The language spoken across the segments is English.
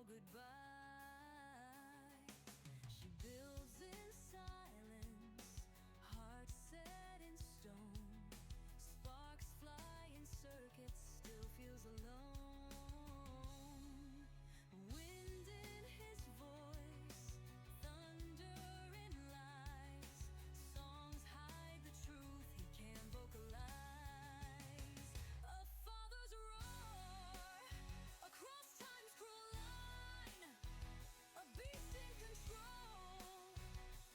goodbye. She builds in silence, heart set in stone. Sparks fly in circuits, still feels alone. Wind in his voice, thunder in lies. Songs hide the truth he can't vocalize. A father's roar across time's cruel line. A beast in control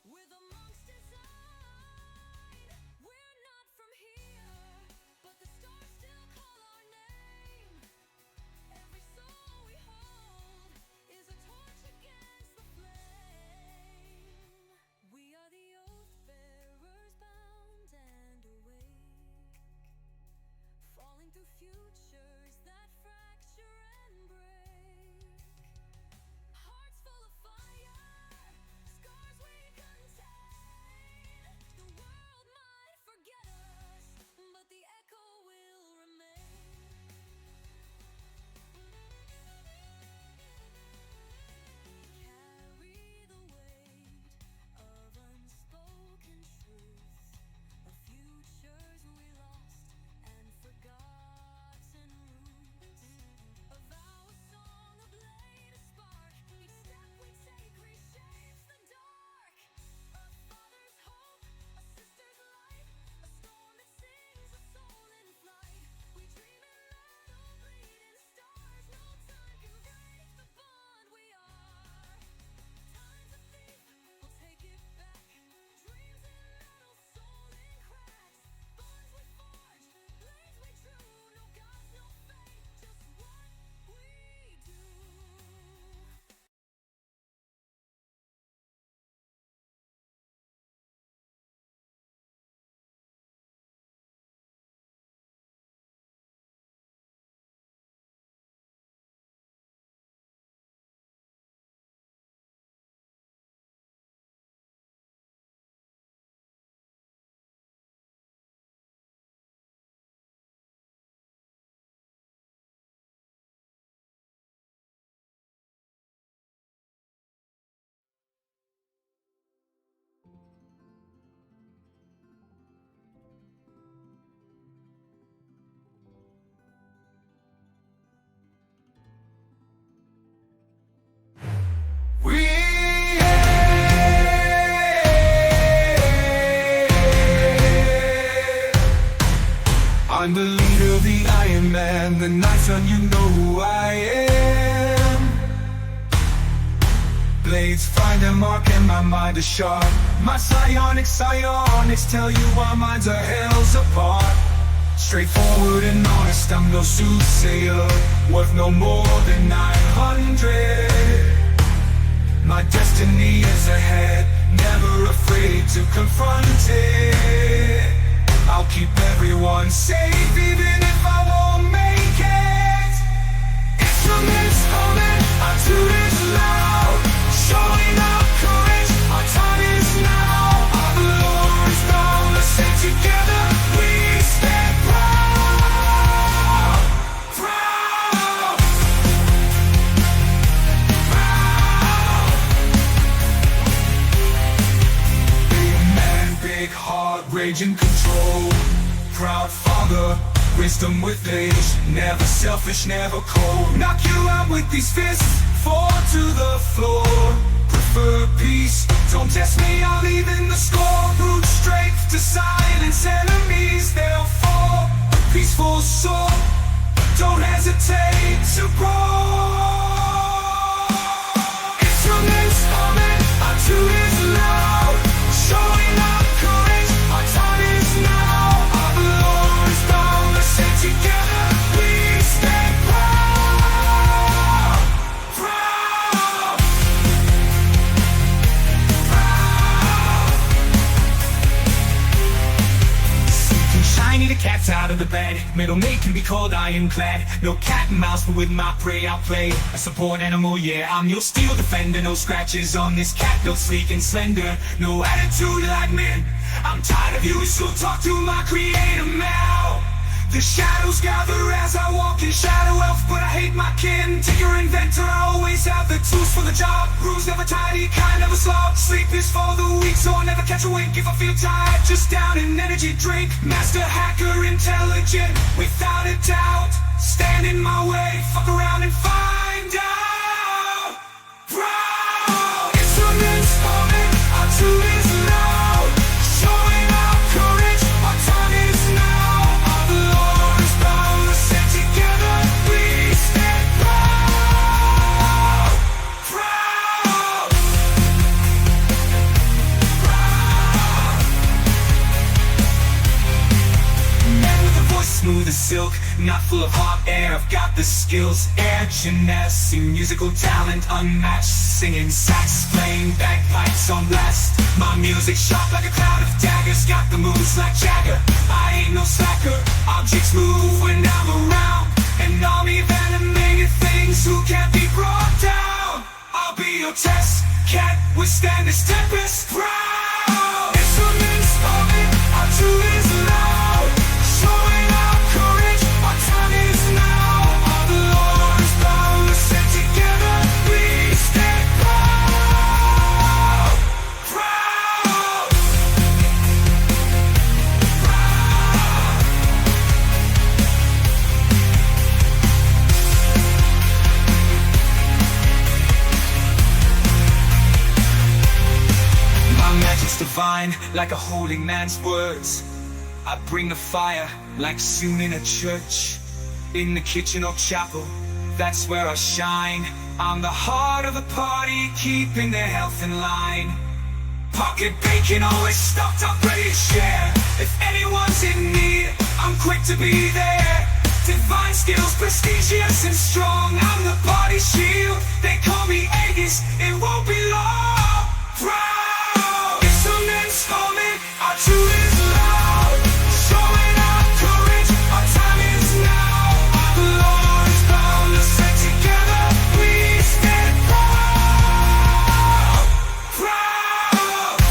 with a monk's design. We're not from here, but the stars still call our name. Every soul we hold is a torch against the flame. We are the oath bearers, bound and awake, falling through futures that fracture and break. Hearts full of fire, scars we contain. The world might forget us, but the echo will remain. Carry the weight of unspoken truth, of futures we lost and forgotten roots. A vow, a song, a blade, a spark. Each step we take reshapes the dark. A father's hope, a sister's light, a storm that sings a soul in flight. We dream in metal, bleed in stars. No time can break the bond we are. Time's a thief, we'll take it back. Dreams in metal, soul in cracks. Bonds we forge, blades we drew. No gods, no fate, just what we do. I'm the leader, the Iron Man, the Night Sun, you know who I am. Blades find their mark and my mind is sharp. My psionics tell you our minds are hells apart. Straightforward and honest, I'm no soothsayer, worth no more than 900. My destiny is ahead, never afraid to confront it. I'll keep everyone safe even if I won't make it. Instruments humming, our tune is loud, showing our courage, our time is now. Our glory's boundless and together we stand proud. Proud. Proud. Big man, big heart, rage and control. Proud father, wisdom with age, never selfish, never cold. Knock you out with these fists, fall to the floor. Prefer peace, don't test me, I'll even the score. Brute strength to silence enemies, they'll fall. A peaceful soul, don't hesitate to brawl. Instruments humming, our tune is loud, showing our courage, our time is now. Our glory's boundless and together we stand proud. Proud. Proud. Sleek and shiny, the cat's out of the bed. Middle mate can be called ironclad. No cat and mouse, but with my prey I'll play a support animal, yeah. I'm your steel defender, no scratches on this cat, built sleek and slender. No attitude like men, I'm tired of you, so talk to my creator now. The shadows gather as I walk in shadow elf, but I hate my kin. Tinker inventor, I always have the tools for the job. Rules never tidy, kind never slob. Sleep is for the weak, so I'll never catch a wink. If I feel tired, just down an energy drink. Master hacker, intelligent, without a doubt. Stand in my way, fuck around and find out. Proud instruments humming, our tune is loud. Showing our courage, our time is now. All the Lord is boundless, and together we stand proud. Proud. Proud. Man with a voice smooth as silk, not full of hot air. I've got the skills, air genesi, musical talent unmatched. Singing sax, playing bagpipes on blast. My music sharp like a cloud of daggers. Got the moves like Jagger, I ain't no slacker. Objects move when I'm around. An army of animated things who can't be brought down. I'll be your test, can't withstand this tempest. Proud instruments humming, our tune is loud. Showing our courage, our time is now. All the Lord is boundless, and together we stand proud. Proud. Proud. My magic's divine, like a holy man's words. I bring the fire, like soon in a church. In the kitchen or chapel, that's where I shine. I'm the heart of the party, keeping their health in line. Pocket bacon, always stocked up, ready to share. If anyone's in need, I'm quick to be there. Divine skills, prestigious and strong. I'm the body shield, they call me Aegis, it won't be long. Proud instruments humming, our tune is loud. Showing our courage, our time is now. Our Lord is boundless, and together we stand proud. Proud.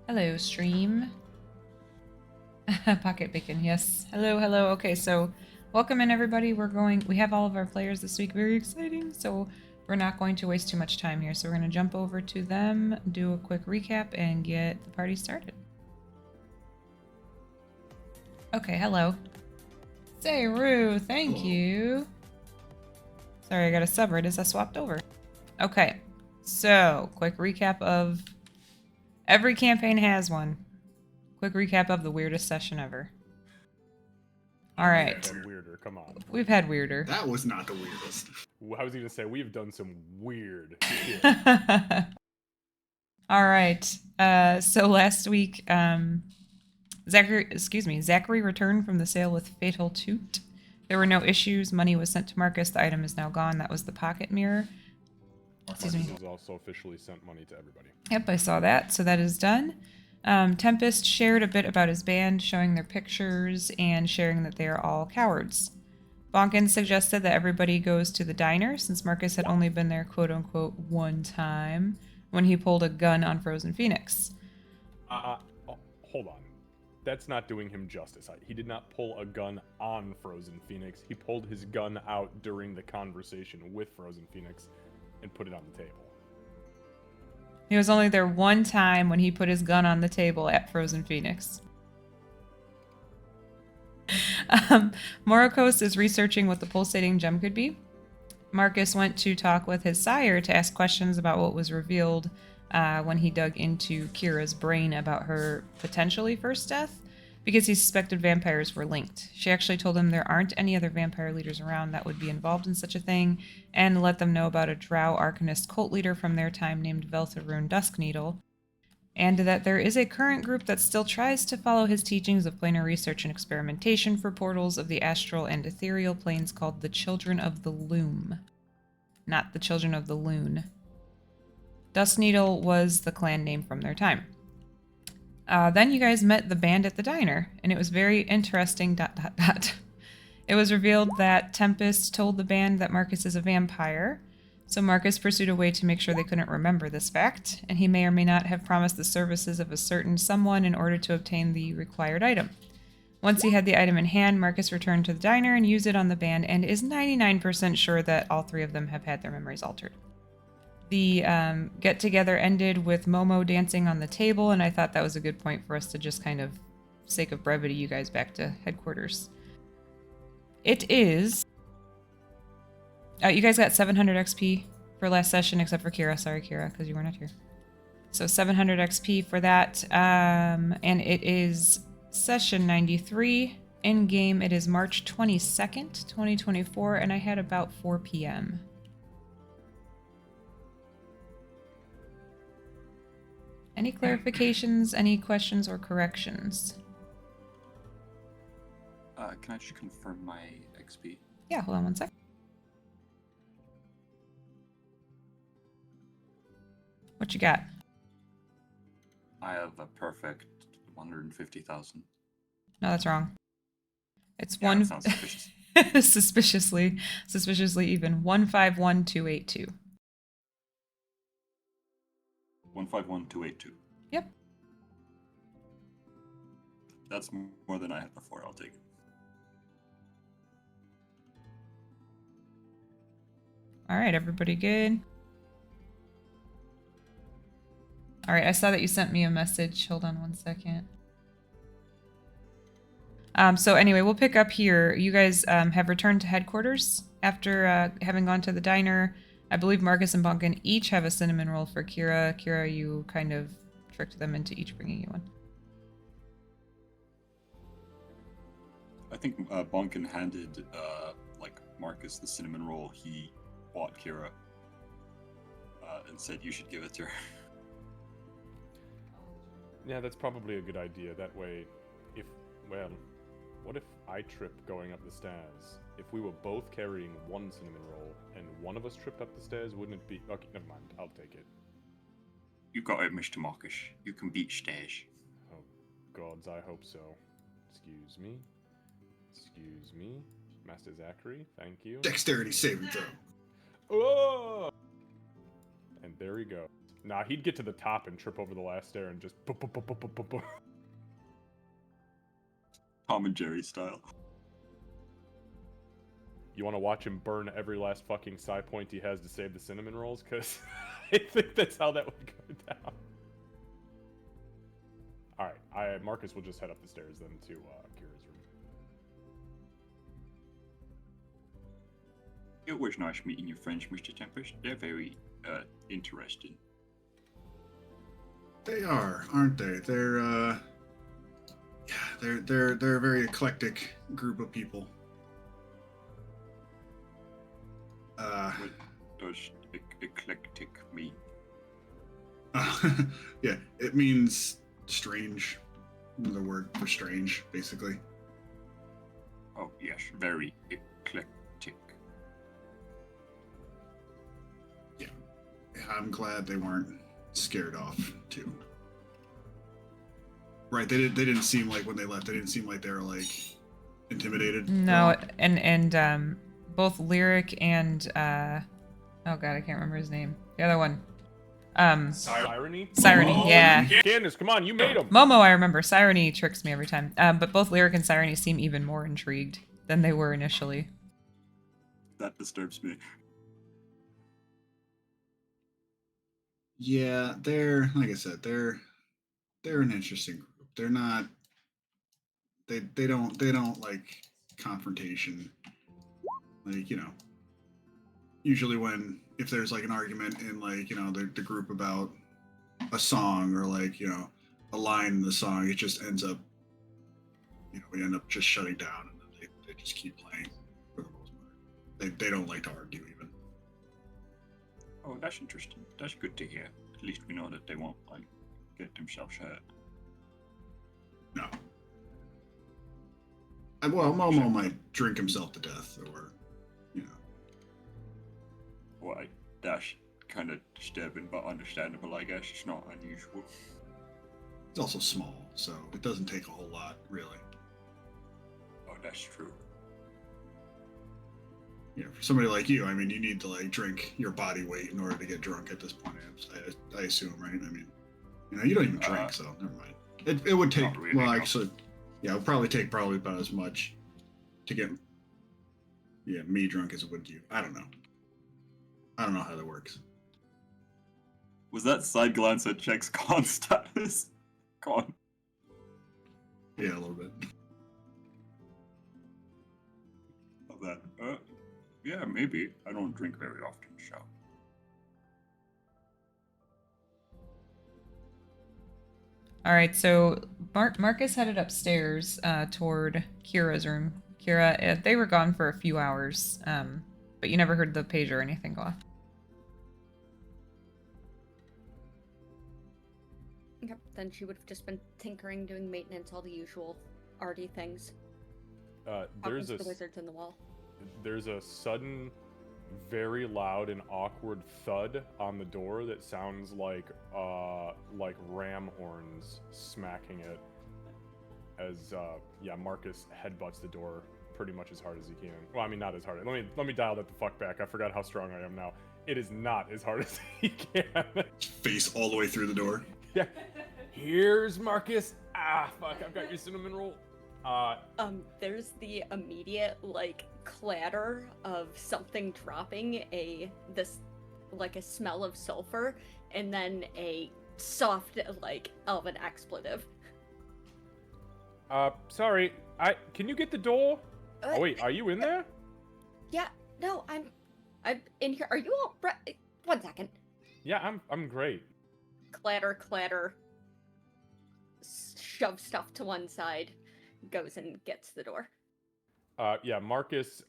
Hello, stream. Pocket bacon, yes. Hello, hello. Okay, so welcome in everybody. We have all of our players this week. Very exciting. So we're not going to waste too much time here. So we're going to jump over to them, do a quick recap, and get the party started. Okay, hello. Sayru, thank you. Sorry, I got a sub right as I swapped over. Okay, so quick recap of... Every campaign has one. Quick recap of the weirdest session ever. Alright. We've had weirder, come on. We've had weirder. That was not the weirdest. I was gonna say, we've done some weird shit. Alright. So last week, Zachary returned from the sale with Fatal Toot. There were no issues. Money was sent to Marcus. The item is now gone. That was the pocket mirror. Excuse me. Marcus has also officially sent money to everybody. Yep, I saw that. So that is done. Tempest shared a bit about his band, showing their pictures and sharing that they are all cowards. Bonkin suggested that everybody goes to the diner, since Marcus had only been there quote-unquote one time, when he pulled a gun on Frozen Phoenix. Hold on. That's not doing him justice. He did not pull a gun on Frozen Phoenix. He pulled his gun out during the conversation with Frozen Phoenix and put it on the table. He was only there one time when he put his gun on the table at Frozen Phoenix. Morokos is researching what the pulsating gem could be. Marcus went to talk with his sire to ask questions about what was revealed when he dug into Kira's brain about her potentially first death, because he suspected vampires were linked. She actually told him there aren't any other vampire leaders around that would be involved in such a thing, and let them know about a Drow Arcanist cult leader from their time named Veltharoon Duskneedle, and that there is a current group that still tries to follow his teachings of planar research and experimentation for portals of the astral and ethereal planes called the Children of the Loom. Not the Children of the Loon. Duskneedle was the clan name from their time. Then you guys met the band at the diner, and it was very interesting, It was revealed that Tempest told the band that Marcus is a vampire, so Marcus pursued a way to make sure they couldn't remember this fact, and he may or may not have promised the services of a certain someone in order to obtain the required item. Once he had the item in hand, Marcus returned to the diner and used it on the band and is 99% sure that all three of them have had their memories altered. The get-together ended with Momo dancing on the table, and I thought that was a good point for us to just kind of, sake of brevity, you guys back to headquarters. It is... you guys got 700 XP for last session, except for Kira. Sorry, Kira, because you were not here. So 700 XP for that, and it is session 93. In-game, it is March 22nd, 2024, and I had about 4 p.m. Any clarifications, any questions or corrections? Can I just confirm my XP? Yeah, hold on one sec. What you got? I have a perfect 150,000. No, that's wrong. It's Yeah, one. that sounds suspicious. suspiciously even. 151282. 151282. Yep. That's more than I had before. I'll take it. All right, everybody good? All right, I saw that you sent me a message. Hold on one second. So anyway, we'll pick up here. You guys have returned to headquarters after having gone to the diner. I believe Marcus and Bunkin each have a cinnamon roll for Kira. Kira, you kind of tricked them into each bringing you one. I think Bonkin handed Marcus the cinnamon roll he bought Kira and said you should give it to her. Yeah, that's probably a good idea. That way, what if I trip going up the stairs? If we were both carrying one cinnamon roll and one of us tripped up the stairs, wouldn't it be... Okay, never mind. I'll take it. You got it, Mr. Marcus. You can beat stairs. Oh, gods, I hope so. Excuse me. Excuse me. Master Zachary, thank you. Dexterity saving throw. Oh! And there he goes. Nah, he'd get to the top and trip over the last stair and just... Tom and Jerry style. You want to watch him burn every last fucking side point he has to save the cinnamon rolls? Because I think that's how that would go down. Alright, Marcus will just head up the stairs then to Kira's room. It was nice meeting your friends, Mr. Tempest. They're very interesting. They are, aren't they? They're they're a very eclectic group of people. What does eclectic mean? Yeah, it means strange. Another word for strange, basically. Oh yes, very eclectic. Yeah, I'm glad they weren't scared off too. Right, they didn't seem like when they left. They didn't seem like they were like intimidated. No, and both Lyric and oh god, I can't remember his name. The other one. Sireny? Sireny, yeah. Candace, come on, you made him! Momo, I remember. Sireny tricks me every time. But both Lyric and Sireny seem even more intrigued than they were initially. That disturbs me. Yeah, they're like I said, they're an interesting group. They're not. They don't like confrontation. Like, you know, usually if there's like an argument in like, you know, the group about a song or like, you know, a line in the song, it just ends up, you know, we end up just shutting down and then they just keep playing for the most part. They don't like to argue even. Oh, that's interesting. That's good to hear. At least we know that they won't like get themselves hurt. No. Well, Momo might drink himself to death or, you know. Why? That's kind of disturbing, but understandable, I guess. It's not unusual. It's also small, so it doesn't take a whole lot, really. Oh, that's true. for somebody like you, I mean, you need to like drink your body weight in order to get drunk at this point. I assume, right? I mean, you don't even drink, so never mind. It would take Not really, well, no. actually, yeah, it would probably take about as much to get me drunk as it would you. I don't know. I don't know how that works. Was that side glance at Check's con status? Con. Yeah, a little bit. Of that. Yeah, maybe. I don't drink very often, so. All right, so Marcus headed upstairs toward Kira's room. Kira, they were gone for a few hours, but you never heard the pager or anything go off. Yep, then she would have just been tinkering, doing maintenance, all the usual arty things. There's the wizards in the wall. There's a sudden, very loud and awkward thud on the door that sounds like ram horns smacking it. As Marcus headbutts the door pretty much as hard as he can. Well, I mean, not as hard. Let me dial that the fuck back. I forgot how strong I am now. It is not as hard as he can. Face all the way through the door. Yeah. Here's Marcus. Ah, fuck! I've got your cinnamon roll. There's the immediate clatter of something dropping, a smell of sulfur, and then a soft of an expletive. Sorry. Can you get the door? Oh wait, are you in there? Yeah, no, I'm in here. Are you all right? 1 second. Yeah, I'm great. Clatter, clatter. Shove stuff to one side. Goes and gets the door. Marcus,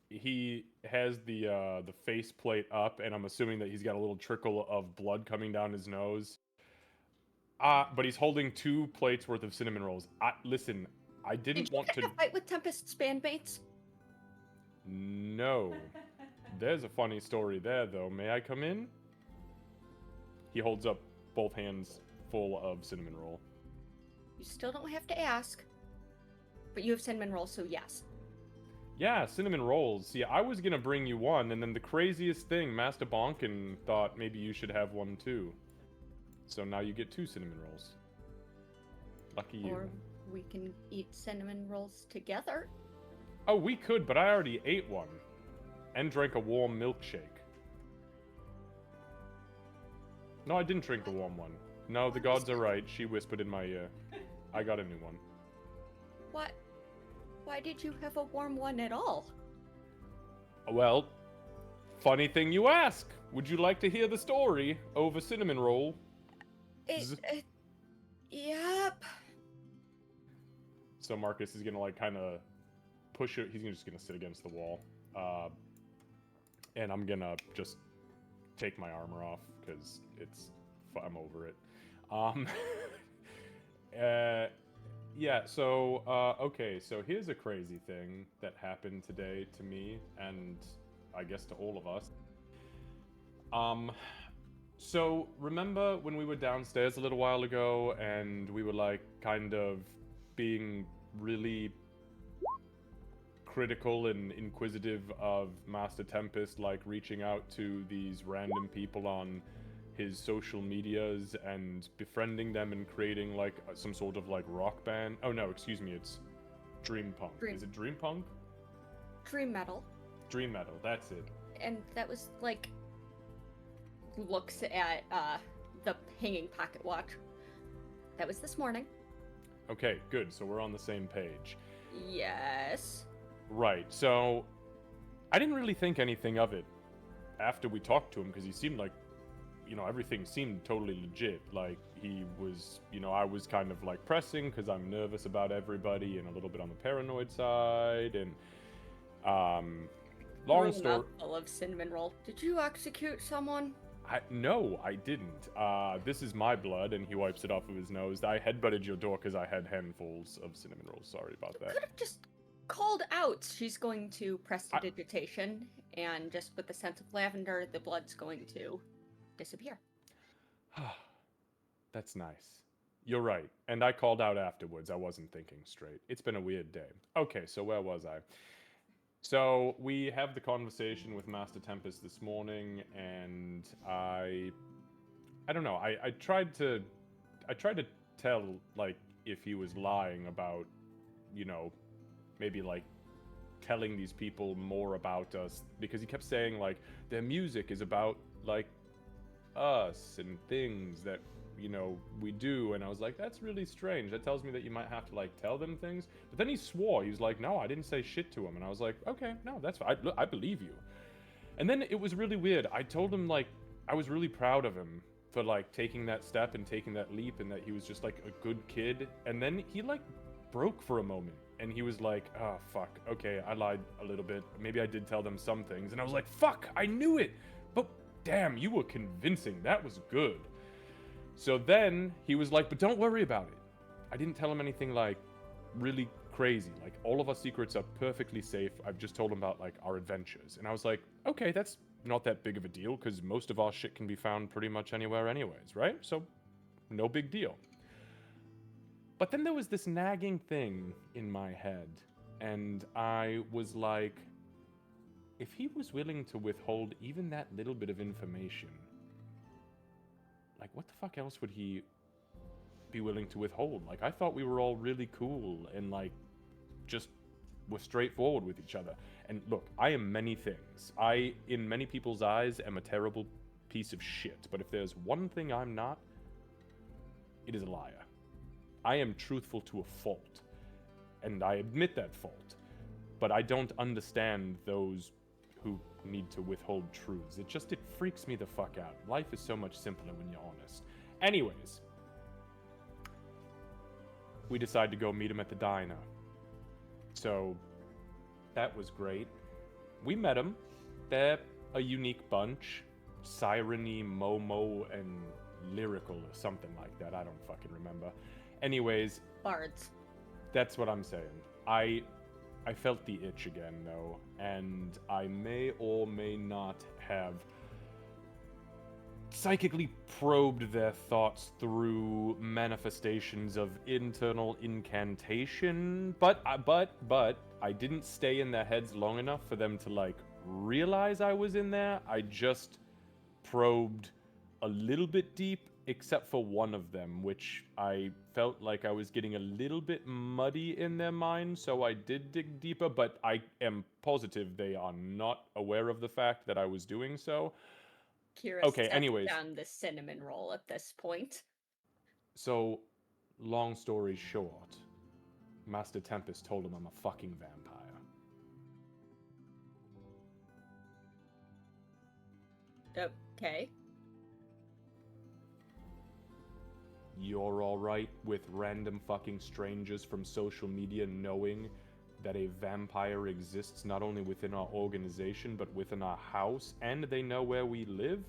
he has the face plate up, and I'm assuming that he's got a little trickle of blood coming down his nose. But he's holding 2 plates worth of cinnamon rolls. Listen, I didn't want to fight with Tempest's bandmates? No. There's a funny story there, though. May I come in? He holds up both hands full of cinnamon roll. You still don't have to ask. But you have cinnamon rolls, so yes. Yeah, cinnamon rolls. See, I was gonna bring you one, and then the craziest thing, Master Bonkin thought maybe you should have one too. So now you get 2 cinnamon rolls. Lucky you. Or we can eat cinnamon rolls together. Oh, we could, but I already ate one. And drank a warm milkshake. No, I didn't drink the warm one. No, the gods are right. She whispered in my ear. I got a new one. What? Why did you have a warm one at all? Well, funny thing you ask. Would you like to hear the story over cinnamon roll? Yep. So Marcus is gonna kind of push it. He's just gonna sit against the wall, and I'm gonna just take my armor off because I'm over it. Yeah. So okay. So here's a crazy thing that happened today to me, and I guess to all of us. So remember when we were downstairs a little while ago, and we were kind of being really critical and inquisitive of Master Tempest, reaching out to these random people on his social medias and befriending them and creating some sort of rock band. Oh no, excuse me, it's Dream Punk. Is it Dream Punk? Dream metal. Dream metal, that's it. And that was looks at the hanging pocket watch. That was this morning. Okay, good. So we're on the same page. Yes. Right. So I didn't really think anything of it after we talked to him because he seemed everything seemed totally legit. He was, I was kind of pressing because I'm nervous about everybody and a little bit on the paranoid side. And long story. Full of cinnamon roll. Did you execute someone? No, I didn't. This is my blood, and he wipes it off of his nose. I headbutted your door because I had handfuls of cinnamon rolls. Sorry about that. Could have just called out. She's going to prestidigitation, and just with the sense of lavender, the blood's going to disappear. That's nice. You're right. And I called out afterwards. I wasn't thinking straight. It's been a weird day. Okay, so where was I? So we have the conversation with Master Tempest this morning, and I don't know. I tried to tell like if he was lying about, you know, maybe like telling these people more about us, because he kept saying like their music is about like us and things that, you know, we do. And I was like, that's really strange. That tells me that you might have to like tell them things. But then he swore. He was like, no, I didn't say shit to him. And I was like, okay, no, that's fine. I believe you. And then it was really weird. I told him like I was really proud of him for like taking that step and taking that leap, and that he was just like a good kid. And then he like broke for a moment, and he was like, oh fuck, okay, I lied a little bit. Maybe I did tell them some things. And I was like, fuck, I knew it. But damn, you were convincing. That was good. So then he was like, but don't worry about it. I didn't tell him anything like really crazy. Like all of our secrets are perfectly safe. I've just told him about like our adventures. And I was like, okay, that's not that big of a deal, because most of our shit can be found pretty much anywhere anyways, right? So no big deal. But then there was this nagging thing in my head, and I was like, if he was willing to withhold even that little bit of information, like what the fuck else would he be willing to withhold? Like I thought we were all really cool and like just were straightforward with each other. And look, I am many things. I, in many people's eyes, am a terrible piece of shit. But if there's one thing I'm not, it is a liar. I am truthful to a fault, and I admit that fault. But I don't understand those who need to withhold truths. It freaks me the fuck out. Life is so much simpler when you're honest. Anyways, we decide to go meet him at the diner. So that was great. We met him. They're a unique bunch. Siren-y, Momo, and Lyrical or something like that. I don't fucking remember. Anyways, Bards. that's what I'm saying. I felt the itch again, though, and I may or may not have psychically probed their thoughts through manifestations of internal incantation, but I didn't stay in their heads long enough for them to like realize I was in there. I just probed a little bit deep, except for one of them, which I felt like I was getting a little bit muddy in their mind, so I did dig deeper, but I am positive they are not aware of the fact that I was doing so. Kira Okay, sets anyways. down the cinnamon roll at this point. So, long story short, Master Tempest told him I'm a fucking vampire. Okay. You're alright with random fucking strangers from social media knowing that a vampire exists not only within our organization, but within our house, and they know where we live?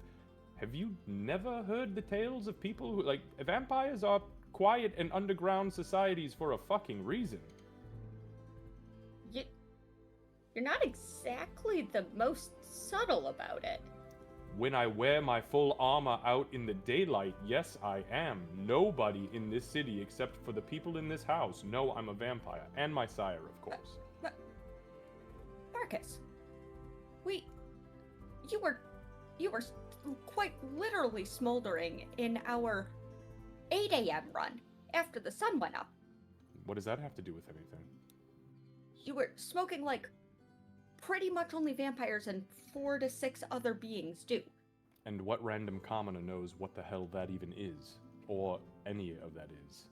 Have you never heard the tales of people who, like, vampires are quiet and underground societies for a fucking reason? You're not exactly the most subtle about it. When I wear my full armor out in the daylight, yes, I am. Nobody in this city, except for the people in this house, know I'm a vampire. And my sire, of course. Marcus, you were quite literally smoldering in our 8 a.m. run after the sun went up. What does that have to do with anything? You were smoking like pretty much only vampires and 4 to 6 other beings do. And what random commoner knows what the hell that even is? Or any of that is?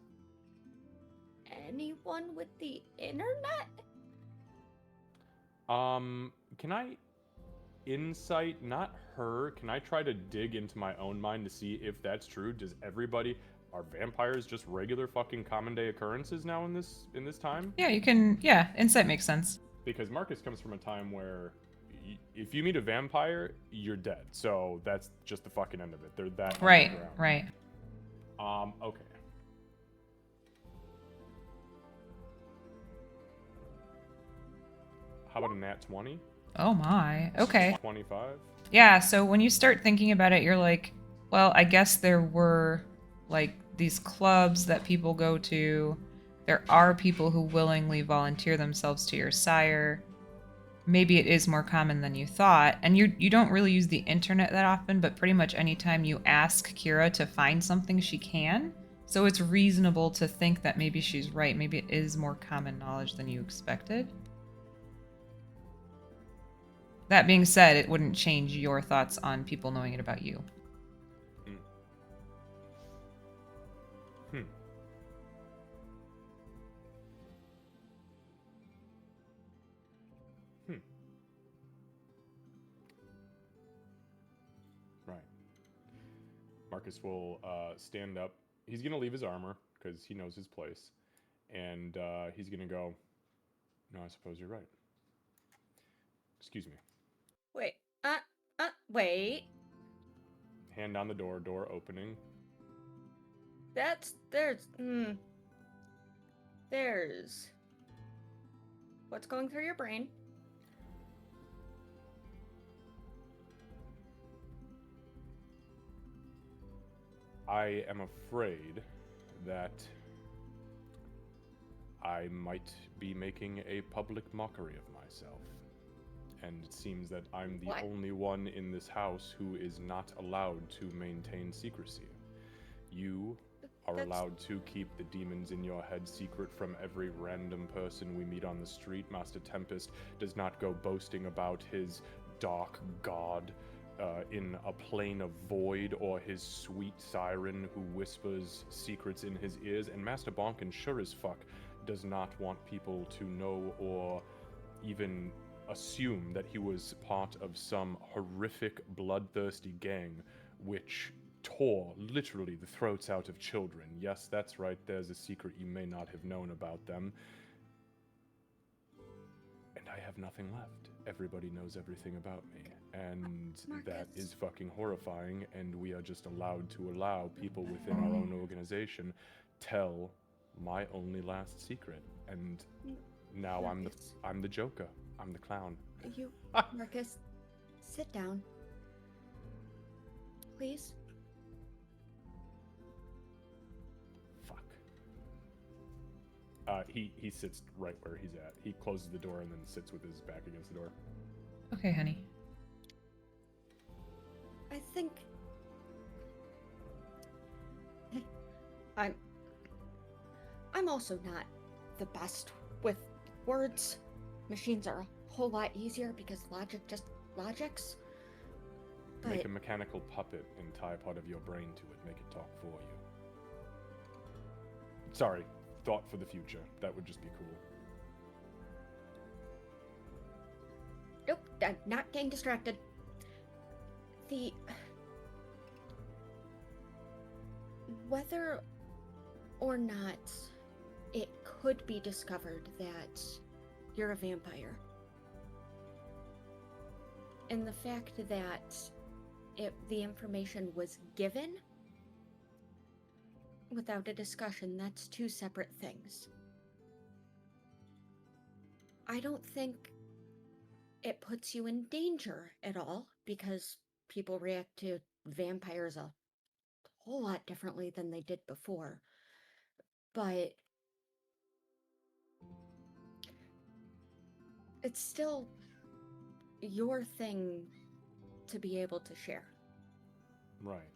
Anyone with the internet? Can I insight, not her, can I try to dig into my own mind to see if that's true? Does everybody, are vampires just regular fucking common day occurrences now in this time? Yeah, you can. Yeah, insight makes sense. Because Marcus comes from a time where if you meet a vampire, you're dead. So that's just the fucking end of it. They're that Right, underground. right. Okay. How about a nat 20? Oh my. Okay. 25? Yeah, so when you start thinking about it, you're like, well, I guess there were like these clubs that people go to. There are people who willingly volunteer themselves to your sire. maybe it is more common than you thought. And you don't really use the internet that often, but pretty much anytime you ask Kira to find something, she can. So it's reasonable to think that maybe she's right. Maybe it is more common knowledge than you expected. That being said, it wouldn't change your thoughts on people knowing it about you. Hmm. Hmm. Right. Marcus will stand up. He's going to leave his armor because he knows his place. And he's going to go, no, I suppose you're right. Excuse me. Wait. Wait. Hand on the door, door opening. There's. What's going through your brain? I am afraid that I might be making a public mockery of myself. And it seems that I'm the What? only one in this house who is not allowed to maintain secrecy. You are That's- allowed to keep the demons in your head secret from every random person we meet on the street. Master Tempest does not go boasting about his dark god in a plane of void, or his sweet siren who whispers secrets in his ears. And Master Bonkin sure as fuck does not want people to know or even assume that he was part of some horrific, bloodthirsty gang which tore literally the throats out of children. Yes, that's right, there's a secret you may not have known about them. And I have nothing left. Everybody knows everything about me. And that Marcus. is fucking horrifying, and we are just allowed to allow people within our own organization tell my only last secret. And now Marcus. I'm the Joker. I'm the clown. You, Marcus, sit down. Please. Fuck. He sits right where he's at. He closes the door and then sits with his back against the door. Okay, honey. I think I'm also not the best with words. Machines are a whole lot easier because logics. But Make a mechanical puppet and tie a part of your brain to it. Make it talk for you. Sorry, thought for the future. That would just be cool. nope, I'm not getting distracted. Whether or not it could be discovered that you're a vampire, and the fact that the information was given without a discussion, that's two separate things. I don't think it puts you in danger at all, because people react to vampires a whole lot differently than they did before. But it's still your thing to be able to share. Right.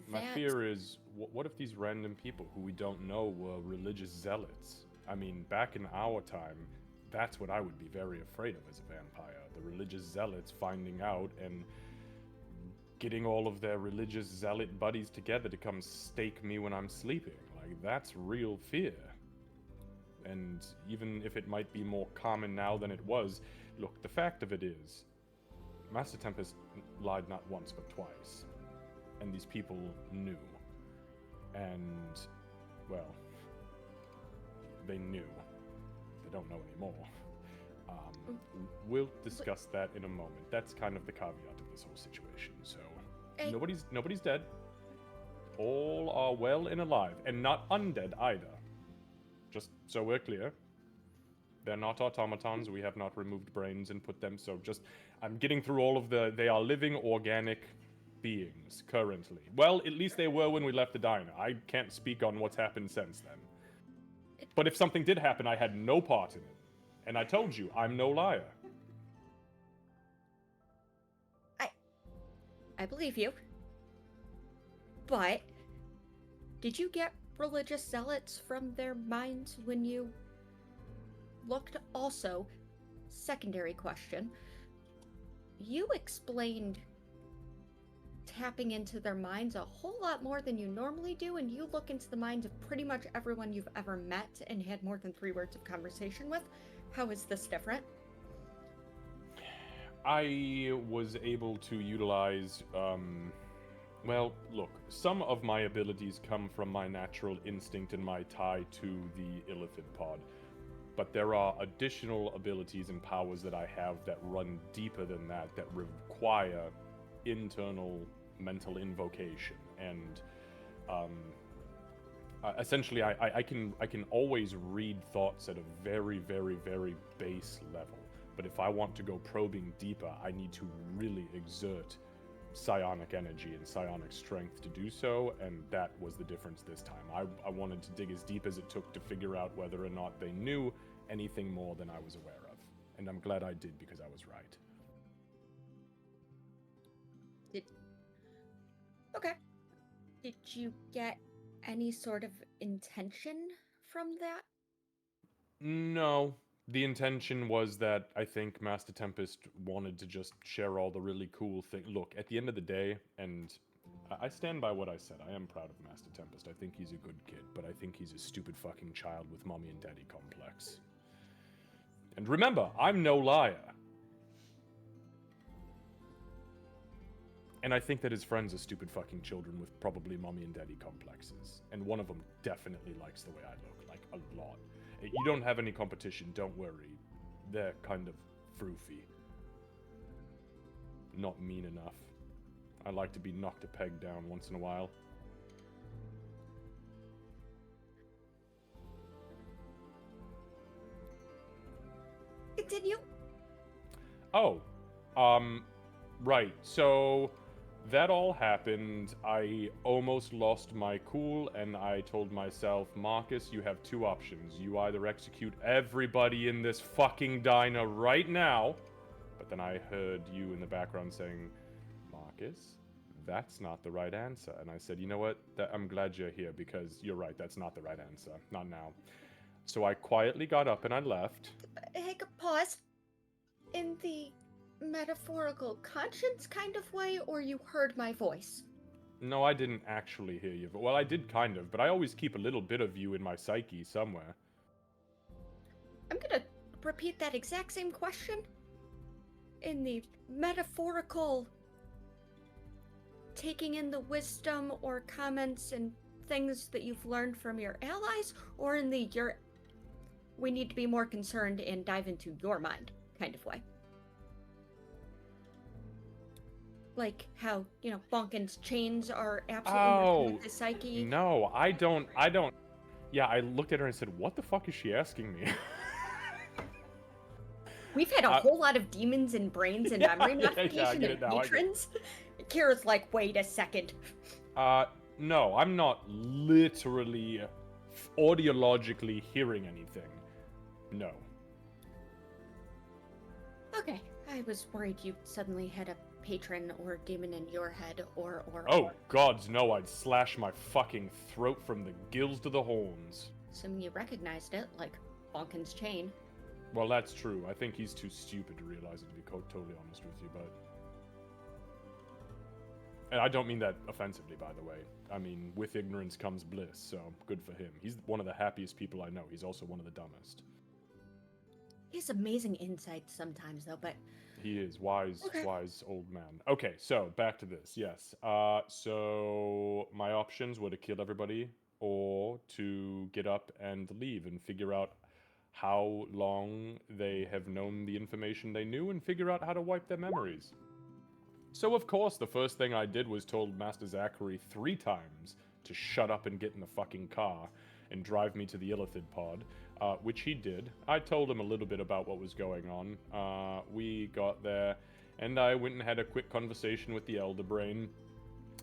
My That- fear is, what if these random people who we don't know were religious zealots? I mean, back in our time, that's what I would be very afraid of as a vampire. The religious zealots finding out and getting all of their religious zealot buddies together to come stake me when I'm sleeping. Like, that's real fear. And even if it might be more common now than it was, look, the fact of it is, Master Tempest lied not once but twice. And these people knew. And, well, they knew. They don't know anymore. We'll discuss that in a moment. That's kind of the caveat of this whole situation. So, Hey. nobody's dead. All are well and alive, and not undead either. Just so we're clear. They're not automatons. We have not removed brains and put them. So just, I'm getting through all of they are living organic beings currently. Well, at least they were when we left the diner. I can't speak on what's happened since then. But if something did happen, I had no part in it. And I told you, I'm no liar. I believe you. But did you get religious zealots from their minds when you looked? Also, secondary question, you explained tapping into their minds a whole lot more than you normally do, and you look into the minds of pretty much everyone you've ever met and had more than 3 words of conversation with. How is this different? I was able to utilize, well, look, some of my abilities come from my natural instinct and my tie to the Illithid pod. But there are additional abilities and powers that I have that run deeper than that require internal mental invocation. And essentially, I can always read thoughts at a very, very, very base level. But if I want to go probing deeper, I need to really exert psionic energy and psionic strength to do so, and that was the difference this time. I wanted to dig as deep as it took to figure out whether or not they knew anything more than I was aware of. And I'm glad I did, because I was right. Okay. Did you get any sort of intention from that? No. The intention was that I think Master Tempest wanted to just share all the really cool things. Look, at the end of the day, and I stand by what I said, I am proud of Master Tempest. I think he's a good kid, but I think he's a stupid fucking child with mommy and daddy complex. And remember, I'm no liar. And I think that his friends are stupid fucking children with probably mommy and daddy complexes. And one of them definitely likes the way I look, like a lot. You don't have any competition, don't worry. They're kind of froofy. Not mean enough. I like to be knocked a peg down once in a while. Continue. Oh, right, so that all happened. I almost lost my cool, and I told myself, Marcus, you have 2 options. You either execute everybody in this fucking diner right now, but then I heard you in the background saying, Marcus, that's not the right answer. And I said, you know what, I'm glad you're here, because you're right, that's not the right answer. Not now. So I quietly got up and I left. Hey, pause. In the metaphorical conscience kind of way, or you heard my voice? No, I didn't actually hear you. Well, I did kind of, but I always keep a little bit of you in my psyche somewhere. I'm gonna repeat that exact same question in the metaphorical, taking in the wisdom or comments and things that you've learned from your allies, or in the we need to be more concerned and dive into your mind kind of way. Like how, Bonkin's chains are absolutely the psyche. No, I don't. Yeah, I looked at her and said, what the fuck is she asking me? We've had a whole lot of demons and brains and memory modification and patrons. Kira's like, wait a second. No, I'm not literally audiologically hearing anything. No. Okay, I was worried you suddenly had a patron or demon in your head, or... Oh, gods, no, I'd slash my fucking throat from the gills to the horns. Assuming you recognized it, like Bonkin's chain. Well, that's true. I think he's too stupid to realize it, to be totally honest with you, but... And I don't mean that offensively, by the way. I mean, with ignorance comes bliss, so good for him. He's one of the happiest people I know. He's also one of the dumbest. He has amazing insights sometimes, though, but... He is. Wise old man. Okay, so, back to this. Yes. So, my options were to kill everybody, or to get up and leave and figure out how long they have known the information they knew and figure out how to wipe their memories. So, of course, the first thing I did was told Master Zachary 3 times to shut up and get in the fucking car and drive me to the Illithid pod, which he did. I told him a little bit about what was going on. We got there, and I went and had a quick conversation with the Elder Brain.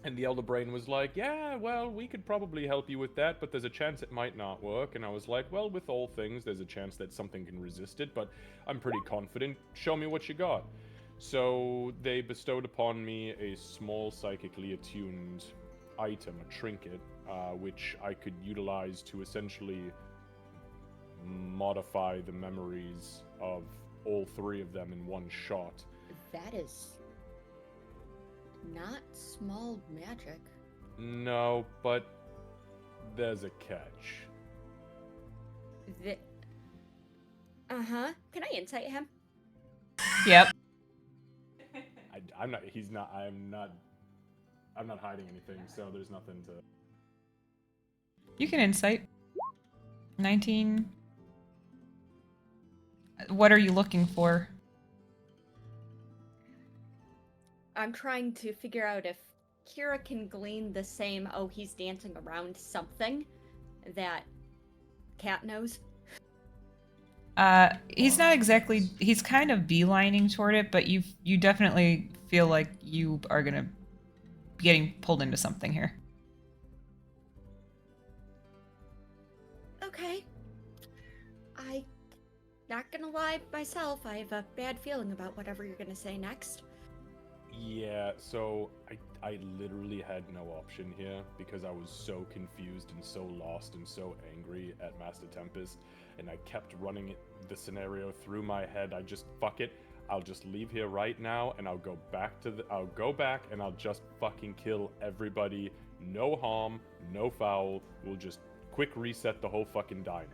And the Elder Brain was like, yeah, well, we could probably help you with that, but there's a chance it might not work. And I was like, well, with all things, there's a chance that something can resist it, but I'm pretty confident. Show me what you got. So they bestowed upon me a small psychically attuned item, a trinket, which I could utilize to essentially modify the memories of all three of them in one shot. That is not small magic. No, but there's a catch. Uh-huh. Can I insight him? Yep. I'm not. He's not. I'm not hiding anything, so there's nothing to. You can insight. 19. What are you looking for? I'm trying to figure out if Kira can glean the same, oh, he's dancing around something that Cat knows. He's not exactly. He's kind of beelining toward it, but you definitely feel like you are gonna be getting pulled into something here. Okay. I not gonna lie myself, I have a bad feeling about whatever you're gonna say next. Yeah, so I literally had no option here because I was so confused and so lost and so angry at Master Tempest, and I kept running the scenario through my head. I just, fuck it, I'll just leave here right now and I'll go back and I'll just fucking kill everybody. No harm, no foul. We'll just quick reset the whole fucking diner.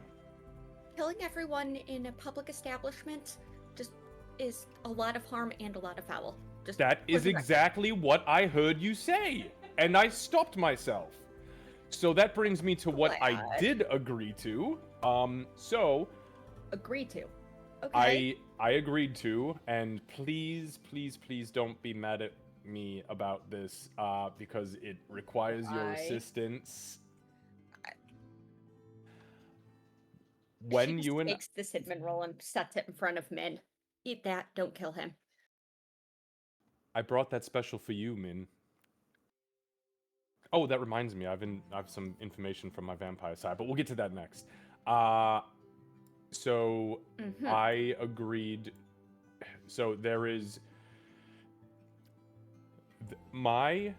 Killing everyone in a public establishment just is a lot of harm and a lot of foul. Just That for is the record. exactly what I heard you say, and I stopped myself. So that brings me to what I Glad. did agree to. So Agree to. Okay. I agreed to, and please don't be mad at me about this, because it requires your Why? assistance. She When just you and takes the cinnamon roll and sets it in front of Min. Eat that, don't kill him. I brought that special for you, Min. Oh, that reminds me, I have some information from my vampire side, but we'll get to that next. So Mhm. I agreed. So there is my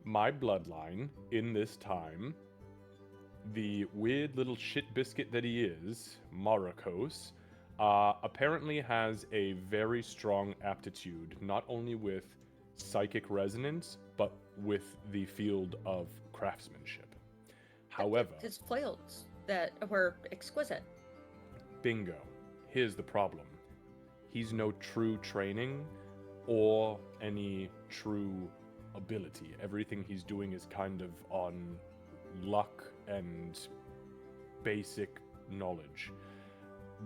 bloodline in this time. The weird little shit biscuit that he is, Maracos, apparently has a very strong aptitude, not only with psychic resonance, but with the field of craftsmanship. However, His flails that were exquisite. bingo, here's the problem. He's no true training or any true ability. Everything he's doing is kind of on luck and basic knowledge.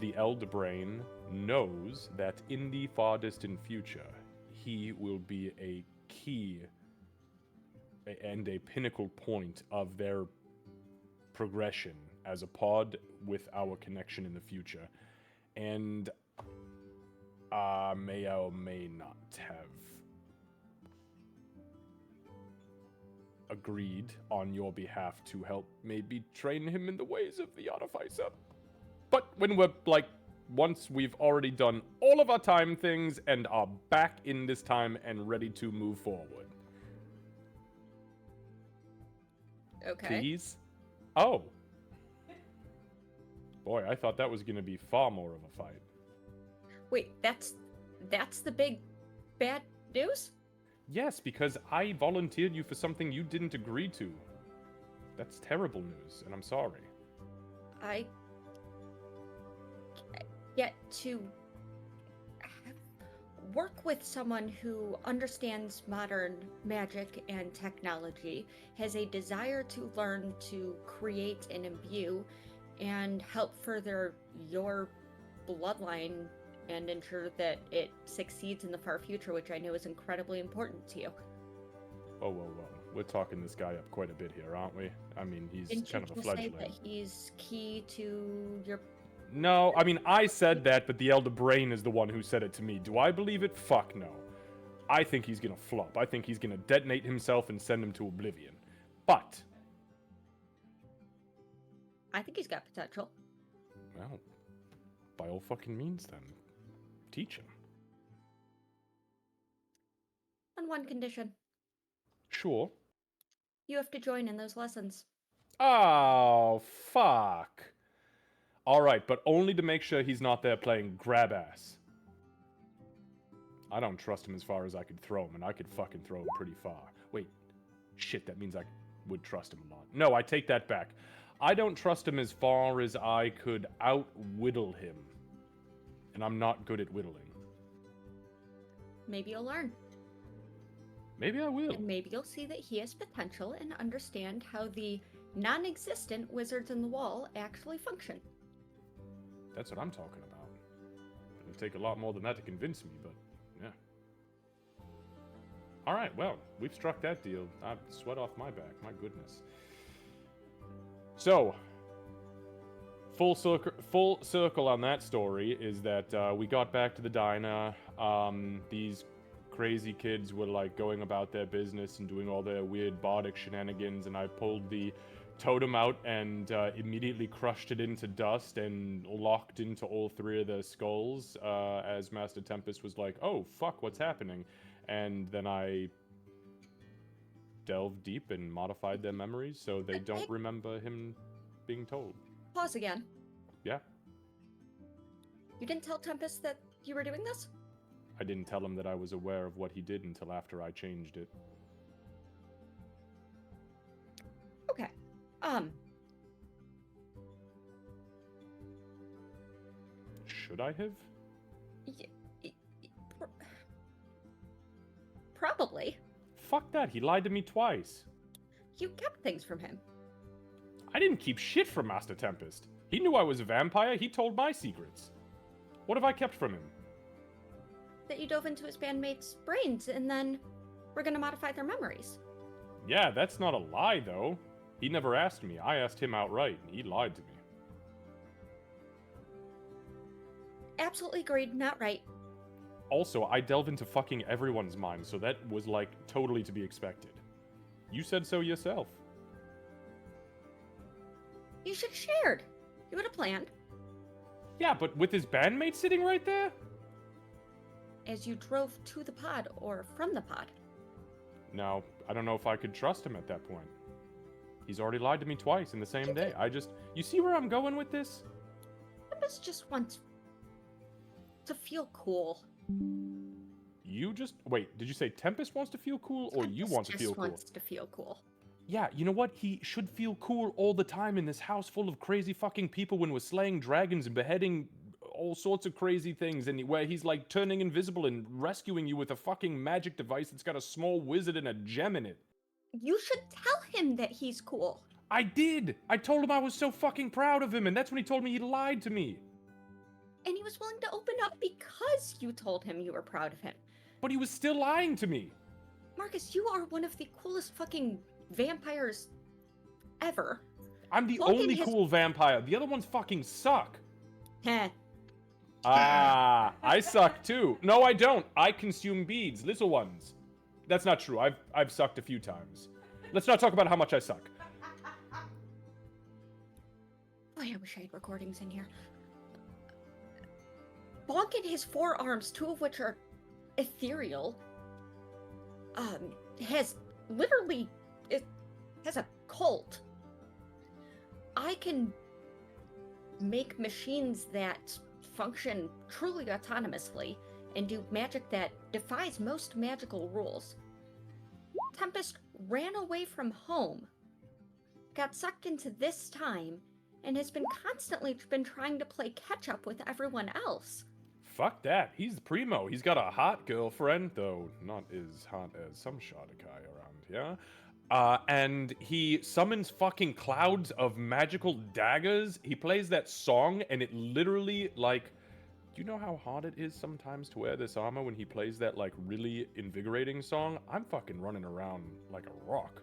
The Elder Brain knows that in the far distant future, he will be a key and a pinnacle point of their progression as a pod with our connection in the future. And may or may not have agreed on your behalf to help maybe train him in the ways of the Artificer. But when we're once we've already done all of our time things and are back in this time and ready to move forward. Okay. Please? Oh. Boy, I thought that was going to be far more of a fight. Wait, that's the big bad news? Yes, because I volunteered you for something you didn't agree to. That's terrible news, and I'm sorry. I get to work with someone who understands modern magic and technology, has a desire to learn to create and imbue, and help further your bloodline and ensure that it succeeds in the far future, which I know is incredibly important to you. Whoa. We're talking this guy up quite a bit here, aren't we? I mean, he's Didn't kind you of a just say fledgling. that he's key to your... No, I mean, I said that, but the Elder Brain is the one who said it to me. Do I believe it? Fuck no. I think he's gonna flop. I think he's gonna detonate himself and send him to oblivion. But, I think he's got potential. well, By all fucking means, then. Teach him. On one condition. Sure. You have to join in those lessons. Oh, fuck. Alright, but only to make sure he's not there playing grab ass. I don't trust him as far as I could throw him, and I could fucking throw him pretty far. Wait. Shit, that means I would trust him a lot. No, I take that back. I don't trust him as far as I could out-whittle him. And I'm not good at whittling. Maybe you'll learn. Maybe I will. And maybe you'll see that he has potential and understand how the non-existent wizards in the wall actually function. That's what I'm talking about. It'll take a lot more than that to convince me, but yeah. Alright, well, we've struck that deal. I sweat off my back, my goodness. So, full circle on that story is that we got back to the diner. These crazy kids were like going about their business and doing all their weird bardic shenanigans, and I pulled the totem out and immediately crushed it into dust and locked into all three of their skulls as Master Tempest was like, oh, fuck, what's happening? And then I delved deep and modified their memories so they don't remember him being told. Pause again. Yeah. You didn't tell Tempest that you were doing this? I didn't tell him that I was aware of what he did until after I changed it. Okay. Should I have? Probably. Fuck that, he lied to me twice. You kept things from him. I didn't keep shit from Master Tempest. He knew I was a vampire, he told my secrets. What have I kept from him? That you dove into his bandmates' brains and then we're gonna modify their memories. Yeah, that's not a lie, though. He never asked me. I asked him outright, and he lied to me. Absolutely agreed, not right. Also, I delve into fucking everyone's mind, so that was, like, totally to be expected. You said so yourself. You should have shared. You would have planned. Yeah, but with his bandmate sitting right there? As you drove to the pod or from the pod. No, I don't know if I could trust him at that point. He's already lied to me twice in the same day. You see where I'm going with this? Tempest just wants to feel cool. Wait, did you say Tempest wants to feel cool, or you want to feel Tempest cool? wants to feel cool. Yeah, you know what? He should feel cool all the time in this house full of crazy fucking people when we're slaying dragons and beheading all sorts of crazy things, and where he's like turning invisible and rescuing you with a fucking magic device that's got a small wizard and a gem in it. You should tell him that he's cool. I did! I told him I was so fucking proud of him, and that's when he told me he lied to me. And he was willing to open up because you told him you were proud of him. But he was still lying to me. Marcus, you are one of the coolest fucking vampires ever. I'm the Logan only has- cool vampire. The other ones fucking suck. Heh. I suck too. No, I don't. I consume beads, little ones. That's not true. I've sucked a few times. Let's not talk about how much I suck. Boy, I wish I had recordings in here. Bonk in his forearms, two of which are ethereal, has literally, it has a cult. I can make machines that function truly autonomously and do magic that defies most magical rules. Tempest ran away from home, got sucked into this time, and has been constantly trying to play catch up with everyone else. Fuck that. He's primo. He's got a hot girlfriend, though not as hot as some Shadakai around here. And he summons fucking clouds of magical daggers. He plays that song, and it literally, like... Do you know how hard it is sometimes to wear this armor when he plays that, like, really invigorating song? I'm fucking running around like a rock.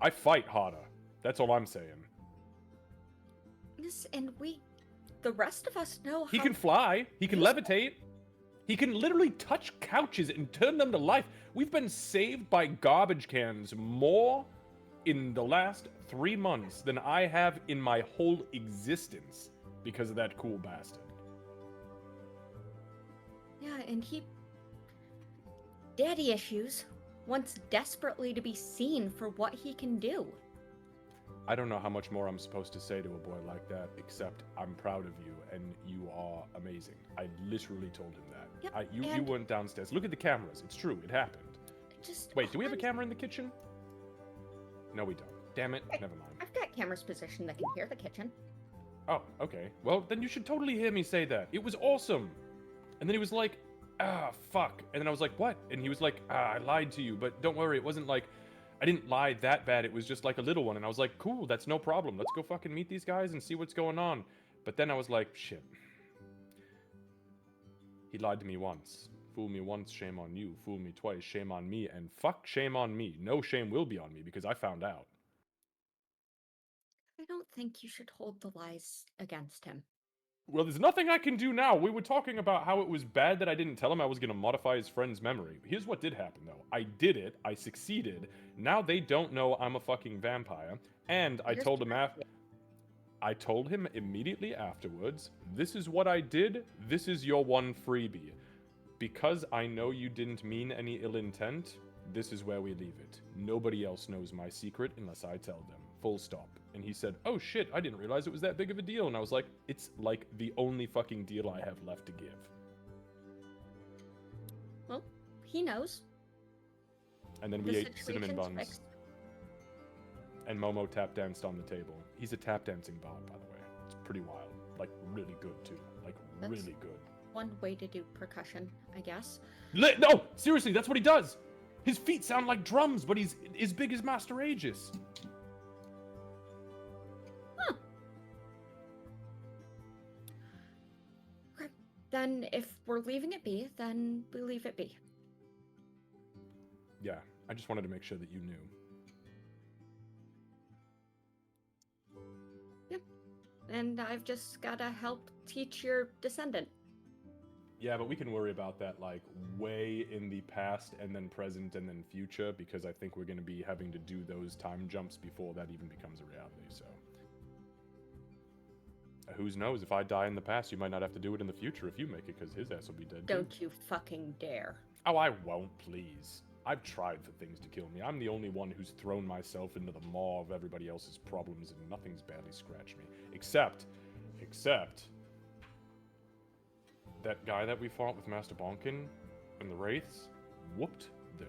I fight harder. That's all I'm saying. Yes, and the rest of us know how... He can fly. He can levitate. He can literally touch couches and turn them to life. We've been saved by garbage cans more in the last 3 months than I have in my whole existence. because of that cool bastard. Yeah, and Daddy issues wants desperately to be seen for what he can do. I don't know how much more I'm supposed to say to a boy like that, except I'm proud of you and you are amazing. I literally told him that. Yep, You weren't downstairs. Look at the cameras. It's true. It happened. Just Wait, do we have a camera in the kitchen? No, we don't. Damn it. Never mind. I've got cameras positioned that can hear the kitchen. Oh, okay. Well, then you should totally hear me say that. It was awesome. And then he was like, fuck. And then I was like, what? And he was like, I lied to you, but don't worry. It wasn't like, I didn't lie that bad. It was just like a little one. And I was like, cool, that's no problem. Let's go fucking meet these guys and see what's going on. But then I was like, shit. He lied to me once. Fool me once, shame on you. Fool me twice, shame on me. And fuck, shame on me. No shame will be on me because I found out. I don't think you should hold the lies against him. Well, there's nothing I can do now. We were talking about how it was bad that I didn't tell him I was going to modify his friend's memory. Here's what did happen, though. I did it. I succeeded. Now they don't know I'm a fucking vampire. And I told him I told him immediately afterwards, this is what I did. This is your one freebie. Because I know you didn't mean any ill intent, this is where we leave it. Nobody else knows my secret unless I tell them. Full stop. And he said, oh shit, I didn't realize it was that big of a deal. And I was like, it's like the only fucking deal I have left to give. Well, he knows. And then we ate cinnamon buns. Fixed. And Momo tap danced on the table. He's a tap dancing bard, by the way. It's pretty wild. Like, really good, too. Like, That's really good. One way to do percussion, I guess. No! Seriously, that's what he does! His feet sound like drums, but he's as big as Master Aegis. Huh. Okay. Then if we're leaving it be, then we leave it be. Yeah, I just wanted to make sure that you knew. Yep. And I've just gotta help teach your descendant. Yeah, but we can worry about that, like, way in the past, and then present, and then future, because I think we're going to be having to do those time jumps before that even becomes a reality, so... Who knows, if I die in the past, you might not have to do it in the future if you make it, because his ass will be dead, too. Don't you fucking dare. Oh, I won't, please. I've tried for things to kill me. I'm the only one who's thrown myself into the maw of everybody else's problems, and nothing's badly scratched me. Except... that guy that we fought with Master Bonkin and the Wraiths whooped the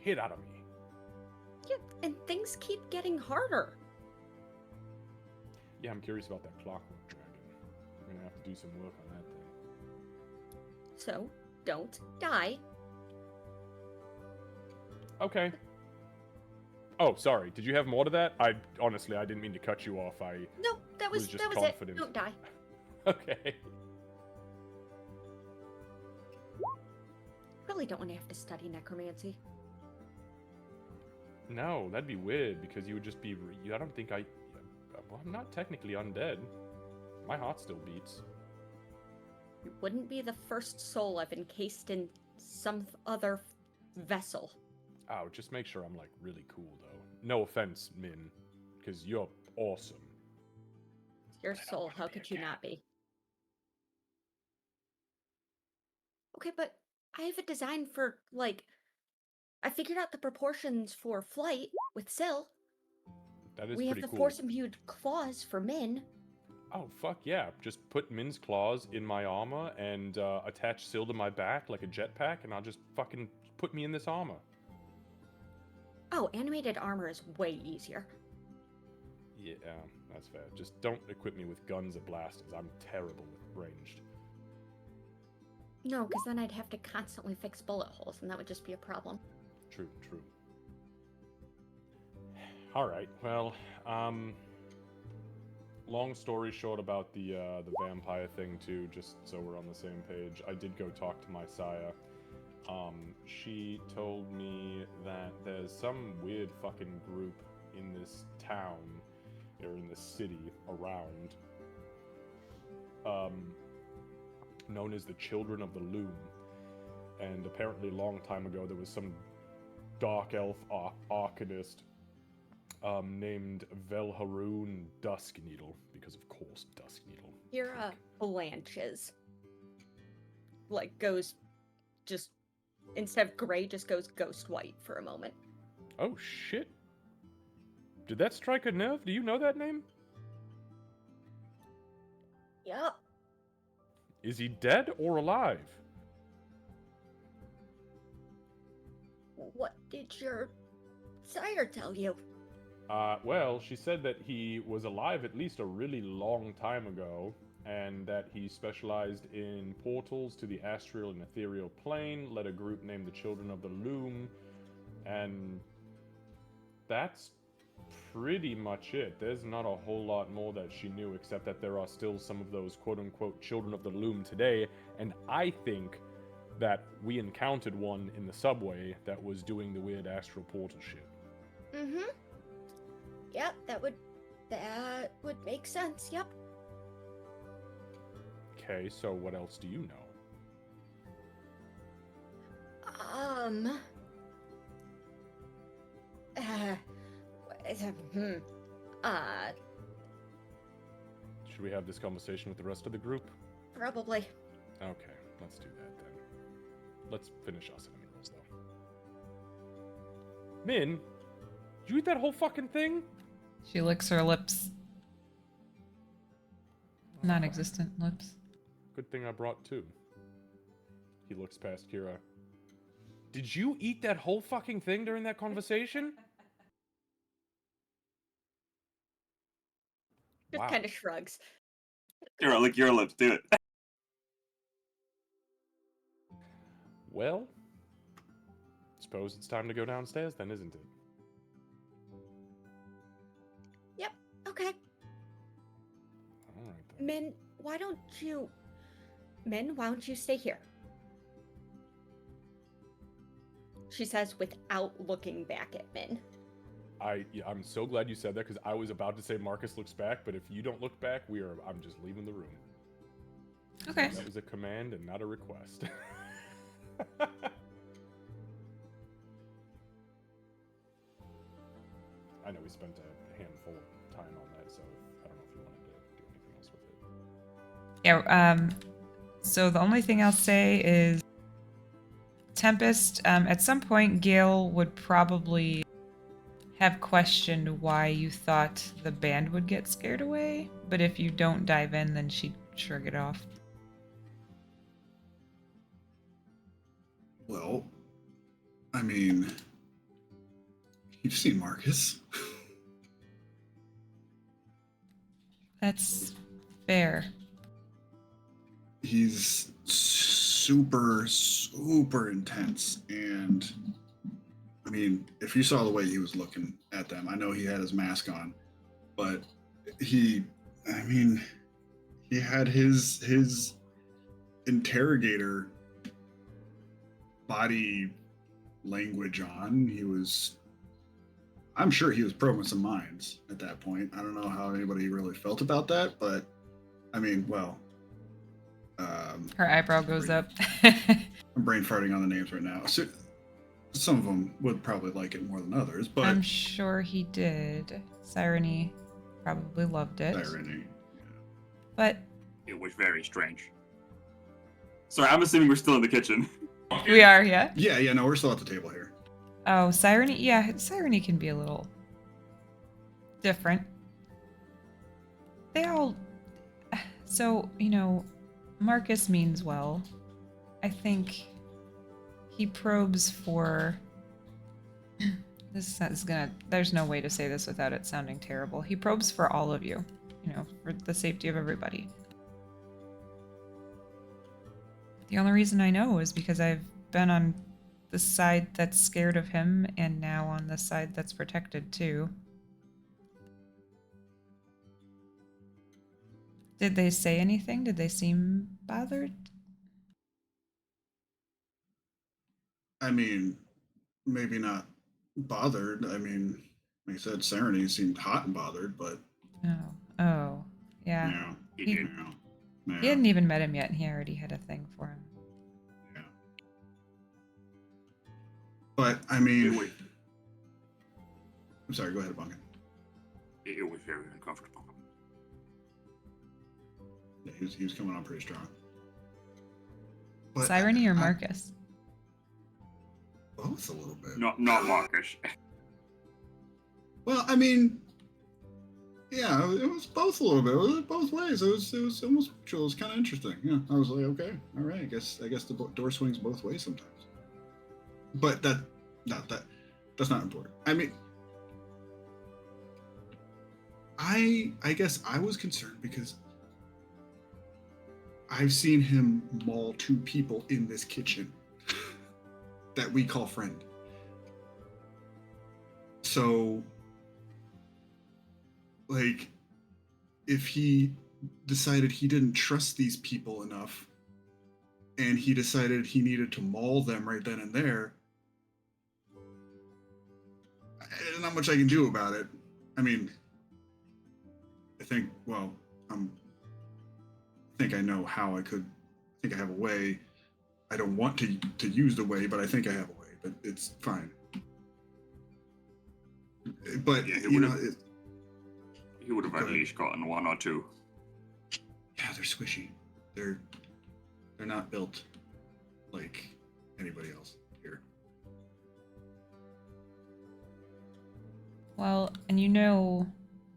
shit out of me. Yeah, and things keep getting harder. Yeah, I'm curious about that clockwork dragon. We're gonna have to do some work on that thing. So, don't die. Okay. Oh, sorry. Did you have more to that? I didn't mean to cut you off. No, that was just it. Don't die. Okay. Really don't want to have to study necromancy. No, that'd be weird because you would just be. I don't think I. Well, I'm not technically undead. My heart still beats. You wouldn't be the first soul I've encased in some other vessel. Oh, just make sure I'm like really cool though. No offense, Min, because you're awesome. Your soul, how could you not be? Okay, but I have a design for, like, I figured out the proportions for flight with Syl. That is we pretty have the cool. force-imbued claws for Min. Oh, fuck yeah. Just put Min's claws in my armor and attach Syl to my back like a jetpack, and I'll just fucking put me in this armor. Oh, animated armor is way easier. Yeah, that's fair. Just don't equip me with guns or blasters. I'm terrible with ranged. No, because then I'd have to constantly fix bullet holes, and that would just be a problem. True. Alright, well, long story short about the vampire thing too, just so we're on the same page. I did go talk to my sire. She told me that there's some weird fucking group in this town, or in the city around, known as the Children of the Loom. And apparently a long time ago there was some dark elf arcanist named Velharoon Dusk Needle, because of course Dusk Needle. Kira blanches. Like, goes just, instead of gray, just goes ghost white for a moment. Oh shit. Did that strike a nerve? Do you know that name? Yep. Is he dead or alive? What did your sire tell you? Well, she said that he was alive at least a really long time ago, and that he specialized in portals to the astral and ethereal plane, led a group named the Children of the Loom, and that's pretty much it. There's not a whole lot more that she knew, except that there are still some of those quote-unquote Children of the Loom today, and I think that we encountered one in the subway that was doing the weird astral portal shit. Mm-hmm. Yep, that would make sense, yep. Okay, so what else do you know? Should we have this conversation with the rest of the group? Probably. Okay, let's do that then. Let's finish us cinnamon rolls, though. Min, did you eat that whole fucking thing? She licks her lips. Non-existent lips. Good thing I brought two. He looks past Kira. Did you eat that whole fucking thing during that conversation? Just Wow. kind of shrugs. Kira, lick your lips, do it. Well, suppose it's time to go downstairs then, isn't it? Yep, okay. Alright then. Min, why don't you stay here? She says without looking back at Min. I'm so glad you said that, because I was about to say Marcus looks back, but if you don't look back, I'm just leaving the room. Okay. That was a command and not a request. I know we spent a handful of time on that, so I don't know if you wanted to do anything else with it. Yeah, so the only thing I'll say is Tempest, at some point Gale would probably have questioned why you thought the band would get scared away, but if you don't dive in, then she'd shrug it off. Well, I mean, you've seen Marcus. That's fair. He's super, super intense. And I mean, if you saw the way he was looking at them, I know he had his mask on, but he had his interrogator body language on. I'm sure he was probing some minds at that point. I don't know how anybody really felt about that, but I mean, well, Her eyebrow goes up. I'm brain farting on the names right now. So some of them would probably like it more than others, but I'm sure he did. Sirene probably loved it. irony. But It was very strange. Sorry, I'm assuming we're still in the kitchen. we are, yeah? Yeah, no, we're still at the table here. Oh, Sirene, yeah, Sirene can be a little different. They all... So, Marcus means well. I think he probes for... This is gonna... There's no way to say this without it sounding terrible. He probes for all of you, for the safety of everybody. The only reason I know is because I've been on the side that's scared of him and now on the side that's protected too. Did they say anything? Did they seem bothered? I mean, maybe not bothered. I mean, like I said, Serenity seemed hot and bothered, but Oh, yeah. yeah, He He- did. yeah. He hadn't even met him yet and he already had a thing for him. Yeah. But I mean, Wait. I'm sorry. Go ahead, Bunkin. Yeah, he was coming on pretty strong. But Cyrene or Marcus? Both a little bit. Not Marcus. Well, I mean, yeah, it was both a little bit. It was both ways. It was almost mutual. It was kind of interesting. Yeah, I was like, okay, all right. I guess the door swings both ways sometimes. But that's not important. I mean, I guess I was concerned because I've seen him maul two people in this kitchen that we call friend. So, like, if he decided he didn't trust these people enough and he decided he needed to maul them right then and there, there's not much I can do about it. I mean, I think, well, I think I know how I could. I think I have a way. I don't want to use the way, but I think I have a way. But it's fine. But Yeah, you know, he would have at least gotten one or two. yeah, they're squishy. They're not built like anybody else here. Well, and you know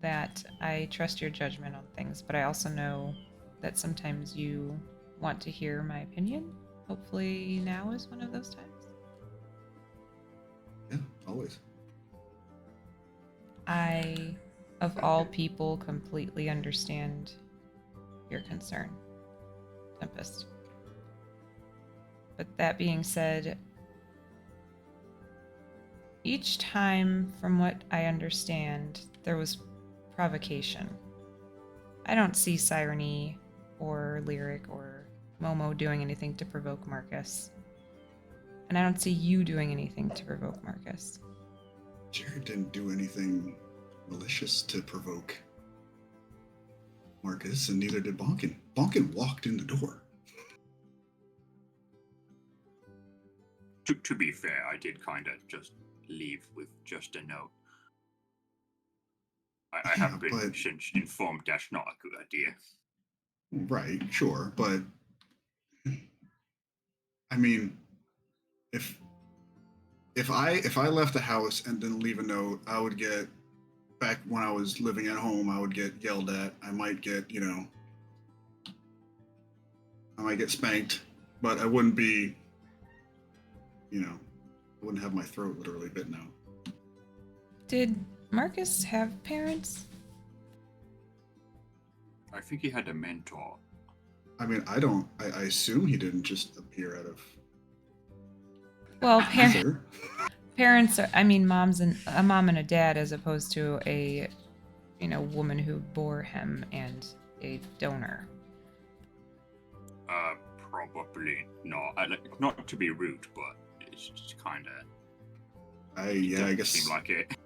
that I trust your judgment on things, but I also know that sometimes you want to hear my opinion. Hopefully now is one of those times. Yeah, always. I, of all people, completely understand your concern, Tempest. But that being said, each time, from what I understand, there was provocation. I don't see Cyrene or Lyric or Momo doing anything to provoke Marcus. And I don't see you doing anything to provoke Marcus. Jared didn't do anything malicious to provoke Marcus, and neither did Bonkin. Bonkin walked in the door. To be fair, I did kind of just leave with just a note. I Yeah, have been since informed that's not a good idea. Right, sure, but I mean, if I left the house and didn't leave a note, I would get, back when I was living at home, I would get yelled at. I might get, I might get spanked, but I wouldn't be, I wouldn't have my throat literally bitten out. Did Marcus have parents? I think he had a mentor. I mean, I assume he didn't just appear out of Well, ether. parents are, I mean, a mom and a dad, as opposed to a, woman who bore him and a donor. Probably not. Not to be rude, but it's just kind of. I guess seemed like it.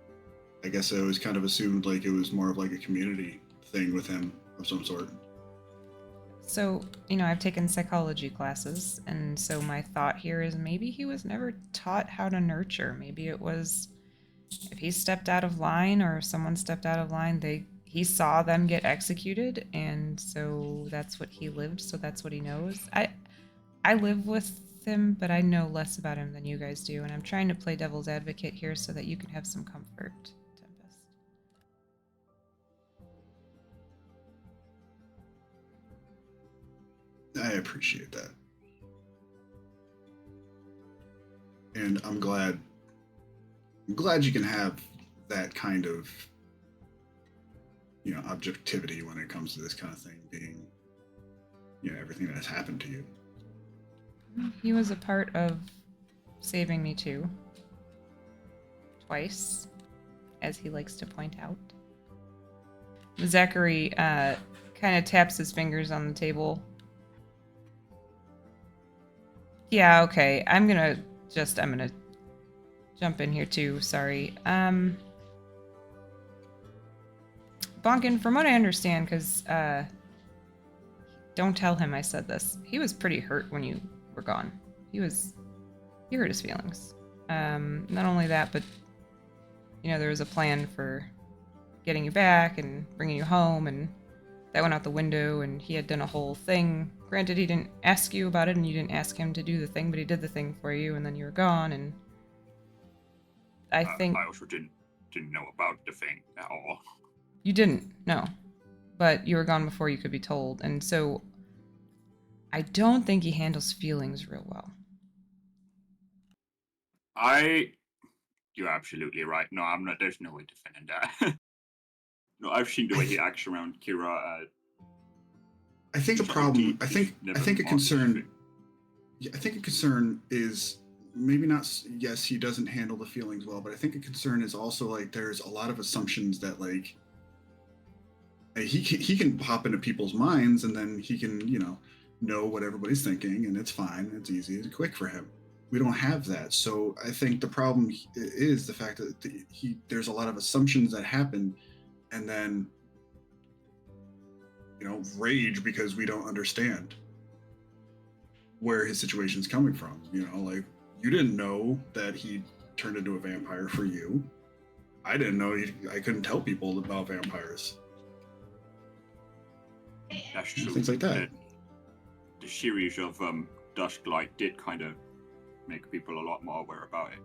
I guess I always kind of assumed like it was more of like a community thing with him of some sort. So, I've taken psychology classes, and so my thought here is maybe he was never taught how to nurture. Maybe it was, if he stepped out of line or if someone stepped out of line, he saw them get executed, and so that's what he lived, so that's what he knows. I live with him, but I know less about him than you guys do, and I'm trying to play devil's advocate here so that you can have some comfort, Tempest. I appreciate that. And I'm glad you can have that kind of objectivity when it comes to this kind of thing, being everything that has happened to you. He was a part of saving me too. Twice, as he likes to point out. Zachary kind of taps his fingers on the table. Yeah, okay. I'm gonna jump in here too. Sorry. Bonkin, from what I understand, because don't tell him I said this. He was pretty hurt when you were gone. He hurt his feelings. Not only that, but there was a plan for getting you back and bringing you home, and that went out the window, and he had done a whole thing. Granted, he didn't ask you about it, and you didn't ask him to do the thing, but he did the thing for you, and then you were gone, and I think... I also didn't know about the thing at all. You didn't, no. But you were gone before you could be told, and so I don't think he handles feelings real well. You're absolutely right. No, I'm not. There's no way defending that. No, I've seen the way he acts around Kira. I think a so problem. he- I he's think never I think a marked concern. anything. Yeah, I think a concern is maybe not. Yes, he doesn't handle the feelings well, but I think a concern is also like there's a lot of assumptions that like he can pop into people's minds and then he can know what everybody's thinking, and it's fine. It's easy. It's quick for him. We don't have that, so I think the problem is the fact that there's a lot of assumptions that happen, and then rage because we don't understand where his situation's coming from. Like, you didn't know that he turned into a vampire for you. I didn't know I couldn't tell people about vampires. That's true. Things like that. The series of Dusklight did kind of make people a lot more aware about it.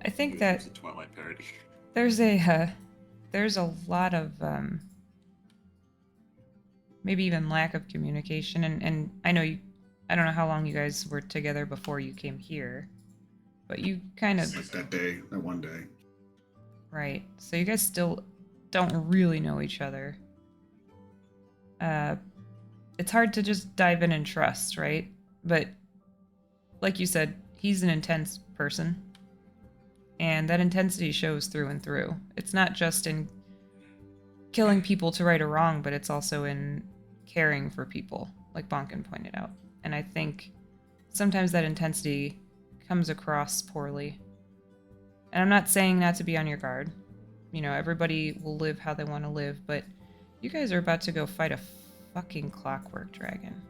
I think It that was a Twilight parody. there's a lot of maybe even lack of communication, and I know I don't know how long you guys were together before you came here, but you kind of... Like that one day. Right. So you guys still don't really know each other. It's hard to just dive in and trust, right? But like you said, he's an intense person. And that intensity shows through and through. It's not just in killing people to right a wrong, but it's also in caring for people, like Bonkin pointed out. And I think sometimes that intensity comes across poorly. And I'm not saying not to be on your guard. Everybody will live how they want to live, but you guys are about to go fight a fucking clockwork dragon.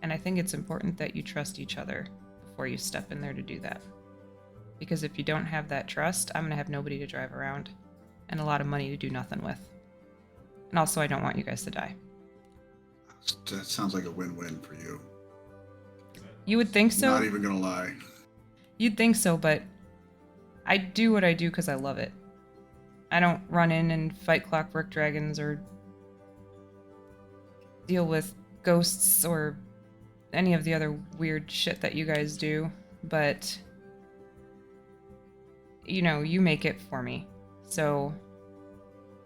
And I think it's important that you trust each other before you step in there to do that. Because if you don't have that trust, I'm going to have nobody to drive around and a lot of money to do nothing with. And also, I don't want you guys to die. That sounds like a win-win for you. You would think so? Not even gonna lie. You'd think so, but I do what I do because I love it. I don't run in and fight clockwork dragons or deal with ghosts or any of the other weird shit that you guys do, but you make it for me. So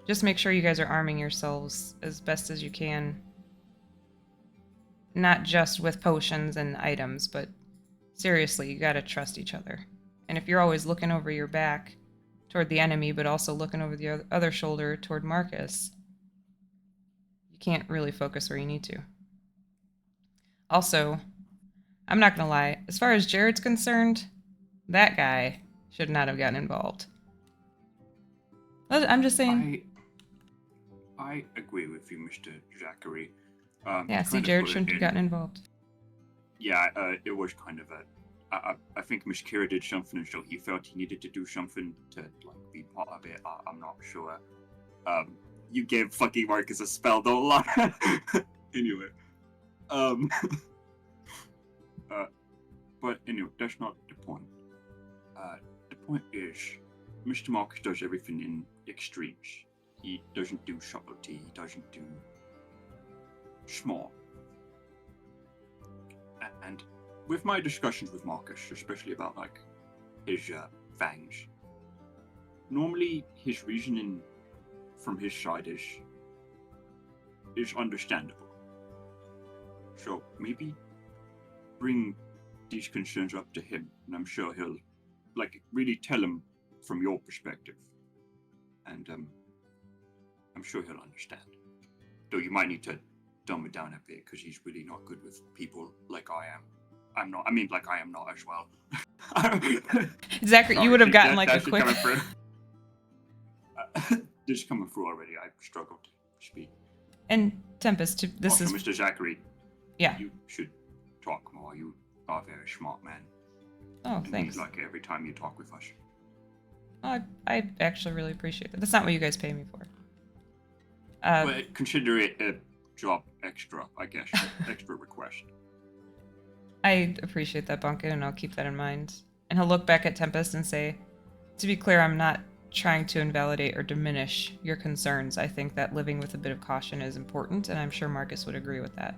just make sure you guys are arming yourselves as best as you can. Not just with potions and items, but seriously, you gotta trust each other. And if you're always looking over your back toward the enemy, but also looking over the other shoulder toward Marcus, you can't really focus where you need to. Also, I'm not gonna lie, as far as Jared's concerned, that guy should not have gotten involved. I'm just saying. I agree with you, Mr. Zachary. Yeah, see, Jared shouldn't have gotten involved. Yeah, it was kind of I think Miss Kira did something, and so he felt he needed to do something to be part of it. I'm not sure. You gave fucking Marcus a spell, don't lie. Anyway, but anyway, that's not the point. The point is, Mr. Marcus does everything in extremes. He doesn't do subtlety. He doesn't do small. And with my discussions with Marcus, especially about his fangs, normally his reasoning from his side is understandable. So maybe bring these concerns up to him, and I'm sure he'll really tell him from your perspective, and I'm sure he'll understand. Though you might need to dumb it down a bit because he's really not good with people like I am. I am not as well. Zachary, you would have gotten a quick... This is coming through already. I struggled to speak. And Tempest, this also, is... Mr. Zachary. Yeah. You should talk more. You are a very smart man. Oh, and thanks. we like it every time you talk with us. I actually really appreciate that. That's not what you guys pay me for. But consider it a job extra, I guess. Extra request. I appreciate that, Bunkin, and I'll keep that in mind. And he'll look back at Tempest and say, to be clear, I'm not trying to invalidate or diminish your concerns. I think that living with a bit of caution is important, and I'm sure Marcus would agree with that.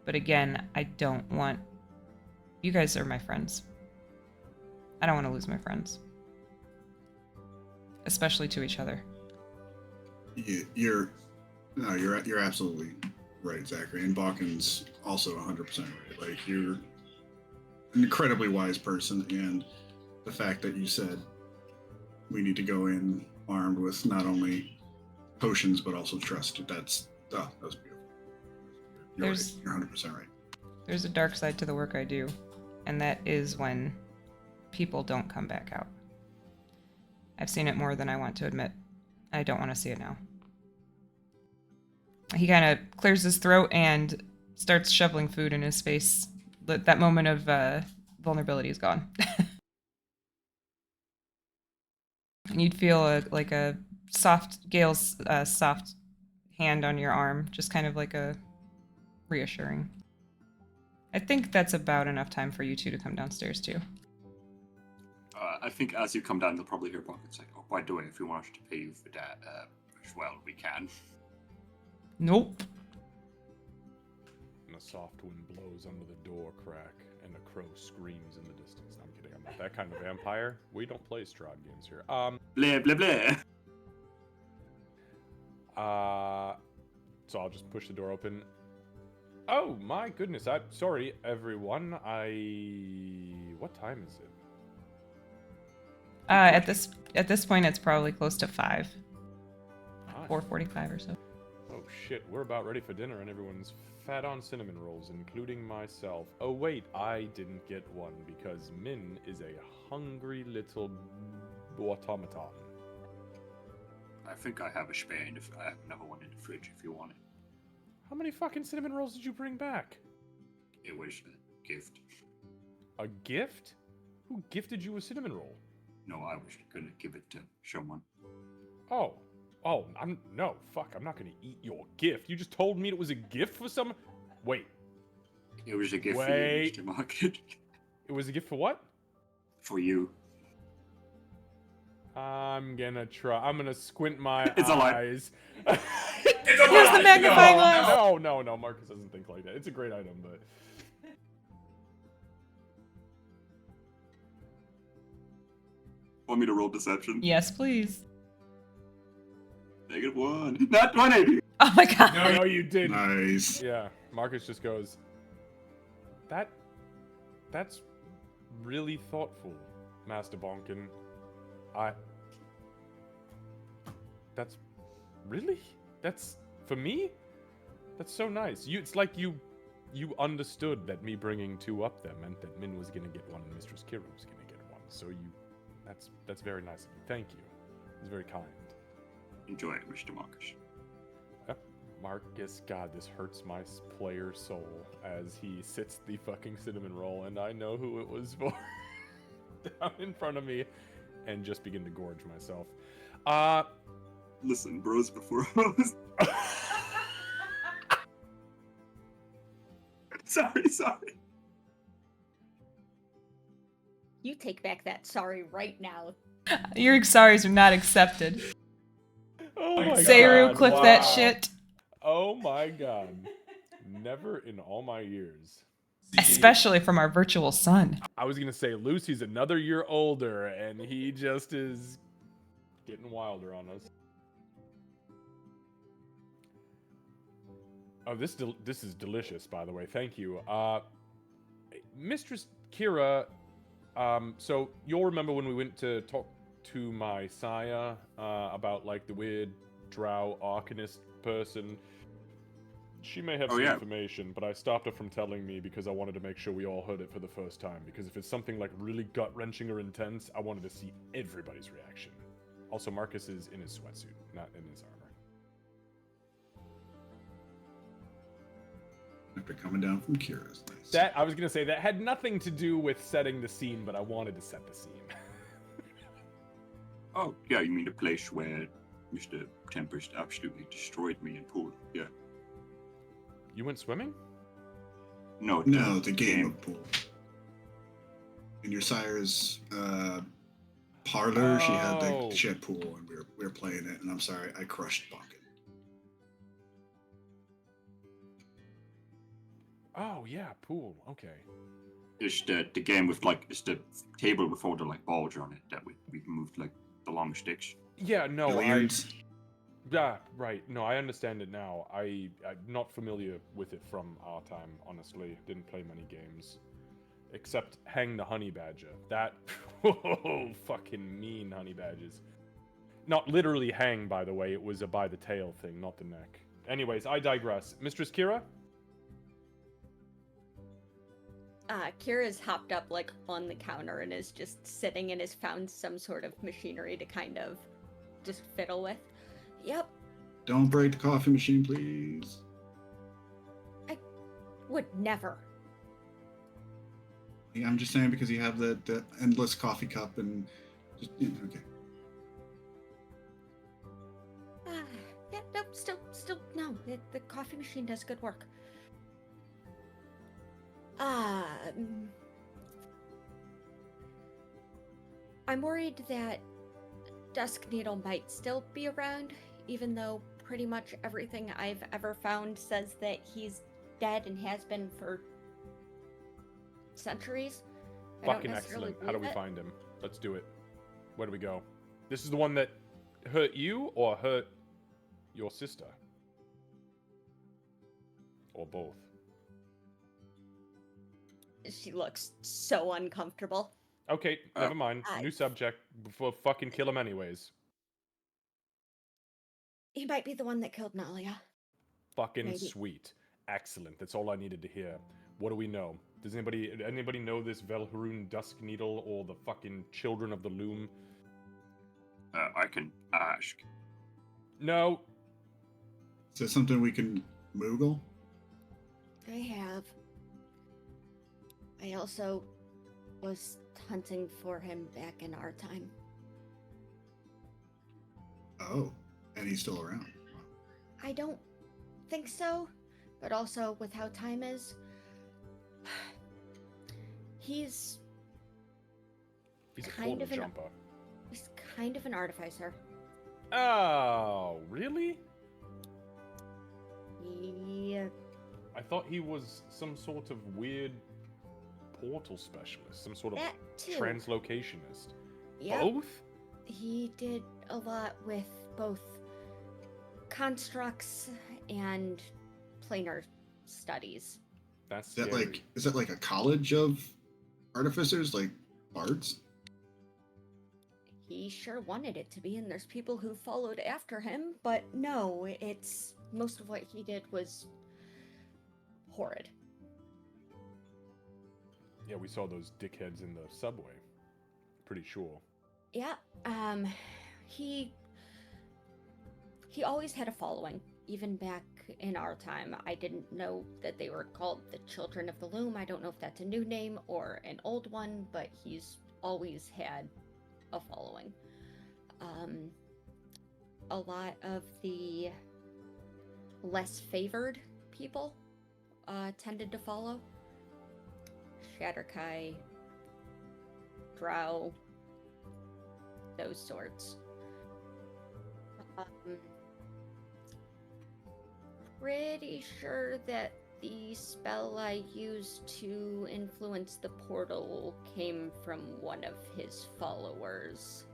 But again, I don't want... You guys are my friends. I don't want to lose my friends. Especially to each other. You're absolutely right, Zachary. And Balkan's also 100% right. Like, you're an incredibly wise person, and the fact that you said we need to go in armed with not only potions but also trust, that was beautiful. You're 100% right. There's a dark side to the work I do, and that is when people don't come back out. I've seen it more than I want to admit. I don't want to see it now. He kind of clears his throat and starts shoveling food in his face. That moment of vulnerability is gone. And you'd feel a Gale's soft hand on your arm, just kind of like a reassuring. I think that's about enough time for you two to come downstairs too. I think as you come down, you'll probably hear Bucket say, "Oh, by the way, if you want us to pay you for that as well, we can." Nope. And a soft wind blows under the door crack, and a crow screams in the distance. No, I'm kidding. I'm not that kind of vampire. We don't play Strahd games here. Blah blah blah. So I'll just push the door open. Oh my goodness! I'm sorry, everyone. What time is it? At this point, it's probably close to 5. Hi. 4:45 or so. Oh shit! We're about ready for dinner, and everyone's fat on cinnamon rolls, including myself. Oh wait, I didn't get one because Min is a hungry little automaton. I think I have a spare, and I have another one in the fridge if you want it. How many fucking cinnamon rolls did you bring back? It was a gift. A gift? Who gifted you a cinnamon roll? No, I was gonna give it to someone. Oh, no, fuck, I'm not gonna eat your gift. You just told me it was a gift for some... Wait. It was a gift for you, Mr. Market. It was a gift for what? For you. I'm gonna squint my It's a lie. eyes. Here's the magnifying glass! No, Marcus doesn't think like that. It's a great item, but... Want me to roll deception? Yes, please. -1. Not 20! Oh my god. No, you didn't. Nice. Yeah, Marcus just goes, that's really thoughtful, Master Bonkin. That's for me? That's so nice. It's like you understood that me bringing 2 up there meant that Min was gonna get one and Mistress Kira was gonna get one. So that's very nice of you. Thank you. It's very kind. Enjoy it, Mr. Marcus. Marcus, God, this hurts my player soul as he sits the fucking cinnamon roll, and I know who it was for down in front of me, and just begin to gorge myself. Listen, bros before hoes. Sorry. You take back that sorry right now. Your sorries are not accepted. Oh my Seru, God, clip wow. that shit. Oh my God. Never in all my years. Especially from our virtual son. I was gonna say Lucy's another year older, and he just is getting wilder on us. Oh, this is delicious, by the way. Thank you, Mistress Kira. So you'll remember when we went to talk to my sire about like the weird drow arcanist person. She may have some information, but I stopped her from telling me because I wanted to make sure we all heard it for the first time. Because if it's something like really gut-wrenching or intense, I wanted to see everybody's reaction. Also, Marcus is in his sweatsuit, not in his armor. After coming down from Kira's. Nice. That I was gonna say that had nothing to do with setting the scene, but I wanted to set the scene. Oh, yeah, you mean the place where Mr. Tempest absolutely destroyed me in pool. Yeah. You went swimming? No, No, the game of pool. In your sire's parlor, she had pool, and we were playing it. And I'm sorry, I crushed Bunkin. Oh yeah, pool. Okay. It's the game with like it's the table with all the like balls on it that we moved like the long sticks. Yeah, no, Billiards. Yeah, right. No, I understand it now. I'm not familiar with it from our time, honestly. Didn't play many games. Except Hang the Honey Badger. That, oh, fucking mean honey badgers. Not literally hang, by the way. It was a by the tail thing, not the neck. Anyways, I digress. Mistress Kira? Kira's hopped up like on the counter and is just sitting and has found some sort of machinery to kind of just fiddle with. Yep. Don't break the coffee machine, please. I would never. Yeah, I'm just saying because you have the endless coffee cup and just, okay. Yeah, no, still, no. The coffee machine does good work. I'm worried that Dusk Needle might still be around, even though pretty much everything I've ever found says that he's dead and has been for centuries. Fucking excellent. How do we find him? Let's do it. Where do we go? This is the one that hurt you or hurt your sister? Or both? She looks so uncomfortable. Okay, never mind. New subject. Before fucking kill him anyways. He might be the one that killed Nalia. Fucking Maybe. Sweet. Excellent. That's all I needed to hear. What do we know? Does anybody know this Velharoon Dusk Needle or the fucking Children of the Loom? I can ask. No. Is that something we can Moogle? I have. I also was hunting for him back in our time. Oh, and he's still around. I don't think so, but also with how time is, he's He's a kind portal of an jumper. he's kind of an artificer. Oh, really? Yeah. I thought he was some sort of weird portal specialist, some sort of That too. translocationist. Yep. Both? He did a lot with both constructs and planar studies. That's Is that scary. is that like a college of artificers, like bards? He sure wanted it to be, and there's people who followed after him, but no, it's most of what he did was horrid. Yeah, we saw those dickheads in the subway. Pretty sure. Yeah, he always had a following, even back in our time. I didn't know that they were called the Children of the Loom. I don't know if that's a new name or an old one, but he's always had a following. A lot of the less favored people tended to follow. Shatterkai, Drow, those sorts. Pretty sure that the spell I used to influence the portal came from one of his followers.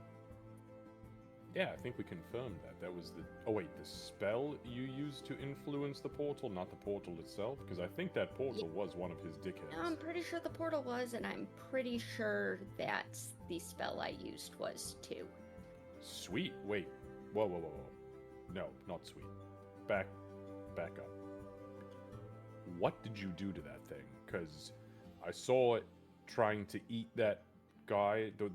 Yeah, I think we confirmed that. That was the... Oh, wait, the spell you used to influence the portal, not the portal itself? Because I think that portal was one of his dickheads. I'm pretty sure the portal was, and I'm pretty sure that the spell I used was too. Sweet. Wait. Whoa. No, not sweet. Back up. What did you do to that thing? Because I saw it trying to eat that guy, the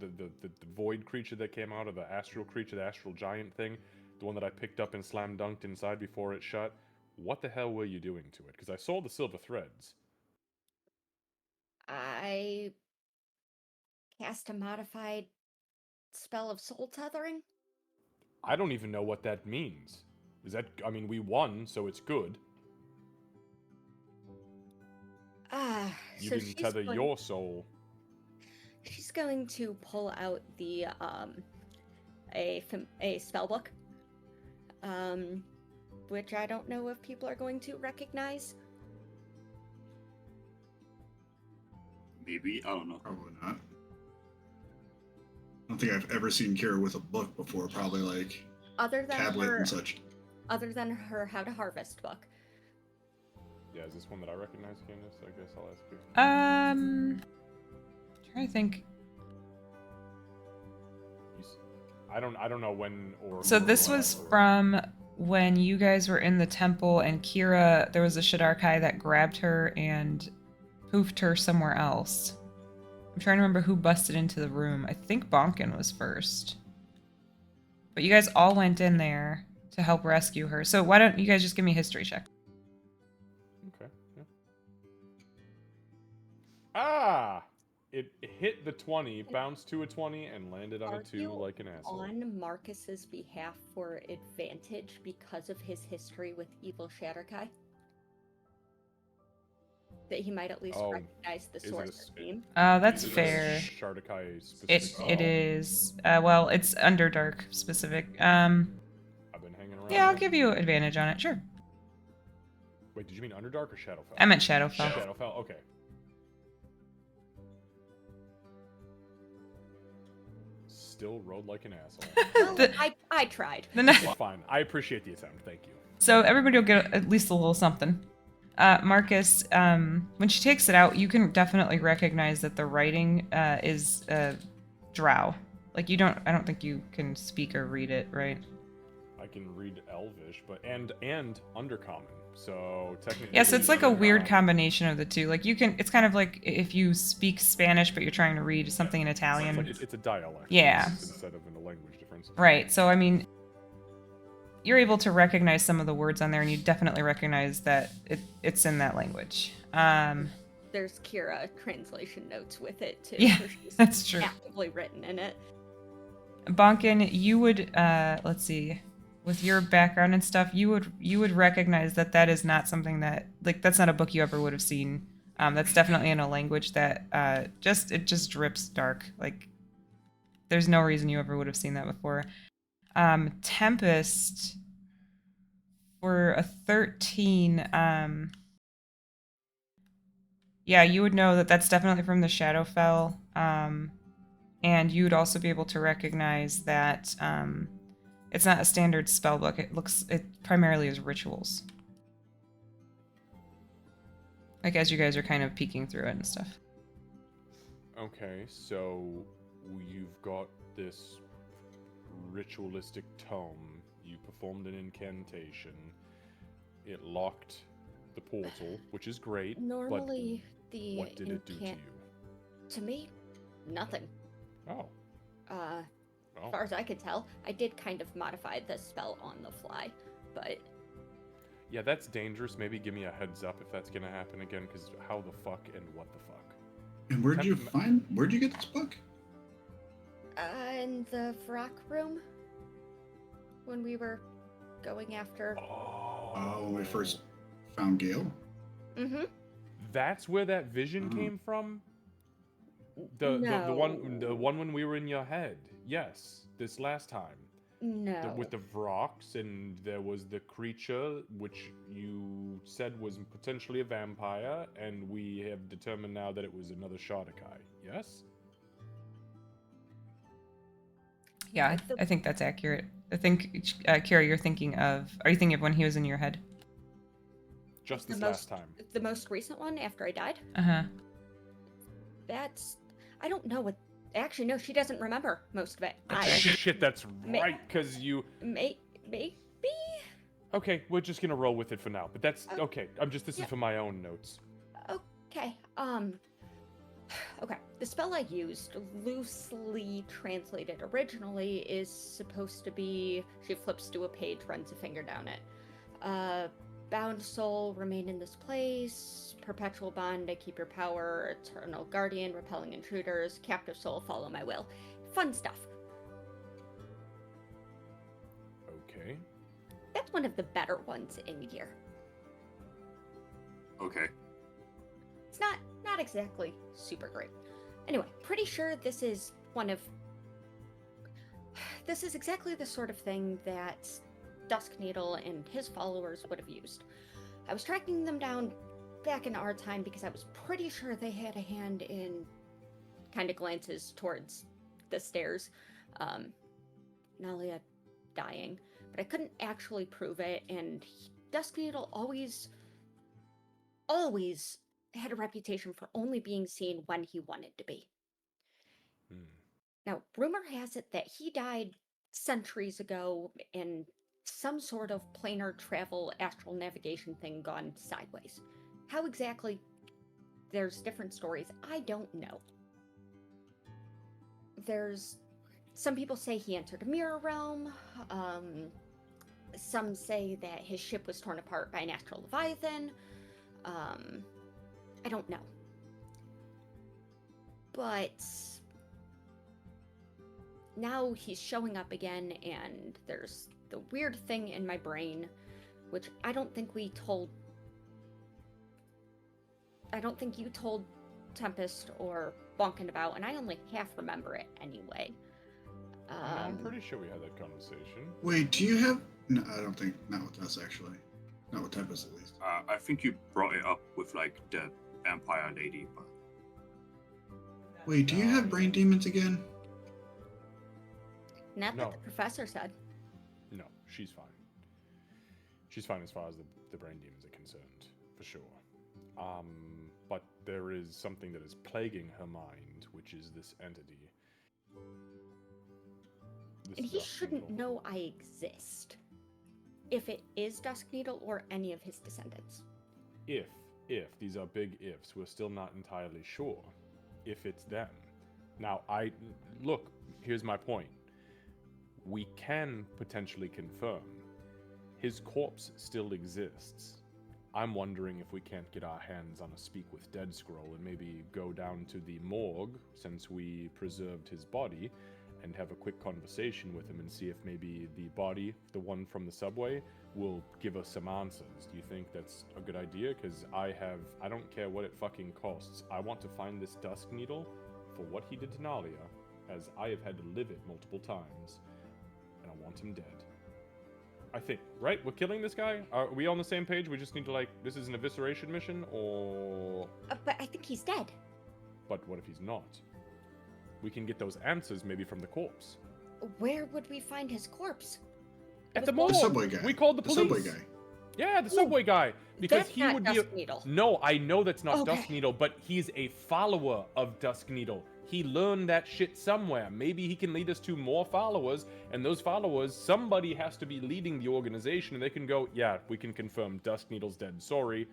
void creature that came out of the astral creature, the astral giant thing, the one that I picked up and slam dunked inside before it shut. What the hell were you doing to it? Because I saw the silver threads. I cast a modified spell of soul tethering. I don't even know what that means. Is that? I mean, we won, so it's good. You So didn't tether your soul. she's going to pull out the a spell book, which I don't know if people are going to recognize. Maybe, I don't know. Probably not. I don't think I've ever seen Kira with a book before. Probably like Other than tablet her, and such. other than her How to Harvest book. Yeah, is this one that I recognize, Candace? I guess I'll ask you. Trying to think. I don't know when or. So this was from when you guys were in the temple, and Kira, there was a Shidarkai that grabbed her and poofed her somewhere else. I'm trying to remember who busted into the room. I think Bonkin was first. But you guys all went in there to help rescue her. So why don't you guys just give me a history check? Okay. Yeah. Ah! It hit the 20, bounced to a 20, and landed on a 2 like an asshole. On Marcus's behalf for advantage because of his history with evil Shatterkai? That he might at least recognize the source theme. Oh, that's Is it a fair. Shardakai specific It is. Well, it's Underdark specific. I've been hanging around. Yeah, I'll there. give you advantage on it. Sure. Wait, did you mean Underdark or Shadowfell? I meant Shadowfell. Shadowfell, okay. Still rode like an asshole. Well, I tried. It's fine. I appreciate the attempt. Thank you. So everybody will get at least a little something. Marcus, when she takes it out, you can definitely recognize that the writing is Drow. Like I don't think you can speak or read it, right? I can read Elvish, but and Undercommon. So technically. Yeah, so it's like a weird combination of the two. Like it's kind of like if you speak Spanish but you're trying to read something in Italian. It's a dialect. Yeah. Instead of a language difference. Right. So I mean, you're able to recognize some of the words on there, and you definitely recognize that it's in that language. There's Kira translation notes with it too. Yeah, so she's that's true. actively written in it. Bonkin, you would let's see, with your background and stuff, you would recognize that is not something that that's not a book you ever would have seen. That's definitely in a language that it just drips dark. Like there's no reason you ever would have seen that before. Tempest for a 13. Yeah, you would know that that's definitely from the Shadowfell. And you would also be able to recognize that it's not a standard spell book. It primarily is rituals. Like as you guys are kind of peeking through it and stuff. Okay, so you've got this ritualistic tome. You performed an incantation. It locked the portal, which is great. Normally, but the what did it do to you? To me, nothing. Oh. As far as I could tell, I did kind of modify the spell on the fly, but Yeah, that's dangerous. Maybe give me a heads up if that's gonna happen again, because how the fuck and what the fuck? And where'd you get this book? in the Vrock room when we were going after. Oh, when we first found Gale? Mm-hmm. That's where that vision came from? The one when we were in your head. Yes, this last time. No. With the Vrocks, and there was the creature which you said was potentially a vampire, and we have determined now that it was another Shardakai. Yes? Yeah, I think that's accurate. I think, Kira, are you thinking of when he was in your head? Just this last time. The most recent one after I died? Uh-huh. I don't know what. Actually, no, she doesn't remember most of it. Shit, that's right, because you. Maybe? Okay, we're just gonna roll with it for now, but that's okay. This is for my own notes. Okay, okay. The spell I used, loosely translated originally, is supposed to be, she flips to a page, runs a finger down it. Bound soul, remain in this place. Perpetual bond, I keep your power. Eternal guardian, repelling intruders. Captive soul, follow my will. Fun stuff. one of the better ones in here. Okay. It's not exactly super great. Anyway, pretty sure this is exactly the sort of thing that Dusk Needle and his followers would have used. I was tracking them down back in our time because I was pretty sure they had a hand in, kind of glances towards the stairs, Nalia dying, but I couldn't actually prove it, and Dusk Needle always had a reputation for only being seen when he wanted to be. Now, rumor has it that he died centuries ago in some sort of planar travel astral navigation thing gone sideways. How exactly? There's different stories. I don't know. Some people say he entered a mirror realm. Some say that his ship was torn apart by an astral leviathan. I don't know. But now he's showing up again, and there's the weird thing in my brain, which I don't think you told Tempest or Bonkin about, and I only half remember it anyway. I'm pretty sure we had that conversation. Wait, do you have? No, I don't think. Not with us, actually. Not with Tempest, at least. I think you brought it up with like the vampire lady, but Wait, do you have brain demons again? Not No. that the professor said. No, she's fine. She's fine as far as the brain demons are concerned, for sure. But there is something that is plaguing her mind, which is this entity. This And he Dusk shouldn't Needle. know I exist. If it is Dusk Needle or any of his descendants. If these are big ifs, we're still not entirely sure if it's them. Now, look, here's my point. We can potentially confirm his corpse still exists. I'm wondering if we can't get our hands on a Speak with Dead scroll and maybe go down to the morgue, since we preserved his body, and have a quick conversation with him and see if maybe the body, the one from the subway, will give us some answers. Do you think that's a good idea? Because I don't care what it fucking costs. I want to find this Dusk Needle for what he did to Nalia, as I have had to live it multiple times, and I want him dead. I think, right? We're killing this guy? Are we on the same page? We just need to, this is an evisceration mission, or... But I think he's dead. But what if he's not? We can get those answers maybe from the corpse. Where would we find his corpse? At the was morgue! The subway guy. We called the police! Subway guy. Yeah, the subway guy! Because That's he not would Dusk be... Needle. No, I know that's not Okay. Dusk Needle, but he's a follower of Dusk Needle. He learned that shit somewhere. Maybe he can lead us to more followers, and those followers, somebody has to be leading the organization, and they can go, yeah, we can confirm Dusk Needle's dead. Sorry.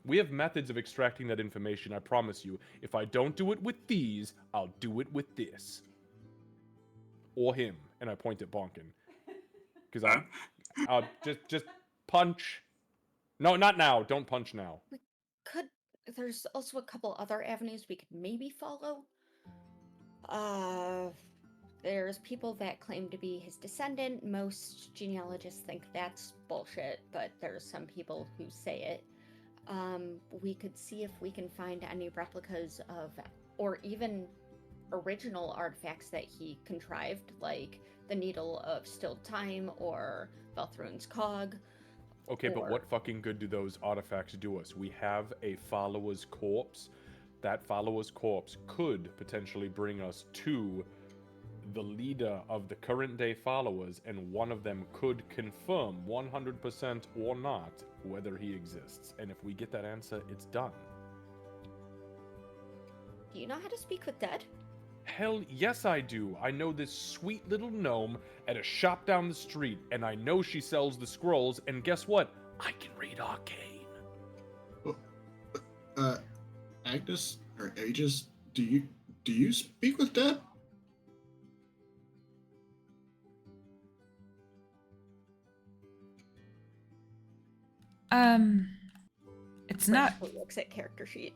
We have methods of extracting that information, I promise you. If I don't do it with these, I'll do it with this. Or him. And I point at Bonkin. Because I'll just punch. No, not now. Don't punch now. There's also a couple other avenues we could maybe follow. There's people that claim to be his descendant. Most genealogists think that's bullshit, but there's some people who say it. We could see if we can find any replicas of, or even original artifacts that he contrived, like the Needle of Stilled Time or Velthrun's Cog. Okay, but what fucking good do those artifacts do us? We have a follower's corpse. That follower's corpse could potentially bring us to the leader of the current day followers, and one of them could confirm 100% or not whether he exists. And if we get that answer, it's done. Do you know how to speak with dead? Hell yes I do. I know this sweet little gnome at a shop down the street, and I know she sells the scrolls, and guess what? I can read arcane. Agnes or Aegis, do you speak with dead? It's not Who looks at character sheet.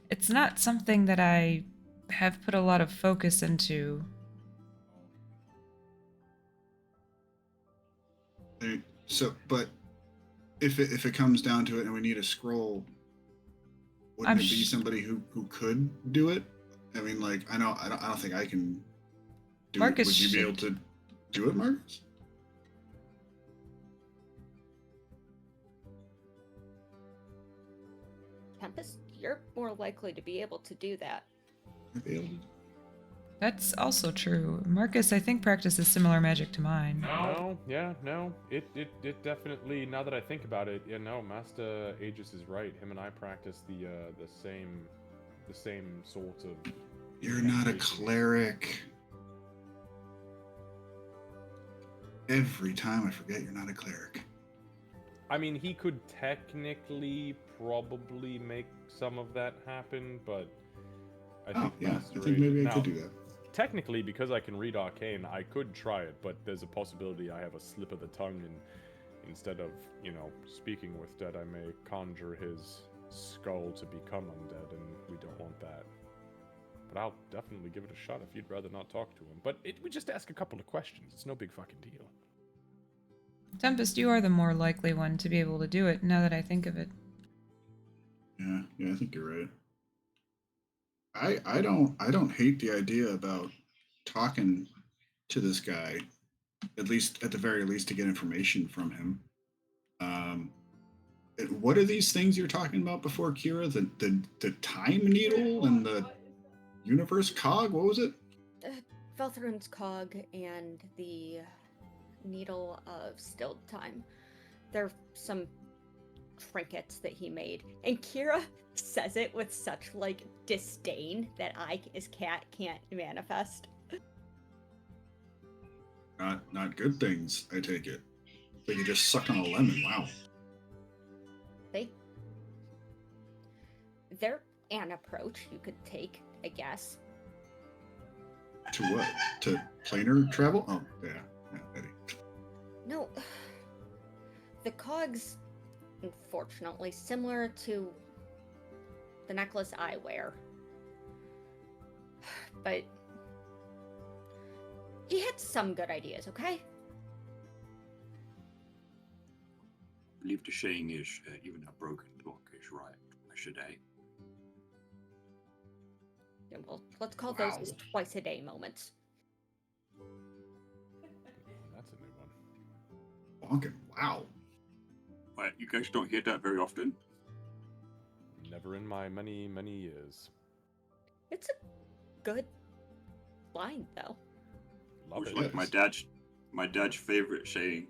it's not something that I have put a lot of focus into. But if it comes down to it and we need a scroll, wouldn't it be somebody who could do it? I mean, like, I don't think I can do Marcus it. Would you be able to do it, Marcus? Tempest, you're more likely to be able to do that. I'd be able to. That's also true. Marcus, I think, practices similar magic to mine. No, yeah, no. It definitely, now that I think about it, yeah, no, Master Aegis is right. Him and I practice the same sort of... You're not a cleric. Every time I forget you're not a cleric. I mean, he could technically probably make some of that happen, but I think I think maybe I could do that. Technically, because I can read Arcane, I could try it, but there's a possibility I have a slip of the tongue, and instead of, speaking with dead, I may conjure his skull to become undead, and we don't want that. But I'll definitely give it a shot if you'd rather not talk to him. But we just ask a couple of questions. It's no big fucking deal. Tempest, you are the more likely one to be able to do it, now that I think of it. Yeah, I think you're right. I don't hate the idea about talking to this guy, at the very least to get information from him. What are these things you're talking about before, Kira? The time needle and the universe cog? What was it? Velthorun's cog and the needle of stilled time. They're some trinkets that he made, and Kira says it with such disdain that I as cat can't manifest. Not good things, I take it. Like you just suck on a lemon. Wow. They're an approach you could take, I guess. To what? To planar travel? Oh, yeah, Eddie. No. The cogs, unfortunately, similar to the necklace I wear. But he had some good ideas, okay? I believe the saying is, even a broken clock is right, twice a day. Yeah, well, let's call those his twice a day moments. That's a new one. Bonkin', wow. Right, you guys don't hear that very often? Never in my many, many years. It's a good line, though. Love It it. was like my dad's favorite saying.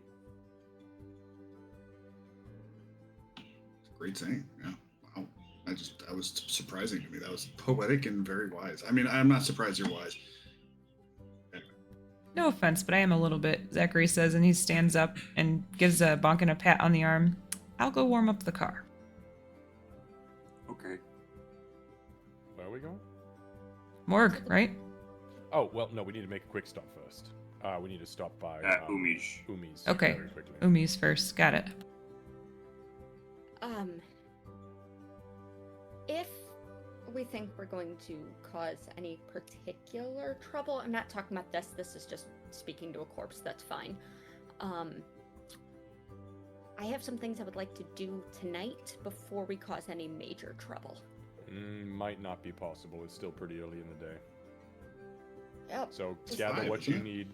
It's a great saying. Yeah. Wow. That was surprising to me. That was poetic and very wise. I mean, I'm not surprised you're wise. No offense, but I am a little bit, Zachary says, and he stands up and gives Bonkin a pat on the arm. I'll go warm up the car. Okay. Where are we going? Morgue, right? Oh, well, no, we need to make a quick stop first. We need to stop by Umi's. Umi's Okay. very quickly. Umi's first. Got it. If we think we're going to cause any particular trouble, I'm not talking about this is just speaking to a corpse, that's fine. I have some things I would like to do tonight before we cause any major trouble. Might not be possible. It's still pretty early in the day. Yep. So Just gather fine, what isn't you it? need.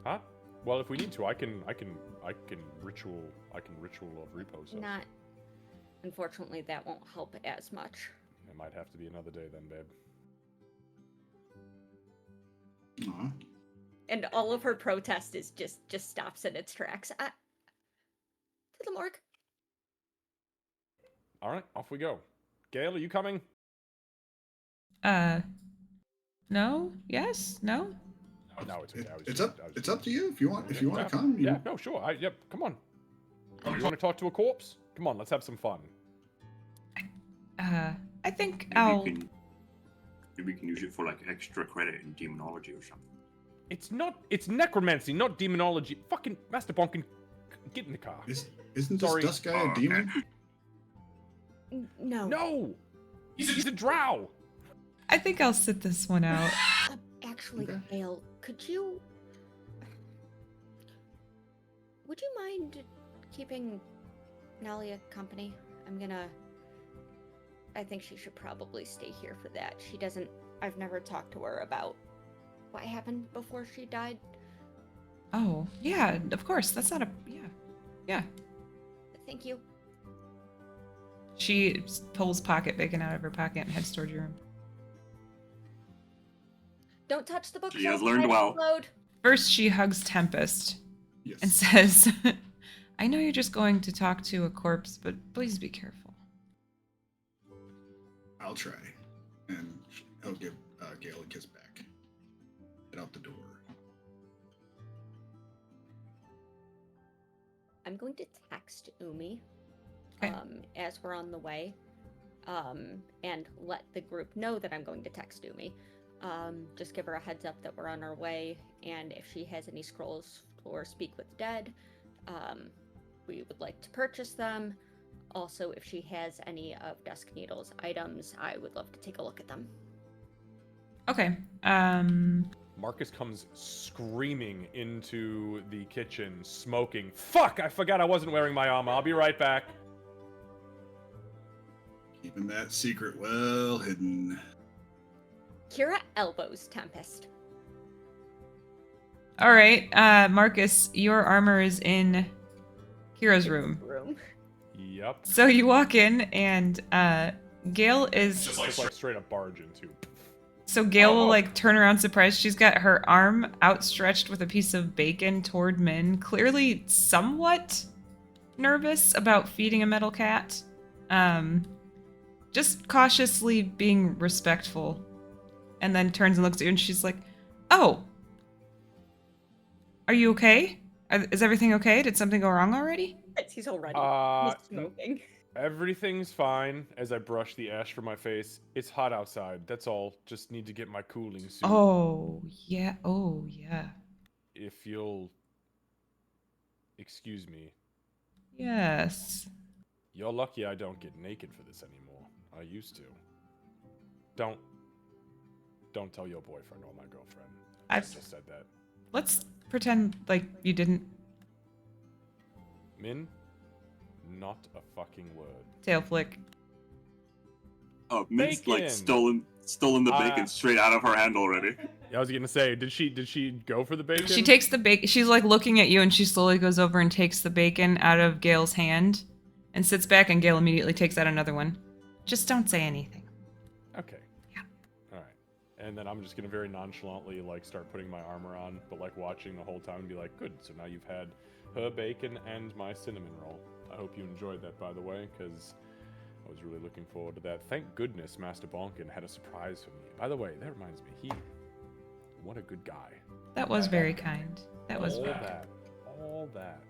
Huh? Well, if we need to, I can ritual of repose. Not, unfortunately, that won't help as much. It might have to be another day then, babe. Aw. And all of her protest is just stops in its tracks. To the morgue. All right, off we go. Gail, are you coming? No? Yes? No? Oh, no, it's okay. It's up to you if you want to come. Yeah, no, sure. Yep, come on. You want to talk to a corpse? Come on, let's have some fun. I think Maybe we can use it for extra credit in demonology or something. It's necromancy, not demonology. Fucking Master Bonkin, get in the car. Isn't Sorry. this dust guy a demon? No. No! He's a drow! I think I'll sit this one out. Actually, Okay. Gail, could you... would you mind keeping Nalia company? I think she should probably stay here for that. I've never talked to her about what happened before she died. Oh, yeah, of course. That's not a. Yeah. Yeah. Thank you. She pulls pocket bacon out of her pocket and heads toward your room. Don't touch the bookshelf. She has learned might well. explode. First, she hugs Tempest Yes. and says, I know you're just going to talk to a corpse, but please be careful. I'll try. And I'll give Gale a kiss back. Get out the door. I'm going to text Umi Okay. as we're on the way, and let the group know that I'm going to text Umi. Just give her a heads up that we're on our way, and if she has any scrolls or speak with dead, we would like to purchase them. Also, if she has any of Dusk Needle's items, I would love to take a look at them. Okay. Marcus comes screaming into the kitchen, smoking. Fuck! I forgot I wasn't wearing my armor. I'll be right back. Keeping that secret well hidden. Kira elbows Tempest. All right, Marcus, your armor is in Kira's room. Yep. So you walk in, and Gale is. Just like straight up barge into. So Gale will like turn around surprised. She's got her arm outstretched with a piece of bacon toward Min, clearly somewhat nervous about feeding a metal cat. Just cautiously being respectful. And then turns and looks at you and she's like, "Oh. Are you okay? Is everything okay? Did something go wrong already?" He's already smoking. Everything's fine as I brush the ash from my face. It's hot outside. That's all. Just need to get my cooling suit. Oh, yeah. Oh, yeah. If you'll excuse me. Yes. You're lucky I don't get naked for this anymore. I used to. Don't tell your boyfriend or my girlfriend. I just said that. Let's pretend like you didn't. Min? Not a fucking word. Tail flick. Oh, Min's Bacon! like stolen the bacon straight out of her hand already. I was gonna say, did she go for the bacon? She takes the bacon. She's like looking at you, and she slowly goes over and takes the bacon out of Gale's hand, and sits back. And Gale immediately takes out another one. Just don't say anything. Okay. Yeah. All right. And then I'm just gonna very nonchalantly like start putting my armor on, but like watching the whole time and be like, good. So now you've had her bacon and my cinnamon roll. I hope you enjoyed that, by the way, because I was really looking forward to that. Thank goodness Master Bonkin had a surprise for me. By the way, that reminds me, what a good guy. That was very kind. That was all very that. All that.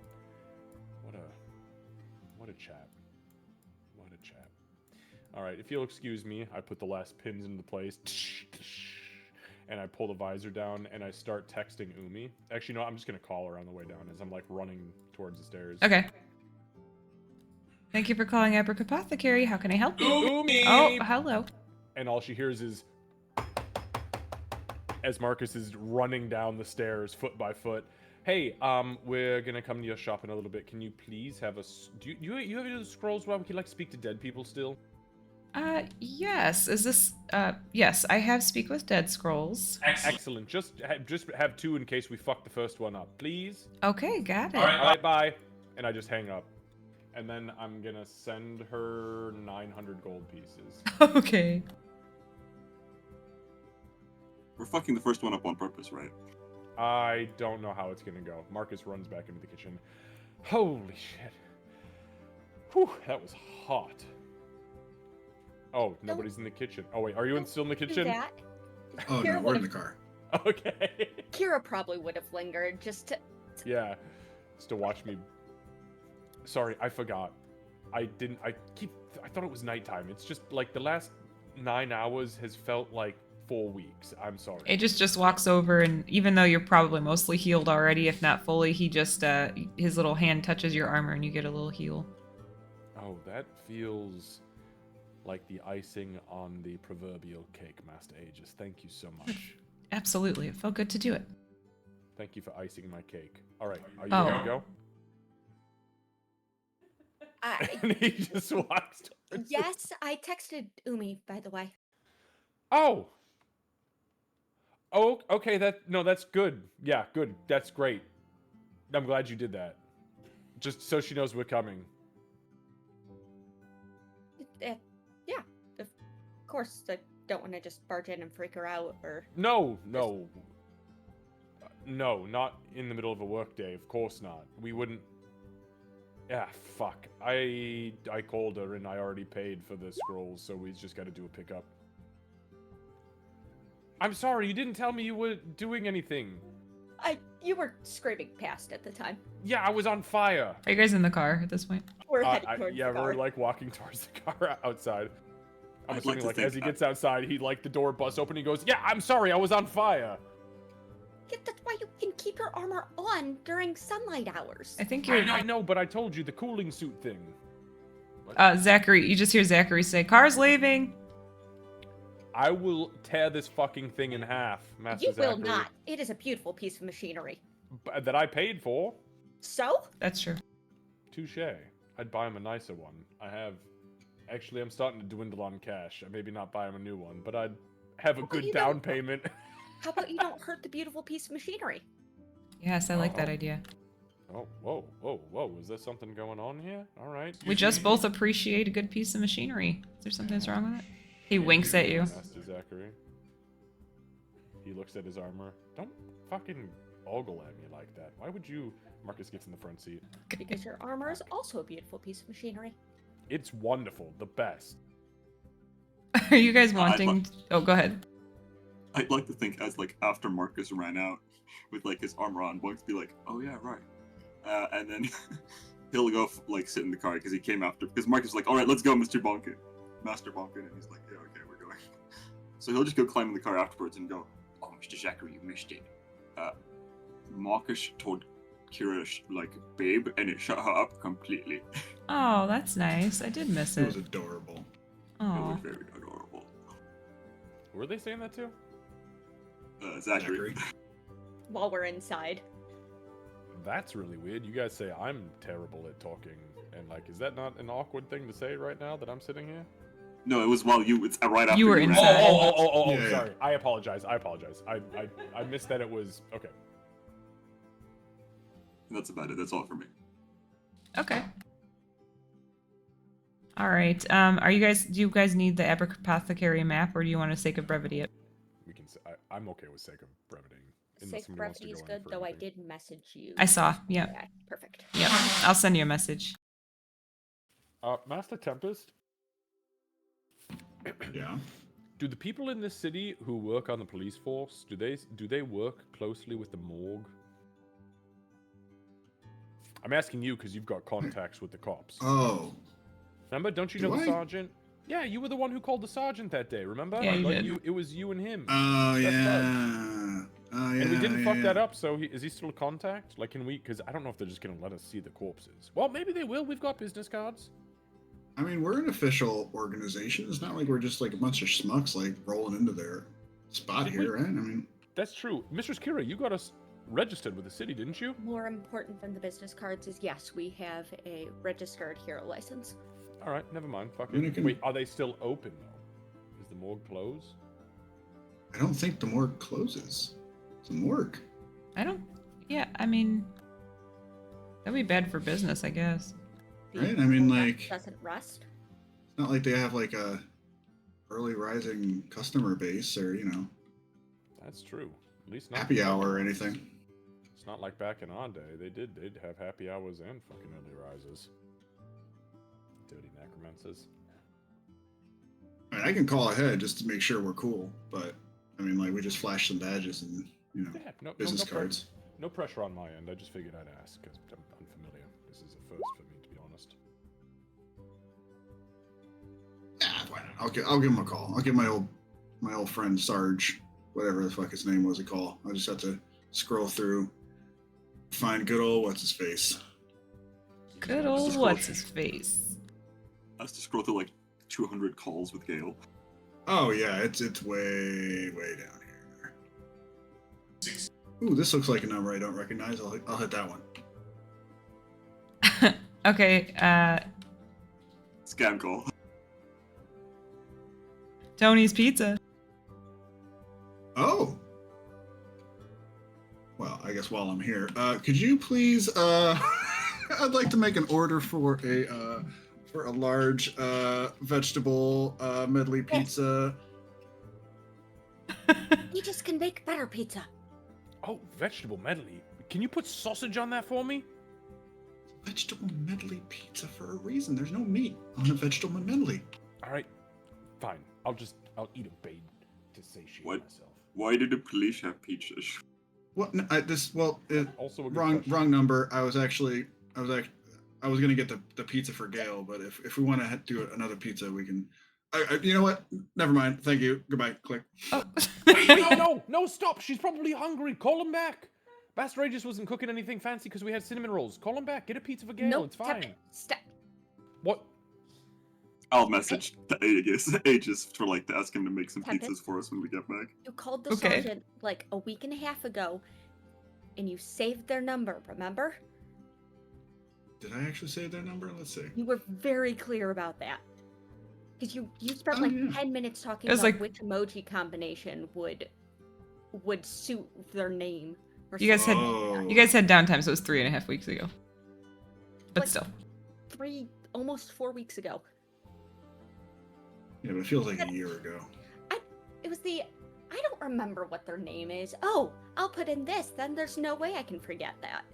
What a chap. What a chap. All right, if you'll excuse me, I put the last pins into place. And I pull the visor down and I start texting Umi. Actually, no, I'm just going to call her on the way down as I'm like running towards the stairs. Okay. Thank you for calling Abric Apothecary. How can I help you? Umi! Oh, hello. And all she hears is as Marcus is running down the stairs foot by foot. Hey, we're gonna come to your shop in a little bit. Can you please have us? Do you have any of those scrolls where we can like speak to dead people still? Yes. Is this? Yes. I have Speak with Dead scrolls. Excellent. Just have two in case we fuck the first one up, please. Okay, got it. All right, bye. And I just hang up. And then I'm gonna send her 900 gold pieces. Okay. We're fucking the first one up on purpose, right? I don't know how it's gonna go. Marcus runs back into the kitchen. Holy shit. Whew, that was hot. Oh, nobody's in the kitchen. Oh wait, are you still in the Do kitchen? that. Oh Kira no, we're in would've- the car. Okay. Kira probably would have lingered just to. Yeah, just to watch me. Sorry, I forgot. I thought it was nighttime. It's just like the last 9 hours has felt like 4 weeks. I'm sorry. Aegis just walks over, and even though you're probably mostly healed already, if not fully, he just his little hand touches your armor, and you get a little heal. Oh, that feels like the icing on the proverbial cake, Master Aegis. Thank you so much. Absolutely, it felt good to do it. Thank you for icing my cake. All right, are you Oh. ready to go? And he just walks towards it. Yes, I texted Umi, by the way. Oh. Oh, okay, that's good. Yeah, good. That's great. I'm glad you did that. Just so she knows we're coming. Yeah, of course. I don't want to just barge in and freak her out, or No. No, not in the middle of a workday. Of course not. We wouldn't. Yeah, fuck. I called her and I already paid for the scrolls, so we just got to do a pickup. I'm sorry, you didn't tell me you were doing anything. you were scraping past at the time. Yeah, I was on fire. Are you guys in the car at this point? We're heading towards yeah, the car. we're like walking towards the car outside. I'm I'd like assuming to like think as he gets outside, he like the door busts open. He goes, "Yeah, I'm sorry, I was on fire." Yeah, that's why you can keep your armor on during sunlight hours. I think you're. I know, but I told you the cooling suit thing. Zachary, you just hear Zachary say, "Car's leaving." I will tear this fucking thing in half, Master You will Zachary. not. It is a beautiful piece of machinery. That I paid for. So? That's true. Touche. I'd buy him a nicer one. I have. Actually, I'm starting to dwindle on cash. I maybe not buy him a new one, but I'd have a Well, good you down don't- payment. How about you don't hurt the beautiful piece of machinery? Yes, I like that Uh-oh. idea. Oh, whoa. Is there something going on here? All right. We just both appreciate a good piece of machinery. Is there something that's wrong with it? He winks at you. Master Zachary. He looks at his armor. Don't fucking ogle at me like that. Why would you... Marcus gets in the front seat. Because your armor is also a beautiful piece of machinery. It's wonderful. The best. Are you guys wanting... Oh, go ahead. I'd like to think as like after Marcus ran out with like his armor on, Bugs be like, "Oh yeah, right," and then he'll go like sit in the car because he came after. Because Marcus was like, "All right, let's go, Master Bonkin," and he's like, "Yeah, okay, we're going." So he'll just go climb in the car afterwards and go, "Oh, Mr. Zachary, you missed it. Marcus told Kira like babe, and it shut her up completely. Oh, that's nice. I did miss It it. was adorable. It was Oh. very adorable." Were they saying that too? Zachary. While we're inside. That's really weird. You guys say I'm terrible at talking, and like, is that not an awkward thing to say right now that I'm sitting here? No, it was while you. It's right after You were ran inside. out. Yeah. Sorry. I apologize. I missed that it was okay. That's about it. That's all for me. Okay. All right. Do you guys need the apothecary map, or do you want to sake of brevity it? We can. I'm okay with sake of brevity. unless Safe somebody wants to brevity is go in good, for though I anything. did message you. I saw. Yep. Okay, perfect. Yep. I'll send you a message. Master Tempest, Yeah. do the people in this city who work on the police force do they work closely with the morgue? I'm asking you because you've got contacts with the cops. Oh. Remember? Don't you Do know the I? sergeant? Yeah, you were the one who called the sergeant that day. Remember? Yeah, you Like, did. it was you and him. Oh That's yeah. Oh yeah. And we didn't fuck yeah. that up, so is he still a contact? Like, can we? Because I don't know if they're just gonna let us see the corpses. Well, maybe they will. We've got business cards. I mean, we're an official organization. It's not like we're just like a bunch of schmucks like rolling into their spot here, right? I mean, That's true. Mistress Kira, you got us registered with the city, didn't you? More important than the business cards is yes, we have a registered hero license. All right, never mind. Fuck Then it. you can- Wait, are they still open though? Is the morgue closed? I don't think the morgue closes. It's a morgue. I don't. Yeah. I mean, that'd be bad for business, I guess. The Right, I mean, left like- doesn't rust. It's not like they have like a early rising customer base or That's true. At least not happy hour or anything. It's not like back in our day. They'd have happy hours and fucking early rises. Dirty necromancers. I mean, I can call ahead just to make sure we're cool, but I mean, like we just flash some badges and Yeah, no business no, cards. No pressure on my end. I just figured I'd ask because I'm unfamiliar. This is a first for me, to be honest. Yeah, why not? I'll give him a call. I'll give my old friend Sarge, whatever the fuck his name was, a call. I just have to scroll through, find good old what's his face. Good old what's his face. I have to scroll through like 200 calls with Gale. Oh yeah, it's way down here. Ooh, this looks like a number I don't recognize. I'll hit that one. Okay. Scam call. Tony's Pizza. Oh. Well, I guess while I'm here, could you please? I'd like to make an order for a large vegetable medley pizza. He just can make better pizza. Oh, vegetable medley. Can you put sausage on that for me? Vegetable medley pizza for a reason. There's no meat on a vegetable medley. All right, fine. I'll eat a bait to satiate What? myself. Why do the police have pizzas? What? No, Also a good wrong question. number. I was gonna get the pizza for Gail, but if we want to do another pizza, we can. You know what? Never mind. Thank you. Goodbye. Click. Oh. Wait, no, stop. She's probably hungry. Call him back. Master Aegis wasn't cooking anything fancy because we had cinnamon rolls. Call him back. Get a pizza for Gail. Nope. It's fine. Stop. What? I'll message the Aegis for like to ask him to make some Tempest? pizzas for us when we get back. You called the Okay. sergeant like a week and a half ago, and you saved their number, remember? Did I actually say their number? Let's see. You were very clear about that. Because you spent Oh, like yeah. 10 minutes talking It was about like- which emoji combination would suit their name. Or You guys had- something. You guys had downtime, so it was 3.5 weeks ago. But Like- still. almost 4 weeks ago. Yeah, but it feels like a year ago. It was I don't remember what their name is. Oh, I'll put in this, then there's no way I can forget that.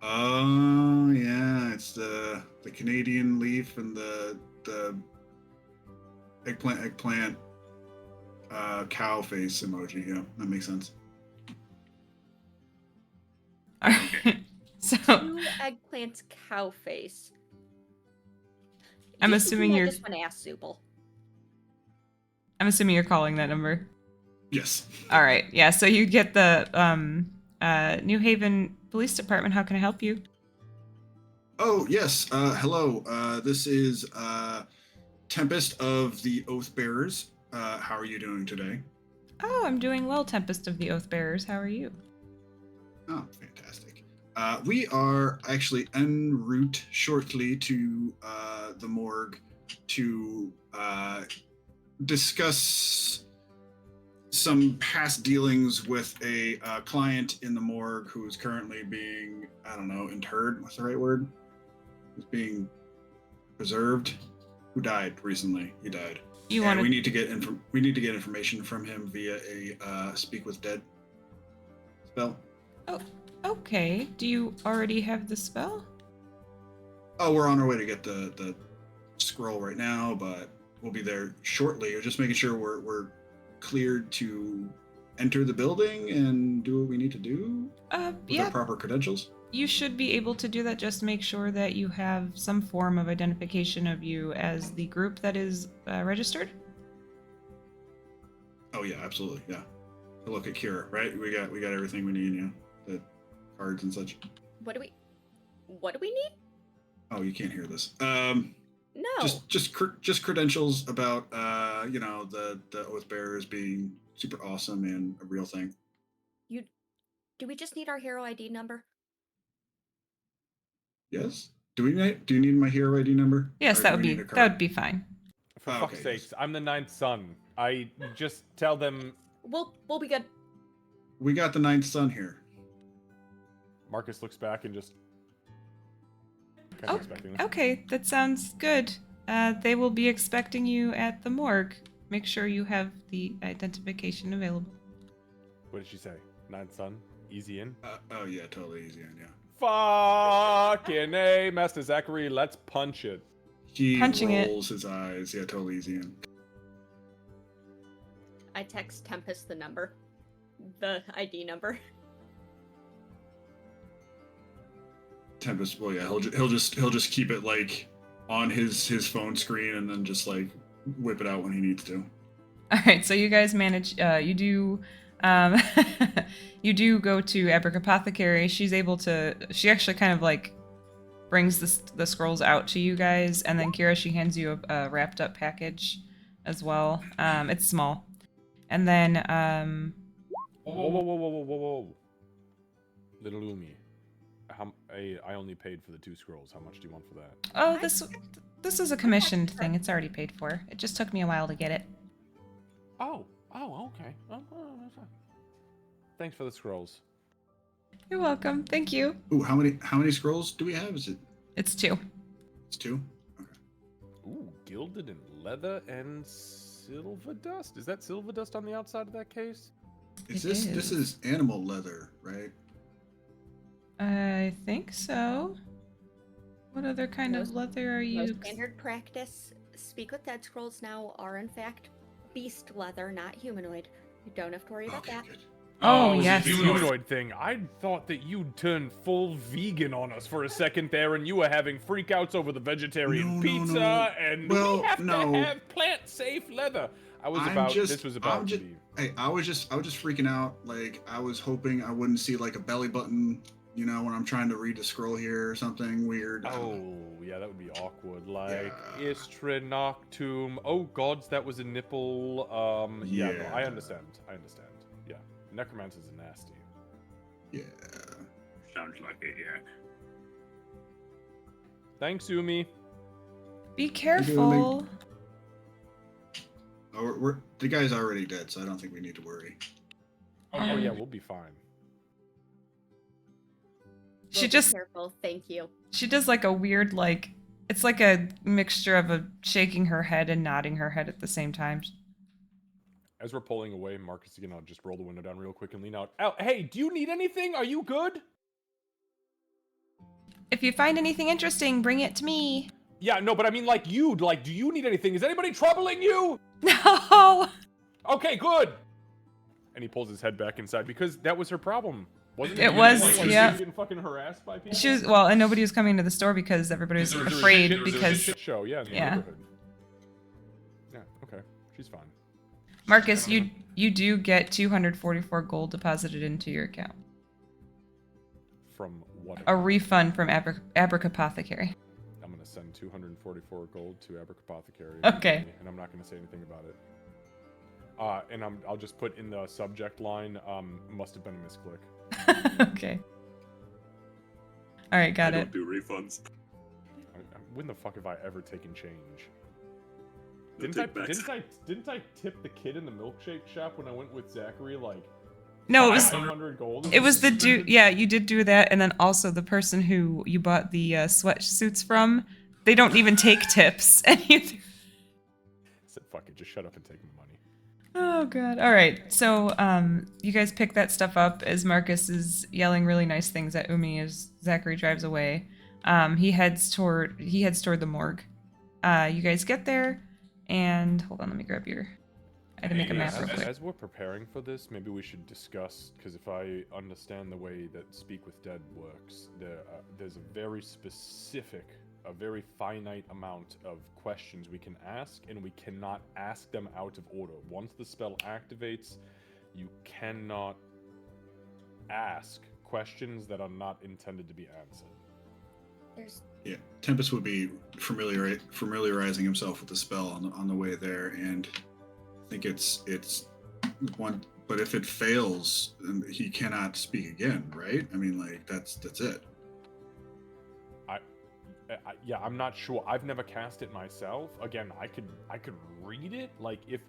Oh yeah, it's the Canadian leaf and the eggplant cow face emoji. Yeah, that makes sense. All right. So 2 eggplants, cow face. I'm You assuming should do you're- that just when asked, Supel. I'm assuming you're calling that number. Yes. All right. Yeah. So you get the New Haven Police Department. How can I help you? Oh yes. Hello. This is Tempest of the Oath Bearers. How are you doing today? Oh, I'm doing well, Tempest of the Oath Bearers. How are you? Oh, fantastic. We are actually en route shortly to the morgue to discuss some past dealings with a client in the morgue who is currently being, I don't know, interred. What's the right word? Who's being preserved? Who died recently? He died. You And want we to? need to get information from him via a speak with dead spell. Okay. Do you already have the spell? Oh, we're on our way to get the scroll right now, but we'll be there shortly. Just making sure we're cleared to enter the building and do what we need to do with our Yeah. proper credentials. You should be able to do that. Just make sure that you have some form of identification of you as the group that is registered. Oh yeah, absolutely, yeah. To look at Kira, right? We got everything we need, yeah. The cards and such. What do we need? Oh, you can't hear this. No. Just credentials about the Oath Bearers being super awesome and a real thing. Do we just need our hero ID number? Yes. Do you need my hero ID number? Yes, Or that do would we be need a that card? would be fine. For Oh, fuck's okay, sakes, I'm the 9th son. I just tell them. We'll be good. We got the ninth son here. Marcus looks back and just. Kind Oh, of expecting this. Okay, that sounds good. They will be expecting you at the morgue. Make sure you have the identification available. What did she say? 9th son? Easy in? Oh yeah, totally easy, yeah. Fucking A, Master Zachary, let's punch it. He Punching it. rolls his eyes. Yeah, totally easy. In. I text Tempest the number. The ID number. Tempest. Well, yeah, he'll just keep it like on his phone screen and then just like whip it out when he needs to. All right, so you guys manage. You do. You do go to Abric Apothecary. She's able to. She actually kind of like brings the scrolls out to you guys, and then Kira, she hands you a wrapped up package as well. It's small, and then Whoa. Little Umi, I only paid for the 2 scrolls. How much do you want for that? Oh, this is a commissioned thing. It's already paid for. It just took me a while to get it. Oh, okay. That's fine. Thanks for the scrolls. You're welcome. Thank you. Ooh, how many scrolls do we have? Is it? It's 2. It's 2. Okay. Ooh, gilded in leather and silver dust. Is that silver dust on the outside of that case? Is It this is. this is animal leather, right? I think so. What other kind of Most- leather are you? Most standard practice, Speak with Dead scrolls now are in fact beast leather, not humanoid. You don't have to worry about Okay, that. good. Oh, it's yes. a humanoid thing. I thought that you'd turned full vegan on us for a second there, and you were having freakouts over the vegetarian No, pizza, no. and Well, we have no. to have plant-safe leather. This was about to be. Hey, I was just freaking out. Like, I was hoping I wouldn't see like a belly button, when I'm trying to read a scroll here or something weird. I don't know. Oh, yeah, that would be awkward. Like, Yeah. Istre Noctum. Oh, gods, that was a nipple. Yeah, no, I Yeah. understand. Yeah, necromancers are nasty. Yeah. Sounds like it, yeah. Thanks, Umi. Be careful. Oh, the guy's already dead, so I don't think we need to worry. Oh, yeah, we'll be fine. She Be just careful. Thank you. she does like a weird it's like a mixture of a shaking her head and nodding her head at the same time. As we're pulling away, Marcus is gonna just roll the window down real quick and lean out. Oh, hey, do you need anything? Are you good? If you find anything interesting, bring it to me. Yeah, no, but I mean, like, do you need anything? Is anybody troubling you? No. Okay, good. And he pulls his head back inside because that was her problem, wasn't it? It was, Like, yeah. She was getting fucking harassed by people. She was and nobody was coming to the store because everybody was There was a afraid shit- there was a because shit show, yeah, in the yeah. neighborhood. Yeah, okay, she's fine. Marcus, you do get 244 gold deposited into your account. From what? A refund from Apothecary. I'm gonna send 244 gold to Apothecary. Okay. And I'm not gonna say anything about it. And I'll just put in the subject line, must have been a misclick. Okay. All right, got I it. don't do refunds. When the fuck have I ever taken change? No Didn't takebacks. I tip the kid in the milkshake shop when I went with Zachary like No, it was 500 gold? it was the dude. Yeah, you did do that, and then also the person who you bought the sweatsuits from. They don't even take tips, and you. Said fuck it, just shut up and take my money. Oh god. All right. So you guys pick that stuff up as Marcus is yelling really nice things at Umi as Zachary drives away. He heads toward the morgue. You guys get there, and hold on, let me grab your. I had to make a map real quick. As we're preparing for this, maybe we should discuss, because if I understand the way that Speak with Dead works, there's a very specific, a very finite amount of questions we can ask, and we cannot ask them out of order. Once the spell activates, you cannot ask questions that are not intended to be answered. There's Yeah, Tempest would be familiarizing himself with the spell on the way there, and I think it's one. But if it fails, then he cannot speak again, right? I mean, like that's it. Yeah, I'm not sure. I've never cast it myself. Again, I could read it. Like if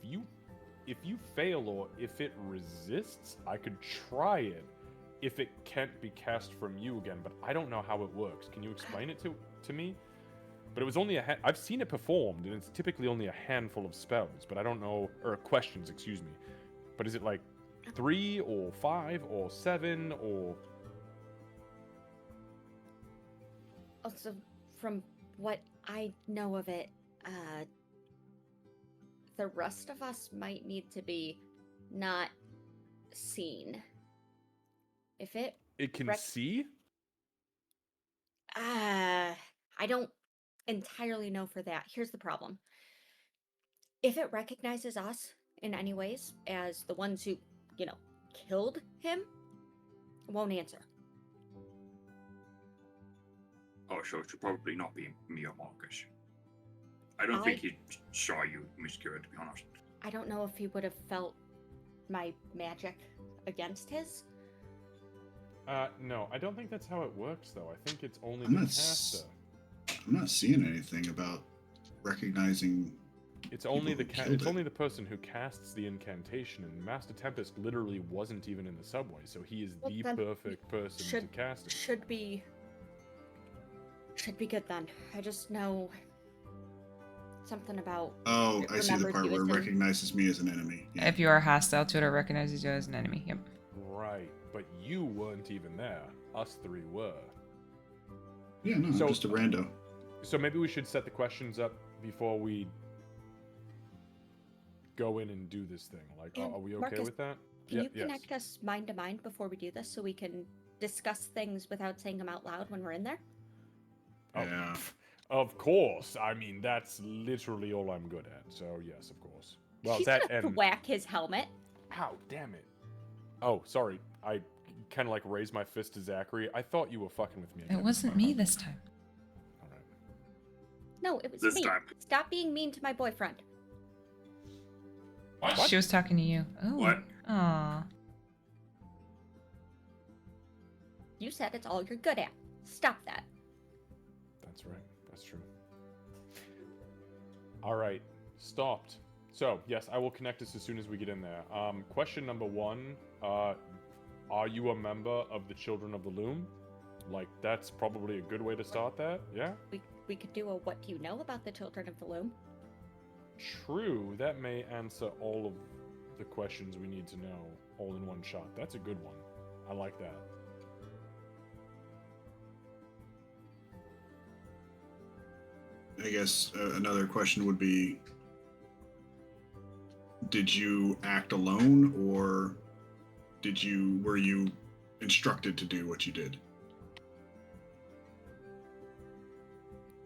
you fail or if it resists, I could try it. If it can't be cast from you again, but I don't know how it works. Can you explain it to me? But it was only I've seen it performed, and it's typically only a handful of spells, but I don't know, or questions, excuse me. But is it like 3 or 5 or 7 or? also, from what I know of it, the rest of us might need to be not seen. If it It can Rec- see? I don't entirely know for that. Here's the problem. If it recognizes us in any ways as the ones who, killed him, it won't answer. Oh, so it should probably not be me or Marcus. I don't think he saw you, Miss Kira, to be honest. I don't know if he would have felt my magic against his. No, I don't think that's how it works, though. I think it's only I'm the not caster. I'm not seeing anything about recognizing. It's only people the who killed it's it. only the person who casts the incantation, and Master Tempest literally wasn't even in the subway, so he is Well, the then perfect person to should cast it. should be good then. I just know something about. Oh, I see the remembered part he where it was in- recognizes me as an enemy. Yeah. If you are hostile to it, it recognizes you as an enemy. Yep. Right, but you weren't even there. Us three were. Yeah, no, So- I'm just a rando. So maybe we should set the questions up before we go in and do this thing. Like, And are we okay Marcus, with that? Can Yeah, you connect us mind to mind before we do this so we can discuss things without saying them out loud when we're in there? Oh, Yeah. Of course. I mean, that's literally all I'm good at. So yes, of course. Well, He's that gonna and whack his helmet. ow, damn it. Oh, sorry. I kind of like raised my fist to Zachary. I thought you were fucking with me again. It wasn't me this time. All right. No, it was This me. time. Stop being mean to my boyfriend. What? She was talking to you. Oh. What? Aw. You said it's all you're good at. Stop that. That's right. That's true. All right. Stopped. So yes, I will connect us as soon as we get in there. Question number 1. Are you a member of the Children of the Loom? Like, that's probably a good way to start that. Yeah. We could do a what do you know about the Children of the Loom? True. That may answer all of the questions we need to know all in one shot. That's a good one. I like that. I guess another question would be: did you act alone, or were you instructed to do what you did?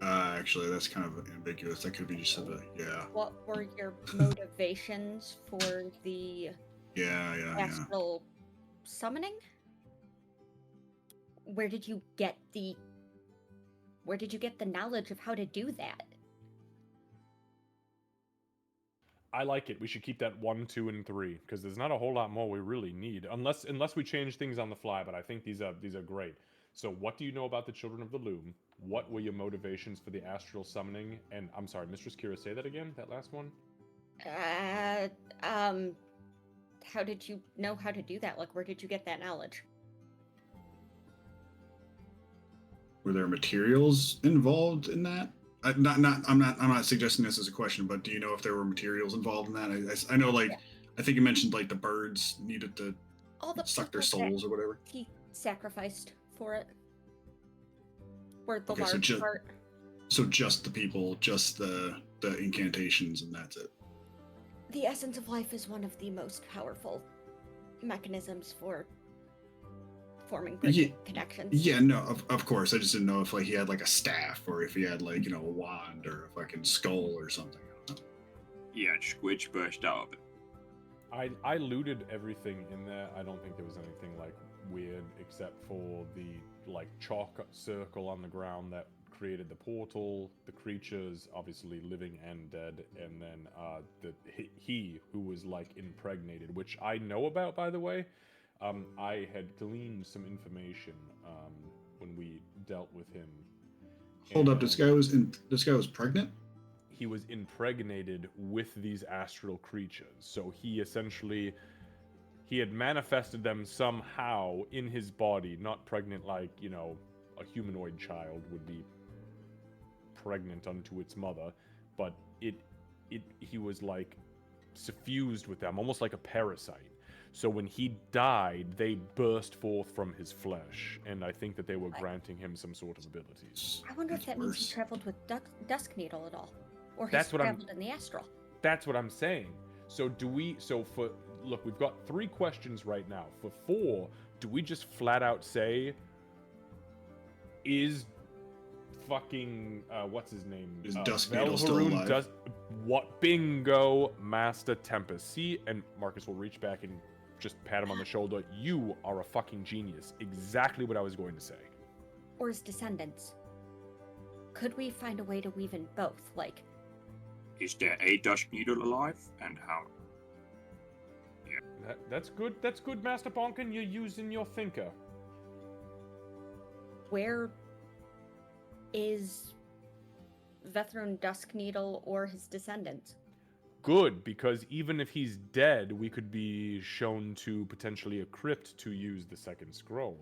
Actually, that's kind of ambiguous. That could be just yeah. What were your motivations for the Yeah. astral summoning? Where did you get the knowledge of how to do that? I like it. We should keep that 1, 2, and 3 because there's not a whole lot more we really need, unless we change things on the fly. But I think these are great. So, what do you know about the Children of the Loom? What were your motivations for the astral summoning? And I'm sorry, Mistress Kira, say that again. That last one. How did you know how to do that? Like, where did you get that knowledge? Were there materials involved in that? I'm not suggesting this as a question, but do you know if there were materials involved in that? I know, like, Yeah. I think you mentioned like the birds needed to All the suck their people that souls or whatever. he sacrificed for it. Were the Okay, so large part. So just the people, just the incantations, and that's it. The essence of life is one of the most powerful mechanisms for forming bridging connections. Yeah, no, of course. I just didn't know if like he had like a staff or if he had like, you know, a wand or a fucking skull or something. I don't know. Yeah, Squidge burst out of it. I looted everything in there. I don't think there was anything like weird except for the like chalk circle on the ground that created the portal, the creatures obviously living and dead, and then he who was like impregnated, which I know about, by the way. I had gleaned some information when we dealt with him. Hold up, this guy was pregnant? He was impregnated with these astral creatures. So he essentially had manifested them somehow in his body, not pregnant like, you know, a humanoid child would be pregnant unto its mother, but he was like suffused with them, almost like a parasite. So when he died, they burst forth from his flesh, and I think that they were granting him some sort of abilities. I wonder if That's that means he worse. traveled with Dusk Needle at all. Or That's he's what I'm- traveled in the astral. That's what I'm saying. So look, we've got 3 questions right now. For 4, do we just flat out say, is fucking what's his name? Is Dusk Needle still Velharoon alive? what bingo, Master Tempest. See, and Marcus will reach back and just pat him on the shoulder. You are a fucking genius. Exactly what I was going to say. Or his descendants. Could we find a way to weave in both? Like, Is there a Dusk Needle alive, and how? That's good. That's good, Master Bonkin. You're using your thinker. where is Vethrun Duskneedle or his descendants? Good, because even if he's dead, we could be shown to potentially a crypt to use the second scroll.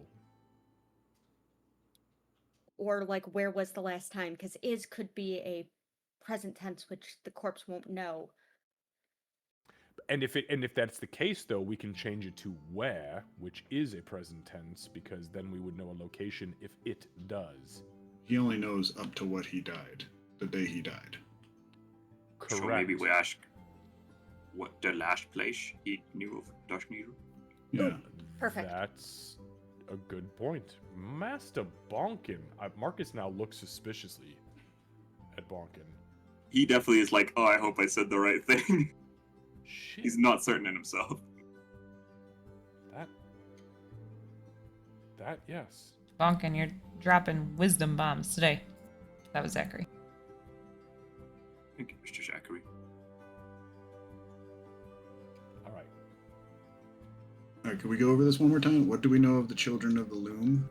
Or, like, where was the last time? Because is could be a present tense, which the corpse won't know. And if that's the case, though, we can change it to where, which is a present tense, because then we would know a location if it does. He only knows up to what he died, the day he died. Correct. So maybe we ask what the last place he knew of Duskneedle. Yeah. Perfect. That's a good point. Master Bonkin. Marcus now looks suspiciously at Bonkin. He definitely is like, oh, I hope I said the right thing. Shit. He's not certain in himself. That, yes. Bonkin, you're dropping wisdom bombs today. That was Zachary. Thank you, Mr. Zachary. All right. All right, can we go over this one more time? What do we know of the children of the loom?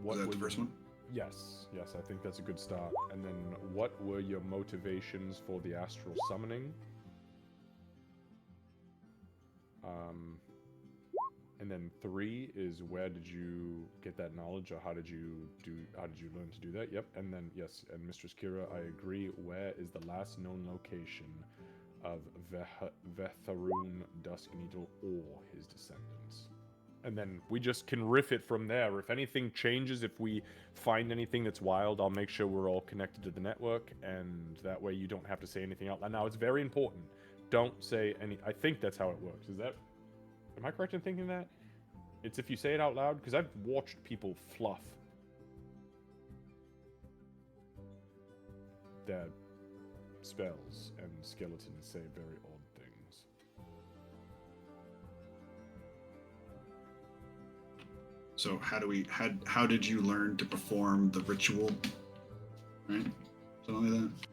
Was that the was- first one? Yes, I think that's a good start. And then, what were your motivations for the astral summoning? And then 3 is where did you get that knowledge, or how did you learn to do that? Yep. And then yes, and Mistress Kira, I agree. Where is the last known location of Vetharun Duskneedle or his descendants? And then we just can riff it from there. If anything changes, if we find anything that's wild, I'll make sure we're all connected to the network, and that way you don't have to say anything out loud. Now, it's very important. Don't say any... I think that's how it works. Is that... Am I correct in thinking that? It's if you say it out loud? Because I've watched people fluff their spells, and skeletons say very odd things. So how did you learn to perform the ritual? Right? Something like that.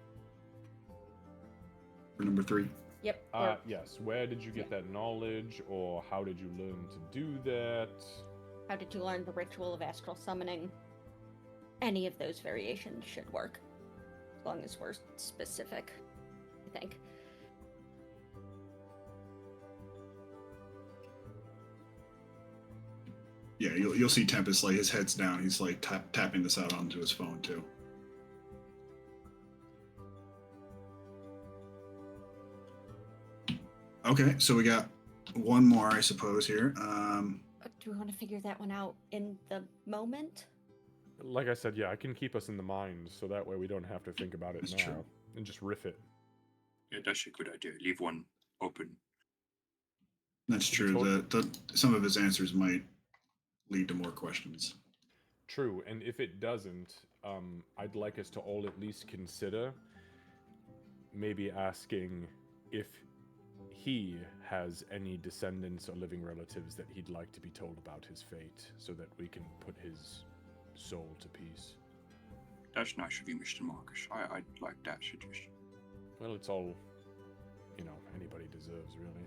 For number 3. Yep. Yes. Where did you get that knowledge, or how did you learn to do that? How did you learn the ritual of astral summoning? Any of those variations should work, as long as we're specific, I think. Yeah, you'll see Tempest, like, his head's down. He's like tapping this out onto his phone too. Okay, so we got one more, I suppose, here. Do we want to figure that one out in the moment? Like I said, yeah, I can keep us in the mind, so that way we don't have to think about it That's now. true. And just riff it. Yeah, that's a good idea. Leave one open. That's true. The some of his answers might lead to more questions. True, and if it doesn't, I'd like us to all at least consider maybe asking if he has any descendants or living relatives that he'd like to be told about his fate, so that we can put his soul to peace. That's nice of you, Mr. Marcus. I'd like that suggestion. Well, it's all, anybody deserves, really.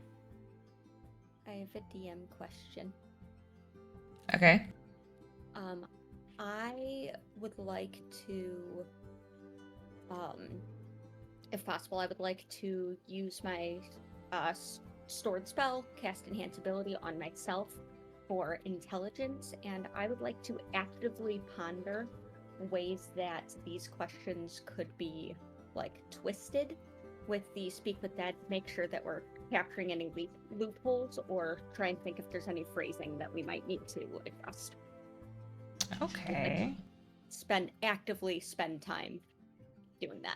I have a DM question. Okay. I would like to, if possible, I would like to use my stored spell, cast Enhance Ability on myself for intelligence, and I would like to actively ponder ways that these questions could be, like, twisted with the Speak with Dead, make sure that we're capturing any loopholes, or try and think if there's any phrasing that we might need to adjust. Okay. Actively spend time doing that.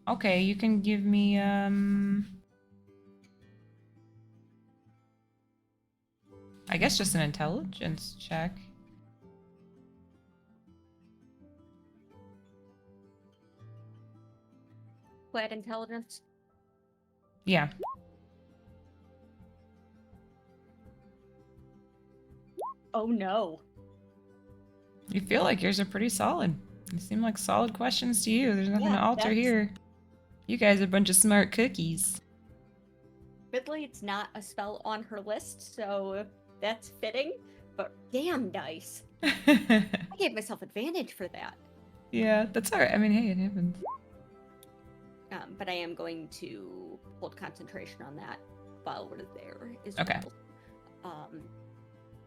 Okay, you can give me I guess just an intelligence check. Flat intelligence. Yeah. Oh no. You feel like yours are pretty solid. They seem like solid questions to you. There's nothing Yeah, to alter that's- here. You guys are a bunch of smart cookies. Admittedly, it's not a spell on her list, so that's fitting. but damn nice. I gave myself advantage for that. Yeah, that's all right. I mean, hey, it happens. But I am going to hold concentration on that while we're there as Okay. well.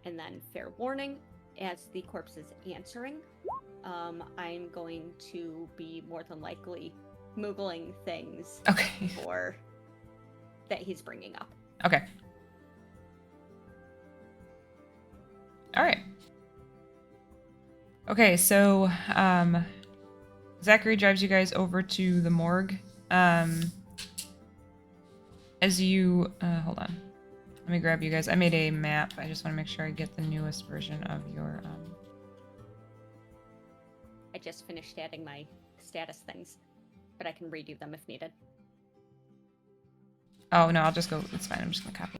And then fair warning, as the corpse is answering, I'm going to be more than likely Moogling things Okay. for that he's bringing up. Okay. All right. Okay, so Zachary drives you guys over to the morgue. As you hold on, let me grab you guys. I made a map. I just want to make sure I get the newest version of your. I just finished adding my status things, but I can redo them if needed. Oh no, I'll just go. It's fine. I'm just gonna copy.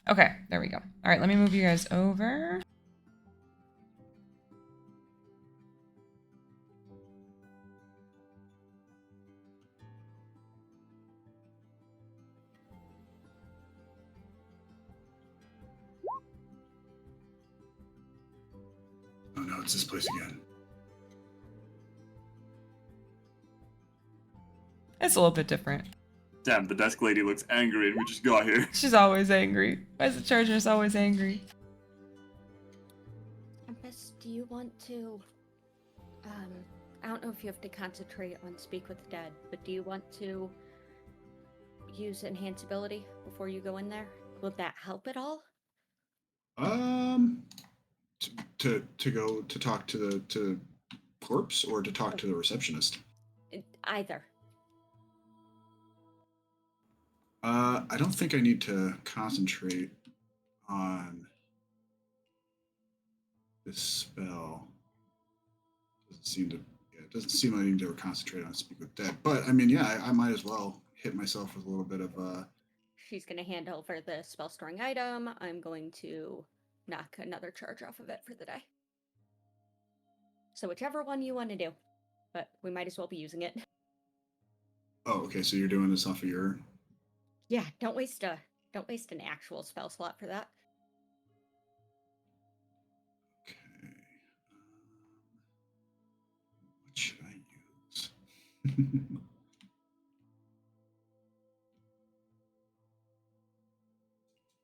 Okay, there we go. All right, let me move you guys over. Oh no, it's this place again. It's a little bit different. Damn, the desk lady looks angry and we just got here. She's always angry. Why is the charger's always angry? Tempest, do you want to... I don't know if you have to concentrate on Speak with the Dead, but do you want to use Enhanceability before you go in there? Will that help at all? To go to talk to the corpse or to talk to the receptionist? Either. I don't think I need to concentrate on this spell. Doesn't seem to. Yeah, it doesn't seem like I need to concentrate on Speak with Dead. But I mean, yeah, I might as well hit myself with a little bit of. She's going to hand over the spell storing item. I'm going to knock another charge off of it for the day. So whichever one you want to do, but we might as well be using it. Oh, okay. So you're doing this off of your. Yeah, don't waste an actual spell slot for that. Okay. What should I use?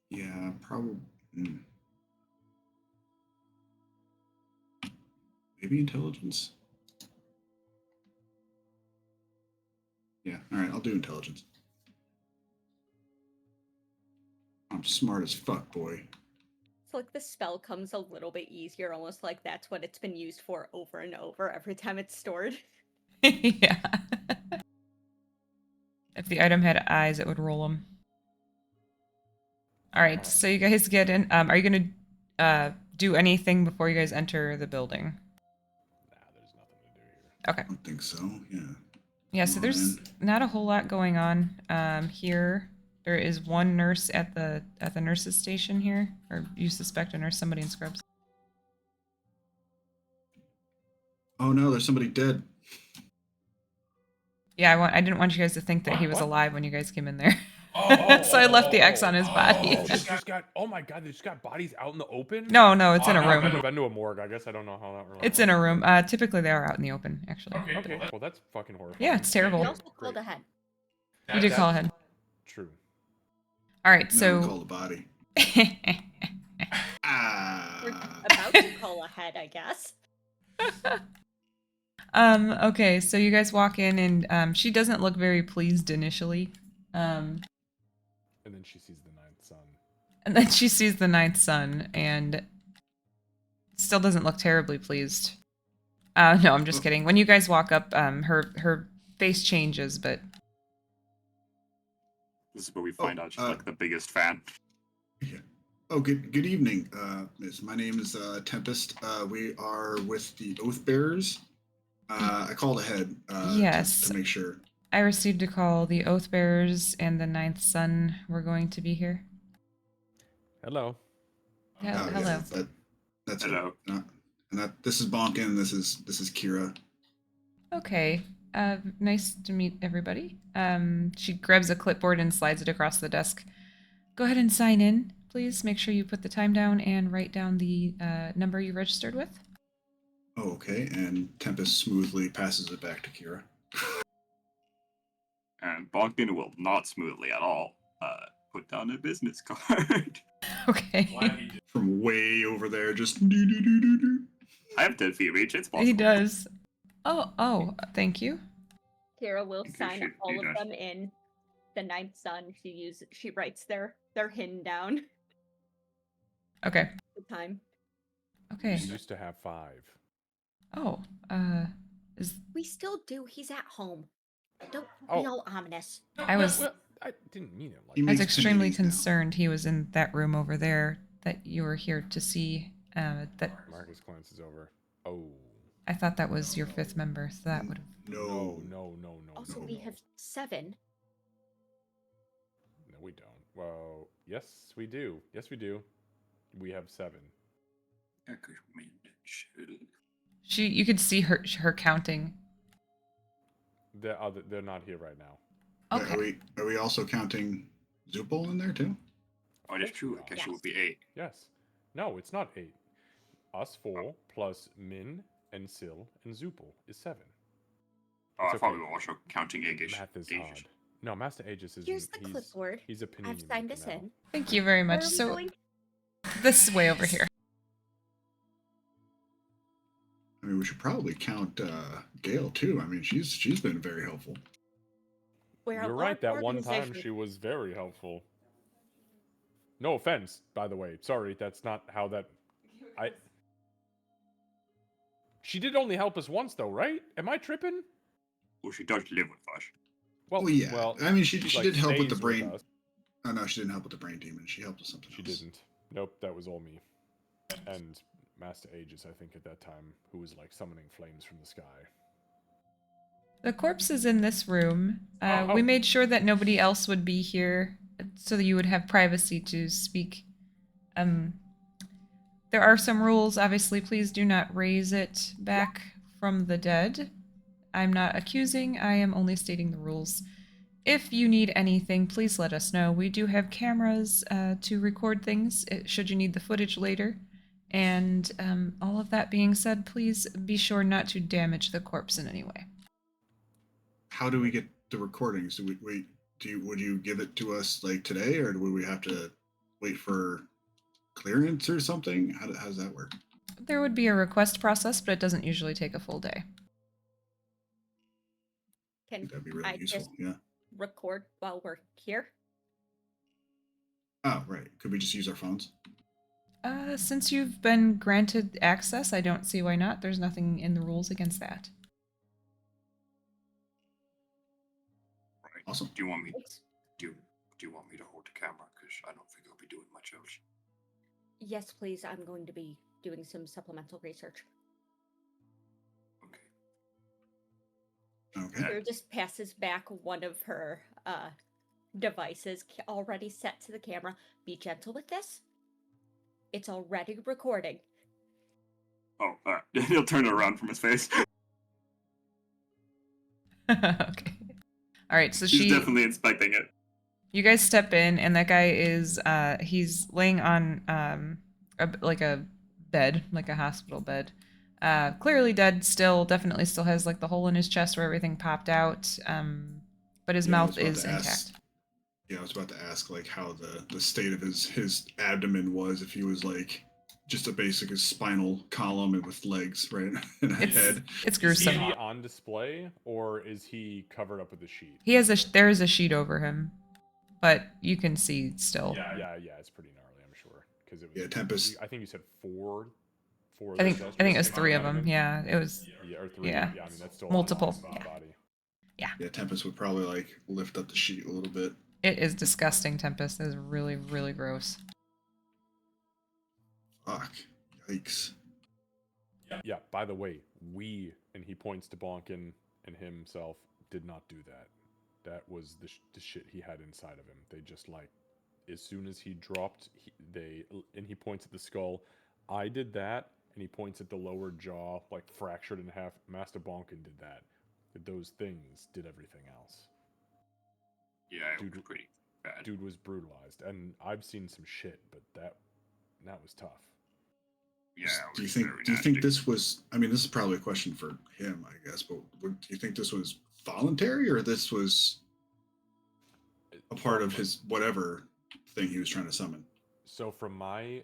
Yeah, probably. Maybe intelligence. Yeah. All right. I'll do intelligence. I'm smart as fuck, boy. It's like the spell comes a little bit easier, almost like that's what it's been used for over and over every time it's stored. Yeah. If the item had eyes, it would roll them. All right, so you guys get in. Are you gonna do anything before you guys enter the building? Nah, there's nothing to do here. Okay. I don't think so. Yeah. Yeah, so Come on there's in. not a whole lot going on here. There is one nurse at the nurses station here, or you suspect a nurse, somebody in scrubs. Oh no, there's somebody dead. Yeah, I didn't want you guys to think that he was What? alive when you guys came in there. So I left the X on his body. Oh my god, they just got bodies out in the open? No, it's in a I've never room. been to a morgue. I guess I don't know how that relates. It's in a room. Typically they are out in the open, actually. Okay, well that's fucking horrifying. Yeah, it's terrible. We Cool. also called Great. ahead. You did call ahead. True. All right, No, we so call the body. We're Ah. about to call ahead, I guess. okay, so you guys walk in and she doesn't look very pleased initially. And then she sees the ninth sun. And then she sees the ninth sun and still doesn't look terribly pleased. No, I'm just kidding. When you guys walk up, her face changes, but This is where we find out she's uh, like the biggest fan. Yeah. Oh, good evening, Miss. My name is Tempest. We are with the Oath Bearers. I called ahead Yes. to make sure. I received a call. The Oath Bearers and the Ninth Sun were going to be here. Hello. Yeah, Oh, hello. That's Hello. It. And that this is Bonkin. This is Kira. Okay. Nice to meet everybody. She grabs a clipboard and slides it across the desk. Go ahead and sign in, please. Make sure you put the time down and write down the number you registered with. Oh, okay. And Tempest smoothly passes it back to Kira. And Bogdan will not smoothly at all put down a business card. Okay. From way over there, just do. I have 10 feet reach. It's possible. He does. Thank you. Kara will Think sign should all do of that. them in the ninth sun. She writes their hin down. Okay. The time. Okay. We used to have 5. Oh, is We still do. He's at home. Don't be Oh. all ominous. I was Well, I didn't mean it like He I was makes extremely panties now. concerned he was in that room over there that you were here to see. That Marcus glances over. Oh. I thought that was your 5th member, so that would have. No. No. Also, no, we no. have 7. No, we don't. Well, yes, we do. Yes, we do. We have 7. You could see her counting. They're not here right now. Okay. Are we also counting Zupal in there too? Oh, that's true. I guess it would be 8. Yes. No, it's not 8. Us 4 plus Min and Sil and Zupal is 7. Oh, I It's thought okay. we were also counting Aegis. Math is Aegis. hard. No, Master Aegis is. Here's the clipboard. He's a panini I've signed maker us now. in. Thank you very much. Where are we So going? this is way over here. I mean, we should probably count Gail too. I mean, she's been very helpful. We're a You're large right. That one time organization. she was very helpful. No offense, by the way. Sorry, that's not how that. She did only help us once, though, right? Am I tripping? Well, she does live with us. Well, yeah. Well, I mean, she like, did help with the stays brain. us. Oh no, she didn't help with the brain demon. She helped with something She else. didn't. Nope, that was all me. And Master Aegis, I think, at that time, who was like summoning flames from the sky. The corpse is in this room. Oh. We made sure that nobody else would be here so that you would have privacy to speak. There are some rules. Obviously, please do not raise it back from the dead. I'm not accusing. I am only stating the rules. If you need anything, please let us know. We do have cameras to record things should you need the footage later. And all of that being said, please be sure not to damage the corpse in any way. How do we get the recordings? Would you give it to us like today, or would we have to wait for clearance or something? How does that work? There would be a request process, but it doesn't usually take a full day. Can That'd be really I useful. just Yeah. record while we're here? Oh, right. Could we just use our phones? Since you've been granted access, I don't see why not. There's nothing in the rules against that. Right. Awesome. Do you want me? It's- Do you want me to hold the camera? Because I don't think I'll be doing much else. Yes, please. I'm going to be doing some supplemental research. Okay. Okay. Kara just passes back one of her devices already set to the camera. Be gentle with this. It's already recording. Oh, he'll turn it around from his face. Okay. All right. So She's definitely inspecting it. you guys step in, and that guy is he's laying on like a bed, like a hospital bed. Clearly dead. Definitely still has like the hole in his chest where everything popped out. But his Yeah, I mouth was about is to ask- intact. Yeah, I was about to ask like how the state of his abdomen was, if he was like just a basic spinal column and with legs, right, and a It's head. it's Is gruesome. he on display, or is he covered up with a sheet? He has there is a sheet over him, but you can see still. Yeah, it's pretty gnarly, I'm sure. Because it was. Yeah, Tempest. I think you said four. I think it was 3 of them. Yeah, it was. Yeah, or 3. Yeah. Yeah, I mean that's still Multiple, A lot of yeah. body. Yeah, Tempest would probably like lift up the sheet a little bit. It is disgusting, Tempest. It is really, really gross. Fuck. Yikes. Yeah. By the way, we and he points to Bonkin and himself did not do that. That was the shit he had inside of him. They just like, as soon as he dropped, and he points at the skull. I did that, And he points at the lower jaw, like fractured in half. Master Bonkin did that. Those things did everything else. Yeah, it Dude- was pretty bad. Dude was brutalized, and I've seen some shit, but that was tough. Yeah, it Do you was think? very Do you think nasty. this was? I mean, this is probably a question for him, I guess. But do you think this was voluntary, or this was a part of his whatever thing he was trying to summon? So from my,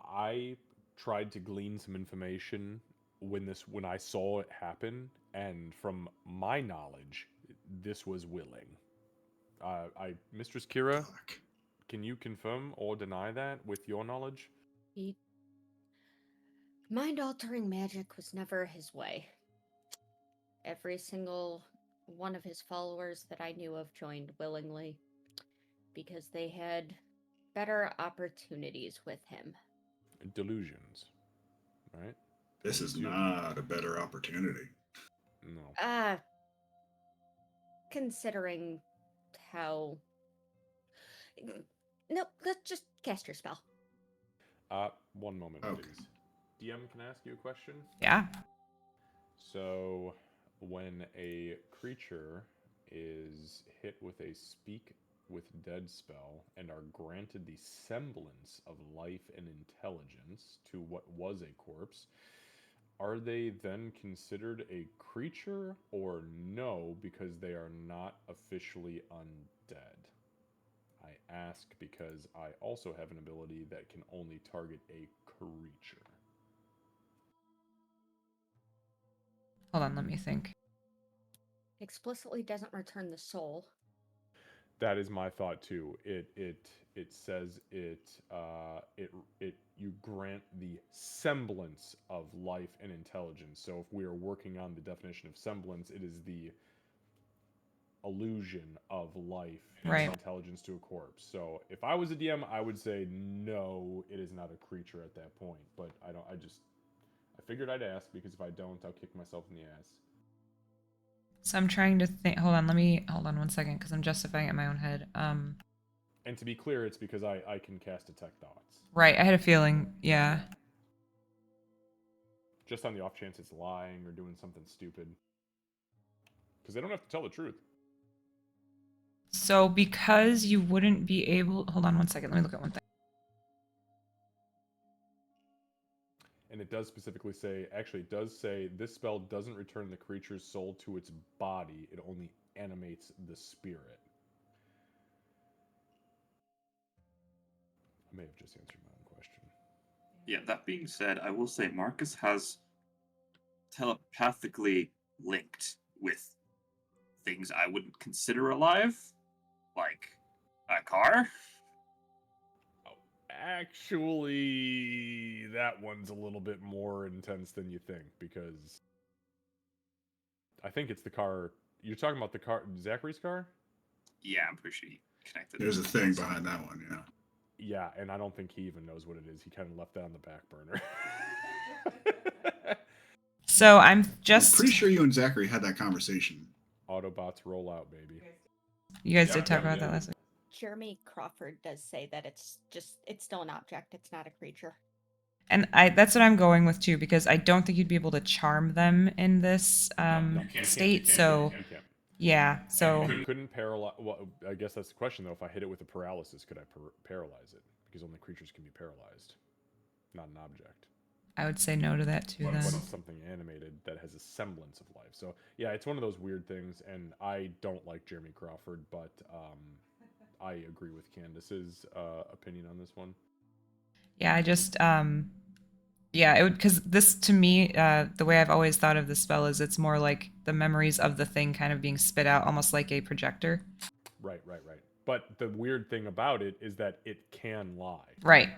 I tried to glean some information when I saw it happen, and from my knowledge, this was willing. Mistress Kira, Fuck. can you confirm or deny that with your knowledge? He mind altering magic was never his way. Every single one of his followers that I knew of joined willingly because they had better opportunities with him. Delusions, right? This is not a better opportunity. No. Considering how. No, let's just cast your spell. One moment, Okay. please. DM, can I ask you a question? Yeah. So, when a creature is hit with a Speak with Dead spell and are granted the semblance of life and intelligence to what was a corpse, are they then considered a creature or no because they are not officially undead? I ask because I also have an ability that can only target a creature. Hold on, let me think. Explicitly doesn't return the soul. That is my thought too. It says you grant the semblance of life and intelligence. So if we are working on the definition of semblance, it is the illusion of life Right. and intelligence to a corpse. So if I was a DM, I would say no, it is not a creature at that point. But I don't. I figured I'd ask because if I don't, I'll kick myself in the ass. So I'm trying to think. Hold on one second because I'm justifying it in my own head. And to be clear, it's because I can cast Detect Thoughts. Right. I had a feeling. Yeah. Just on the off chance it's lying or doing something stupid. Because they don't have to tell the truth. So because you wouldn't be able. Hold on one second. Let me look at one thing. And it does specifically say, actually, it does say this spell doesn't return the creature's soul to its body, it only animates the spirit. I may have just answered my own question. Yeah, that being said, I will say Marcus has telepathically linked with things I wouldn't consider alive, like a car. Actually, that one's a little bit more intense than you think, because I think it's the car. You're talking about the car, Zachary's car? Yeah, I'm pretty sure he connected. There's a thing behind that one, yeah. Yeah, and I don't think he even knows what it is. He kind of left that on the back burner. So I'm I'm just. pretty sure you and Zachary had that conversation. Autobots roll out, baby. You guys Yeah, did talk yeah, about yeah. that last week. Jeremy Crawford does say that it's still an object, it's not a creature. And that's what I'm going with too, because I don't think you'd be able to charm them in this state. So You can't. yeah. So You couldn't paralyze. Well, I guess that's the question though. If I hit it with a paralysis, could I paralyze it? Because only creatures can be paralyzed, not an object. I would say no to that too. But Then it's something animated that has a semblance of life. So yeah, it's one of those weird things, and I don't like Jeremy Crawford, but I agree with Candace's opinion on this one. yeah, I just yeah, it would, because this to me, the way I've always thought of the spell is it's more like the memories of the thing kind of being spit out, almost like a projector. Right. But the weird thing about it is that it can lie. Right.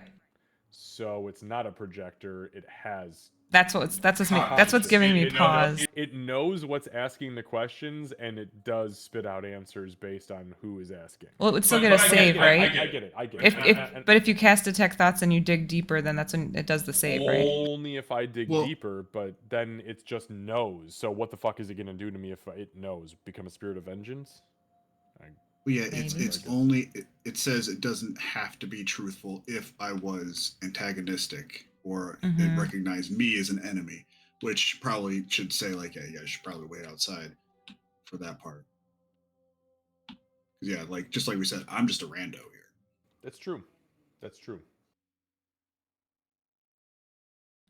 So it's not a projector. It has. That's what's giving me pause. It knows what's asking the questions, and it does spit out answers based on who is asking. Well, it would still get a save, right? I get it. But if you cast Detect Thoughts and you dig deeper, then that's when it does the save, right? Only if I dig deeper, but then it just knows. So what the fuck is it gonna do to me if it knows? Become a spirit of vengeance? Well, yeah, Maybe. it's only it says it doesn't have to be truthful if I was antagonistic or Mhm. it recognized me as an enemy, which probably should say like, yeah, you guys should probably wait outside for that part. 'Cause, yeah, like just like we said, I'm just a rando here. That's true. That's true.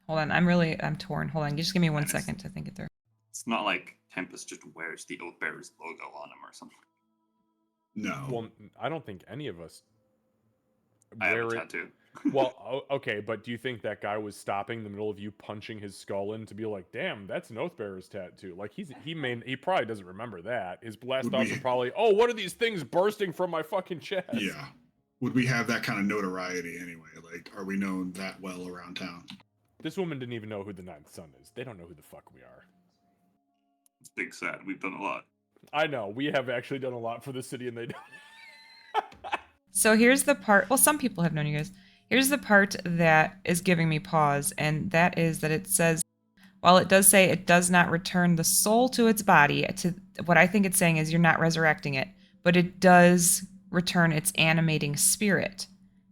Hold on, I'm torn. Hold on, just give me one And it's- second to think it through. It's not like Tempest just wears the Oathbearer's logo on him or something. No. Well, I don't think any of us I have a wear it. tattoo. Well, okay, but do you think that guy was stopping in the middle of you punching his skull in to be like, "Damn, that's an Oathbearer's tattoo"? Like he probably doesn't remember that. His last Would thoughts we- are probably, "Oh, what are these things bursting from my fucking chest?" Yeah. Would we have that kind of notoriety anyway? Like, are we known that well around town? This woman didn't even know who the Ninth Son is. They don't know who the fuck we are. It's big sad. We've done a lot. I know we have actually done a lot for the city, and they don't. So here's the part. Well, some people have known you guys. Here's the part that is giving me pause, and that is that it says, while it does say it does not return the soul to its body, to what I think it's saying is you're not resurrecting it, but it does return its animating spirit.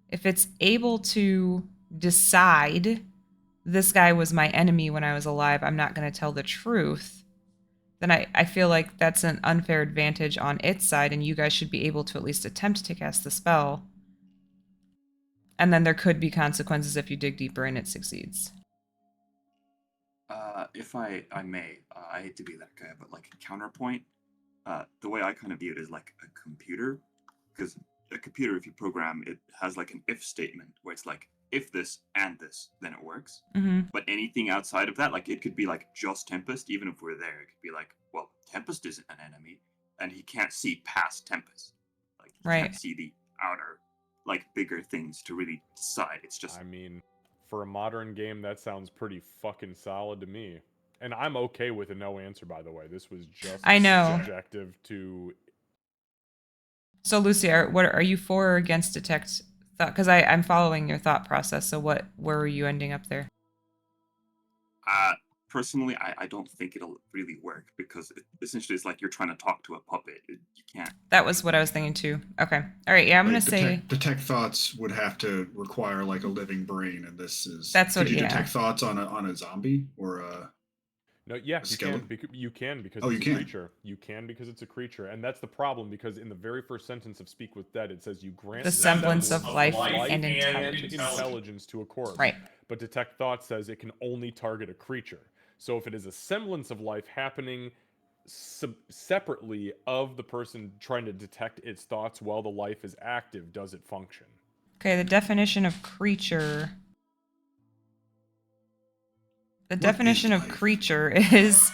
If it's able to decide this guy was my enemy when I was alive, I'm not going to tell the truth, then I feel like that's an unfair advantage on its side, and you guys should be able to at least attempt to cast the spell. And then there could be consequences if you dig deeper and it succeeds. If I may, I hate to be that guy, but like counterpoint, the way I kind of view it is like a computer, because a computer, if you program, it has like an if statement where it's like, if this and this, then it works. Mm-hmm. But anything outside of that, like it could be like just Tempest, even if we're there, it could be like, well, Tempest isn't an enemy, and he can't see past Tempest. Like he Right. can't see the outer, like bigger things to really decide. It's just I mean, for a modern game, that sounds pretty fucking solid to me. And I'm okay with a no answer, by the way. This was just I know. subjective to. So, Lucy, are you for or against detect thought? Because I'm following your thought process. So, where were you ending up there? personally, I don't think it'll really work because essentially it's like you're trying to talk to a puppet. You can't. That was what I was thinking too. Okay. All right. Yeah, I'm Like, gonna say detect thoughts would have to require like a living brain, and this is. That's what- Could you yeah. detect thoughts on a zombie or a? No, yeah, you skeleton? can. You can because Oh, it's you a can? creature. You can because it's a creature, and that's the problem. Because in the very first sentence of Speak with Dead, it says you grant The semblance of life and intelligence to a corpse. right. But Detect Thought says it can only target a creature. So if it is a semblance of life happening separately of the person trying to detect its thoughts while the life is active, does it function? Okay. The definition of creature. The definition of life? creature is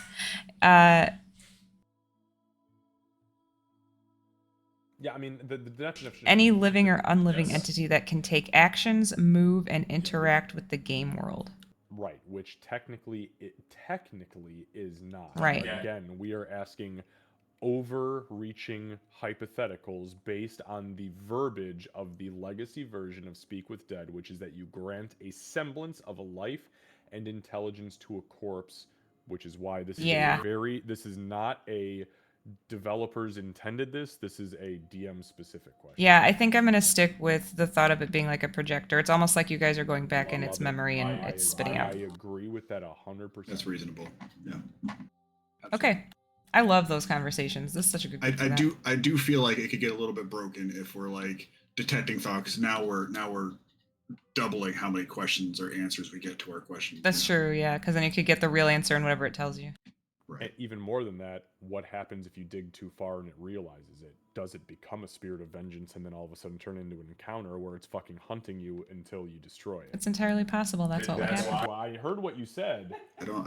Yeah, I mean the definition. any living or unliving entity that can take actions, move, and interact with the game world. Right, which technically is not. Right. Again, we are asking overreaching hypotheticals based on the verbiage of the legacy version of Speak with Dead, which is that you grant a semblance of a life and intelligence to a corpse, which is why this is Yeah. this is not a developers intended this is a DM specific question. Yeah, I think I'm gonna stick with the thought of it being like a projector. It's almost like you guys are going back in its Love it. memory and it's spitting out. I agree with that 100%. That's reasonable. Yeah. Okay. I love those conversations. This is such a good group for that. I do feel like it could get a little bit broken if we're like detecting thoughts. Now we're doubling how many questions or answers we get to our questions. That's true, yeah, because then you could get the real answer in whatever it tells you. Right. And even more than that, what happens if you dig too far and it realizes it? Does it become a spirit of vengeance and then all of a sudden turn into an encounter where it's fucking hunting you until you destroy it? It's entirely possible. That's what would That's happen. why I heard what you said. I don't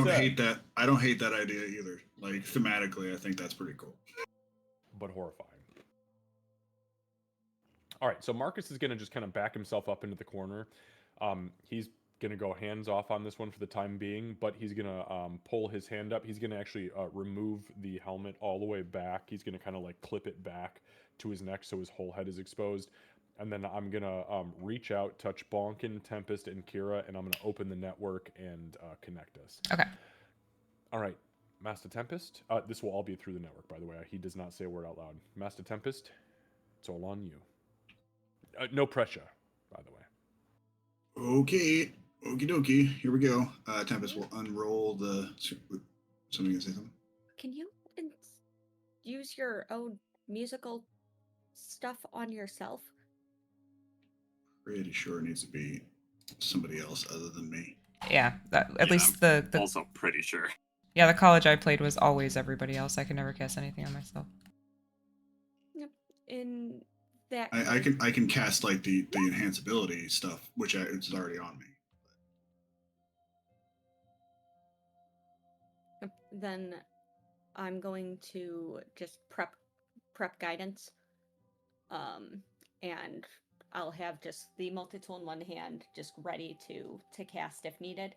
said. hate that. I don't hate that idea either. Like thematically, I think that's pretty cool. But horrifying. All right, so Marcus is going to just kind of back himself up into the corner. He's going to go hands off on this one for the time being, but he's going to pull his hand up. He's going to actually remove the helmet all the way back. He's going to kind of like clip it back to his neck so his whole head is exposed. And then I'm going to reach out, touch Bonkin, Tempest, and Kira, and I'm going to open the network and connect us. Okay. All right, Master Tempest. This will all be through the network, by the way. He does not say a word out loud. Master Tempest, it's all on you. No pressure, by the way. Okay. Okie dokie. Here we go. Tempest will unroll the. Somebody gonna say something? Can you use your own musical stuff on yourself? Pretty sure it needs to be somebody else other than me. Yeah, at Yeah, least the Also pretty sure. yeah, the college I played was always everybody else. I could never cast anything on myself. Yep. In that I case, I can cast like the enhanceability stuff, which it's already on me. then I'm going to just prep guidance. And I'll have just the multi-tool in one hand, just ready to cast if needed,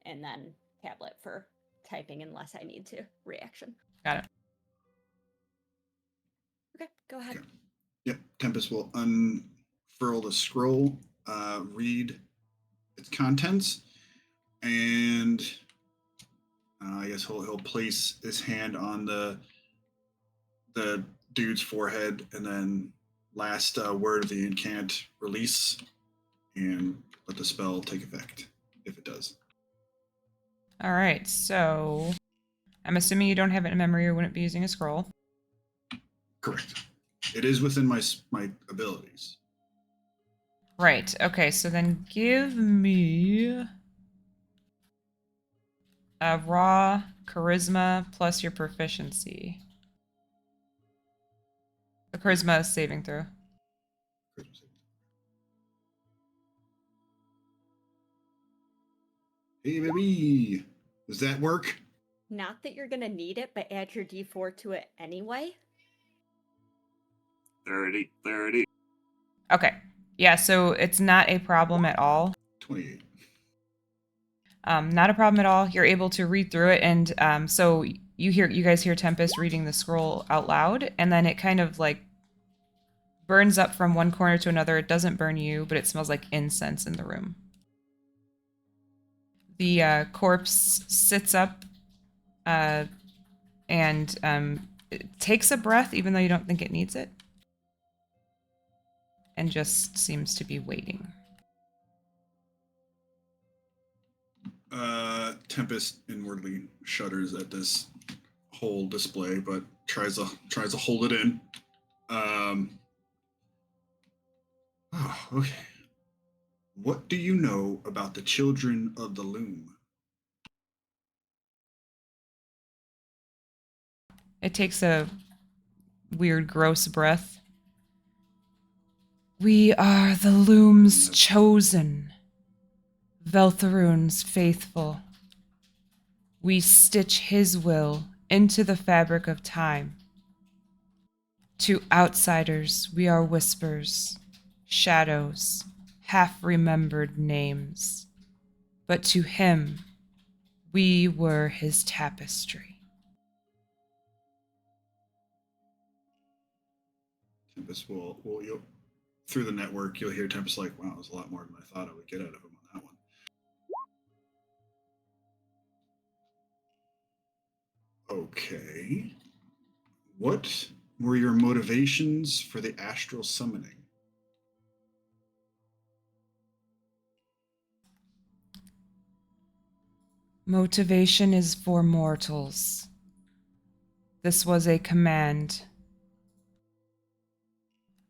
and then tablet for typing unless I need to reaction. Got it. Okay, go ahead. Okay. Yep. Tempest will unfurl the scroll, read its contents, and I guess he'll place his hand on the dude's forehead, and then last word of the incant release, and let the spell take effect if it does. All right, so I'm assuming you don't have it in memory or wouldn't be using a scroll. Correct. It is within my abilities. Right. Okay, so then give me a raw charisma plus your proficiency. The charisma is saving throw. Hey, baby. Does that work? Not that you're gonna need it, but add your d4 to it anyway. 30. 30. Okay. Yeah, so it's not a problem at all. 28. Not a problem at all. You're able to read through it, and so you guys hear Tempest reading the scroll out loud, and then it kind of like burns up from one corner to another. It doesn't burn you, but it smells like incense in the room. The corpse sits up, and it takes a breath, even though you don't think it needs it, and just seems to be waiting. Tempest inwardly shudders at this whole display, but tries to hold it in. Oh, okay. What do you know about the children of the loom? It takes a weird, gross breath. We are the loom's chosen, Veltharune's faithful. We stitch his will into the fabric of time. To outsiders, we are whispers, shadows, half-remembered names. But to him, we were his tapestry. Tempest will you'll through the network you'll hear Tempest like, wow, it was a lot more than I thought I would get out of him on that one. Okay. What were your motivations for the astral summoning? Motivation is for mortals. This was a command.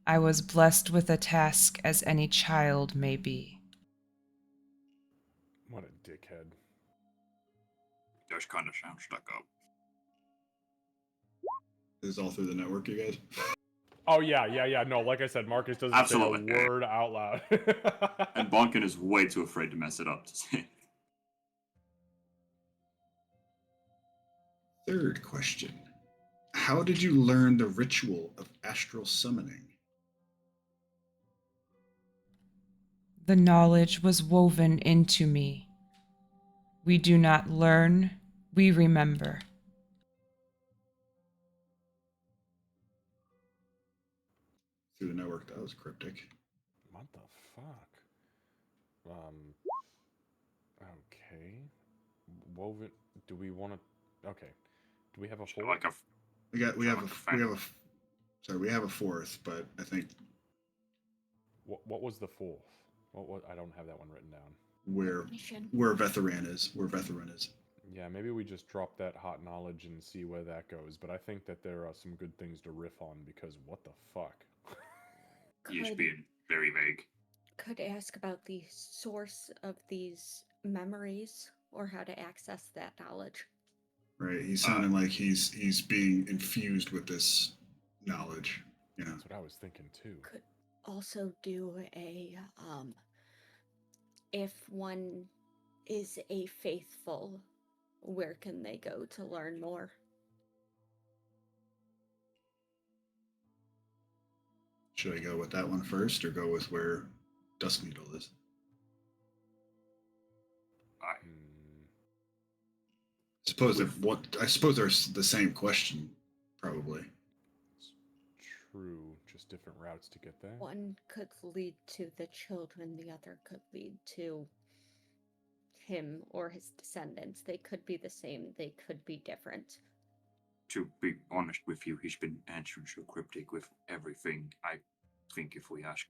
I was blessed with a task as any child may be. What a dickhead. Does kind of sound stuck up. This is all through the network, you guys? Oh, yeah. No, like I said, Marcus doesn't Absolutely. say a word out loud. And Bonkin is way too afraid to mess it up to say. Third question. How did you learn the ritual of astral summoning? The knowledge was woven into me. We do not learn, we remember. Through the network, that was cryptic. What the fuck? Okay. Woven. Do we want to? Okay. Do we have a fourth? Like a. We have a fourth, but I think What was the fourth? I don't have that one written down. where Mission. Vetheran is. Where Vetheran is. Yeah, maybe we just drop that hot knowledge and see where that goes. But I think that there are some good things to riff on because what the fuck? He's Could, being very vague. could ask about the source of these memories or how to access that knowledge. Right. He's sounding like he's being infused with this knowledge. You know. That's what I was thinking too. Could also do a if one is a faithful, where can they go to learn more? Should I go with that one first, or go with where Dusk Needle is? Hmm. I suppose they're the same question, probably. It's true, just different routes to get there. One could lead to the children, the other could lead to him or his descendants. They could be the same, they could be different. To be honest with you, he's been answering so cryptic with everything. I think if we ask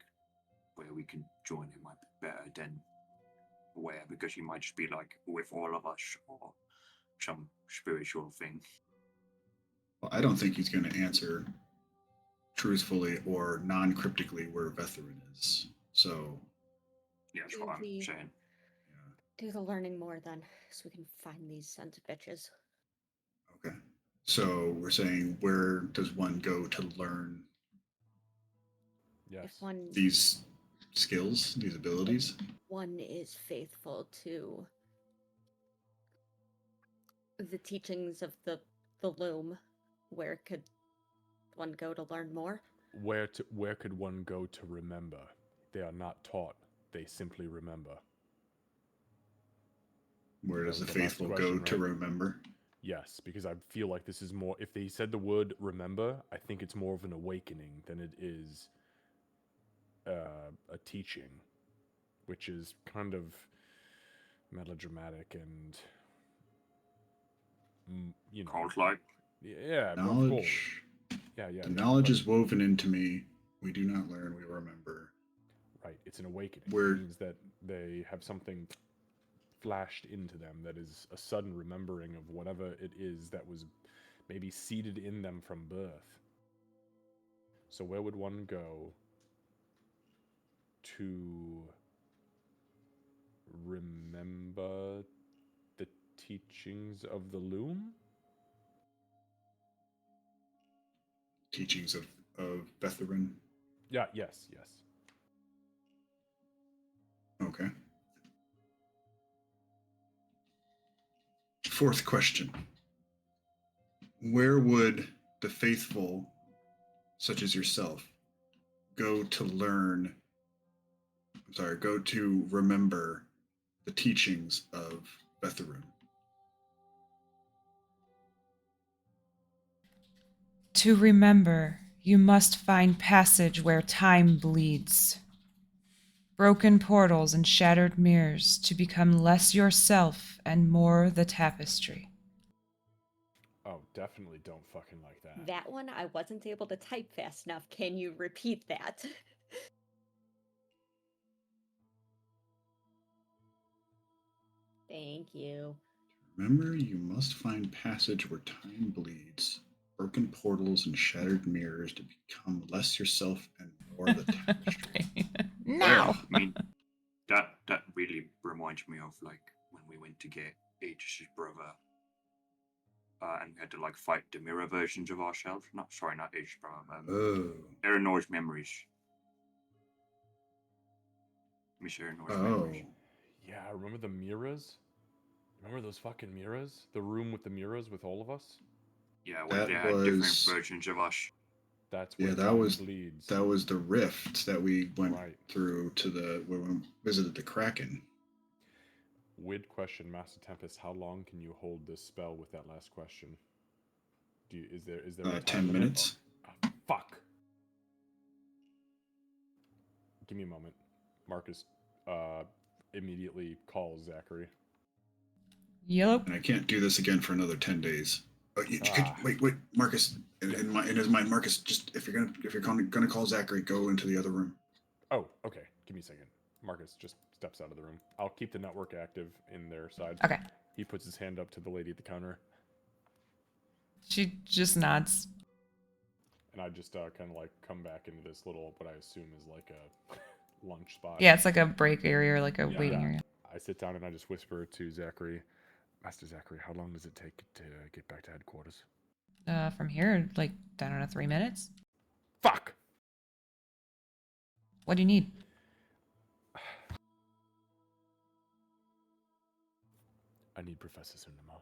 where we can join him might be better than where, because he might just be like with all of us or some spiritual thing. Well, I don't think he's going to answer truthfully or non-cryptically where Vetheran is. So, Yeah, that's what I'm saying. yeah. Do the learning more then, so we can find these sons of bitches. Okay. So we're saying, where does one go to learn Yes. If one these skills, these abilities? one is faithful to the teachings of the loom, where could one go to learn more? Where could one go to remember? They are not taught, they simply remember. Where That does the was the last faithful question, go to right? remember? Yes, because I feel like this is more, if they said the word remember, I think it's more of an awakening than it is a teaching, which is kind of melodramatic and, you know. Cult-like. Yeah, of course. Knowledge. Yeah. The knowledge is woven into me. We do not learn, we remember. Right, it's an awakening. Where- It means that they have something flashed into them that is a sudden remembering of whatever it is that was maybe seeded in them from birth. So where would one go to remember the teachings of the loom? Teachings of Vetheran. Yeah, yes. Okay. Fourth question. Where would the faithful, such as yourself, go to remember the teachings of Vetheran? To remember, you must find passage where time bleeds. Broken portals and shattered mirrors to become less yourself and more the tapestry. Oh, definitely don't fucking like that. That one I wasn't able to type fast enough. Can you repeat that? Thank you. Remember, you must find passage where time bleeds. Broken portals and shattered mirrors to become less yourself and more the tapestry. Now! I mean, that really reminds me of like when we went to get Aegis's brother, and we had to like fight the mirror versions of ourselves. Not Aegis's brother. Oh. Eleanor's memories. Miss Eleanor's memories. Yeah, I remember the mirrors. Remember those fucking mirrors? The room with the mirrors with all of us? Yeah, where That they had different was- versions of us. That's where Yeah, time bleeds. that was the rift that we went Right. through when we visited the Kraken. Weird question, Master Tempest. How long can you hold this spell with that last question? Is there a time 10 limit? minutes. Oh, fuck. Give me a moment. Marcus immediately calls Zachary. Yellow. And I can't do this again for another 10 days. Ah. Wait, Marcus. In his mind, Marcus, just if you're gonna call Zachary, go into the other room. Oh, okay. Give me a second. Marcus just steps out of the room. I'll keep the network active in their side. Okay. He puts his hand up to the lady at the counter, She just nods. and I just kind of like come back into this little, what I assume is like a lunch spot. Yeah, it's like a break area or like a Yeah. waiting Yeah. area. I sit down and I just whisper to Zachary, Master Zachary, how long does it take to get back to headquarters? From here, like, I don't know, 3 minutes? Fuck! What do you need? I need Professor Sunema.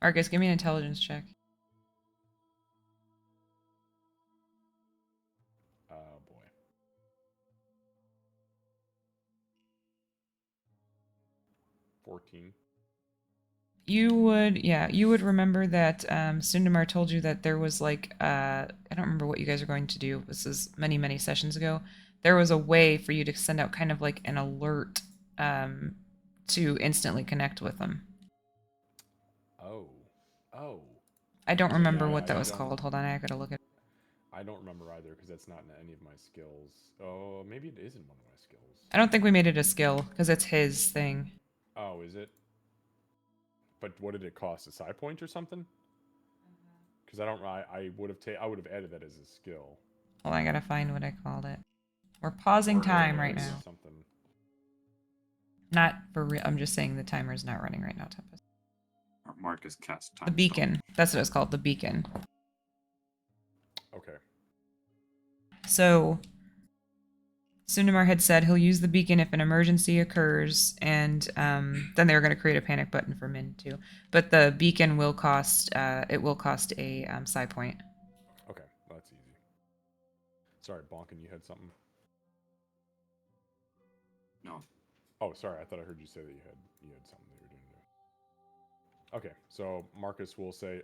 Marcus, give me an intelligence check. Oh boy. $14. You would remember that Sundamar told you that there was like I don't remember what you guys are going to do. This is many, many sessions ago. There was a way for you to send out kind of like an alert to instantly connect with them. Oh. Oh. I don't remember Yeah, what that I was don't- called. Hold on, I gotta look at it. I don't remember either because that's not in any of my skills. Oh, maybe it is in one of my skills. I don't think we made it a skill because it's his thing. Oh, is it? But what did it cost? A psi point or something? Because I would have added that as a skill. Hold on, I gotta find what I called it. We're pausing Or time right maybe now. Something. Not for real. I'm just saying the timer is not running right now, Tempest. Marcus cast time. The beacon. That's what it's called. The beacon. Okay. So Sundamar had said he'll use the beacon if an emergency occurs, and then they were going to create a panic button for Min too. But the beacon will cost a psi point. Okay, that's easy. Sorry, Bonkin, you had something. No. Oh, sorry. I thought I heard you say that you had something that you were doing. Okay, so Marcus will say,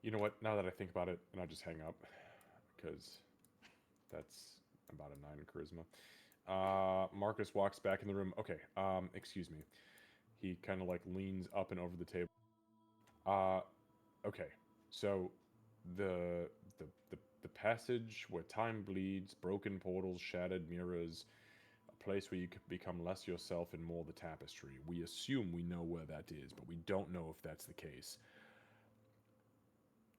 you know what? Now that I think about it, and I just hang up because that's about a 9 in charisma. Marcus walks back in the room. Okay, excuse me. He kind of like leans up and over the table. Okay, so the passage where time bleeds, broken portals, shattered mirrors, a place where you can become less yourself and more the tapestry. We assume we know where that is, but we don't know if that's the case.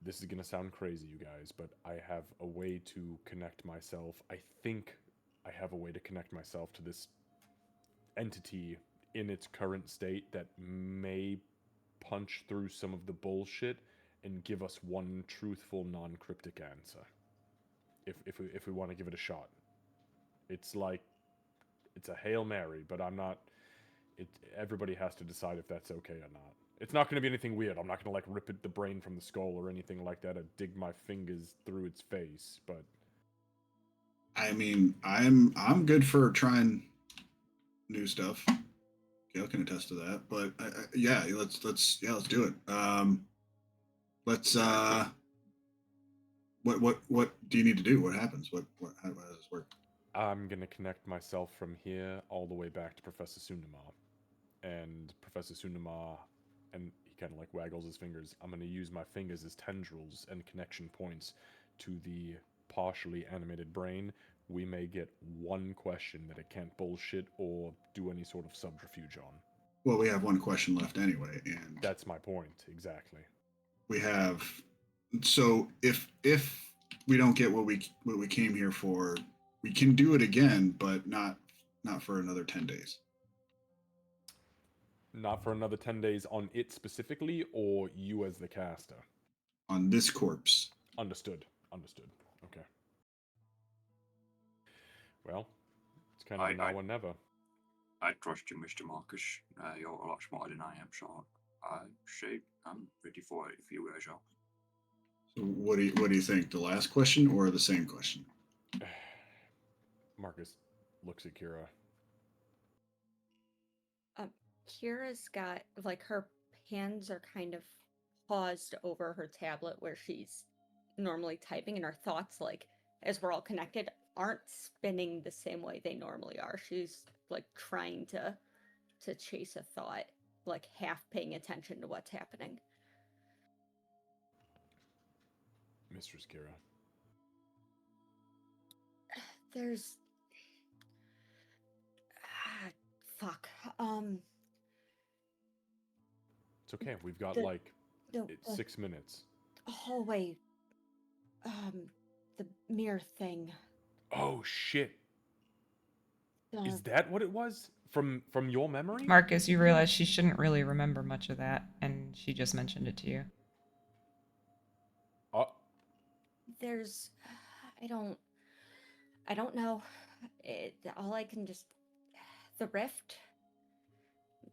This is gonna sound crazy, you guys, but I have a way to connect myself. I think I have a way to connect myself to this entity in its current state that may punch through some of the bullshit and give us one truthful, non-cryptic answer. If we want to give it a shot. It's like it's a Hail Mary, but I'm not everybody has to decide if that's okay or not. It's not going to be anything weird. I'm not going to like rip the brain from the skull or anything like that or dig my fingers through its face, but I mean, I'm good for trying new stuff. Gail can attest to that. But yeah, let's do it. Let's what do you need to do? What happens? How does this work? I'm going to connect myself from here all the way back to Professor Sundama. And Professor Sundama, and he kind of like waggles his fingers, I'm going to use my fingers as tendrils and connection points to the partially animated brain. We may get one question that it can't bullshit or do any sort of subterfuge on. Well, we have one question left anyway, and That's my point, exactly. we have. So if we don't get what we came here for, we can do it again, but not for another 10 days. Not for another 10 days on it specifically, or you as the caster? On this corpse. Understood. Okay. Well, it's kind of now or never. I trust you, Mr. Marcus. You're a lot smarter than I am, so I say I'm ready for it if you guys are. So what do you think? The last question or the same question? Marcus looks at Kira. Kira's got, like, her hands are kind of paused over her tablet where she's normally typing, and her thoughts, like, as we're all connected, aren't spinning the same way they normally are. She's, like, trying to chase a thought, like, half paying attention to what's happening. Mistress Kira. There's fuck. It's okay. We've got The like the 6 minutes. hallway. The mirror thing. Oh shit! Is The that what it was from your memory? Marcus, you realize she shouldn't really remember much of that, and she just mentioned it to you. there's I don't know. All I can just the rift,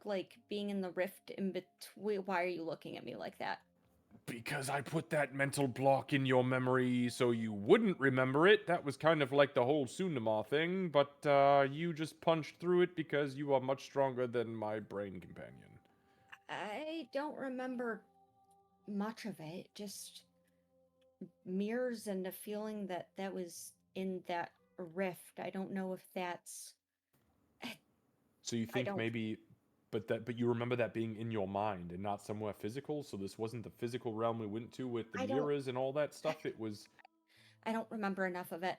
like being in the rift in between. Why are you looking at me like that? Because I put that mental block in your memory so you wouldn't remember it. That was kind of like the whole Sunama thing, but you just punched through it because you are much stronger than my brain companion. I don't remember much of it. Just mirrors and a feeling that was in that rift. I don't know if that's. So you think maybe, but you remember that being in your mind and not somewhere physical. So this wasn't the physical realm we went to with the mirrors and all that stuff. It was. I don't remember enough of it.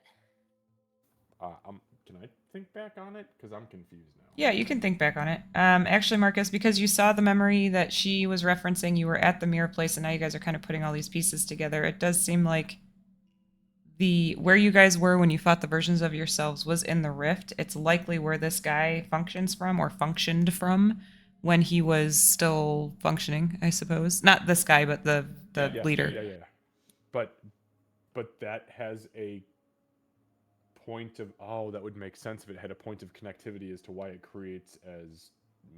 Can I think back on it? Because I'm confused now. Yeah, you can think back on it. Actually, Marcus, because you saw the memory that she was referencing, you were at the mirror place, and now you guys are kind of putting all these pieces together. It does seem like where you guys were when you fought the versions of yourselves was in the rift. It's likely where this guy functions from or functioned from when he was still functioning, I suppose. Not this guy, but the leader. Yeah. But that has a point of that would make sense if it had a point of connectivity as to why it creates as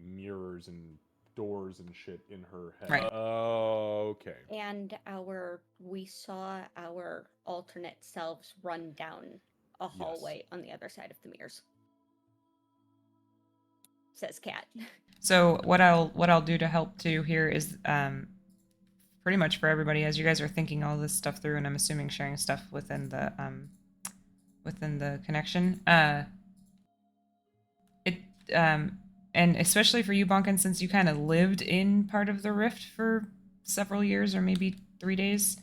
mirrors and doors and shit in her head. Right. Okay. And we saw our alternate selves run down a hallway on the other side of the mirrors. Says Cat. So what I'll do to help too here is pretty much for everybody as you guys are thinking all this stuff through, and I'm assuming sharing stuff within the connection. And especially for you, Bonkin, since you kind of lived in part of the rift for several years or maybe 3 days.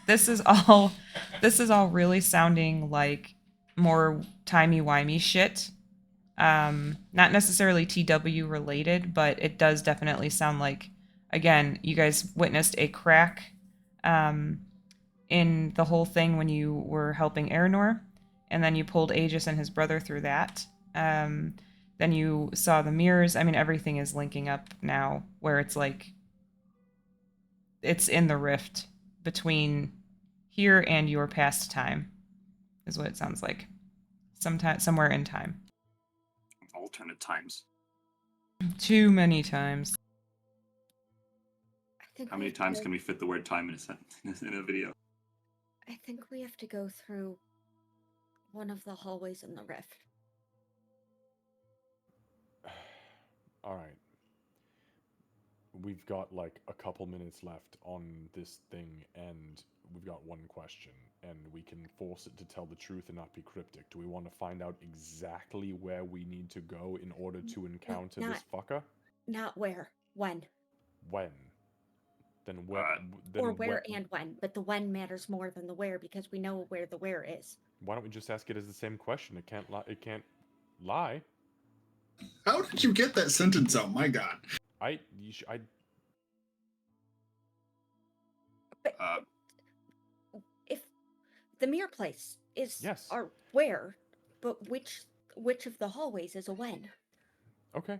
This is all really sounding like more timey-wimey shit. Not necessarily TW related, but it does definitely sound like, again, you guys witnessed a crack in the whole thing when you were helping Aranor, and then you pulled Aegis and his brother through that. Then you saw the mirrors. I mean, everything is linking up now, where it's like it's in the rift between here and your past time, is what it sounds like. Somewhere in time. Alternate times. Too many times. How many times can we fit the word time in a sentence in a video? I think we have to go through one of the hallways in the rift. All right. We've got like a couple minutes left on this thing, and we've got one question, and we can force it to tell the truth and not be cryptic. Do we want to find out exactly where we need to go in order to encounter this fucker? Not where. When. When? Then where? Or where and when, but the when matters more than the where because we know where the where is. Why don't we just ask it as the same question? It can't lie. It can't lie. How did you get that sentence out? My God. But if the mirror place is our where, but which of the hallways is a when? Okay.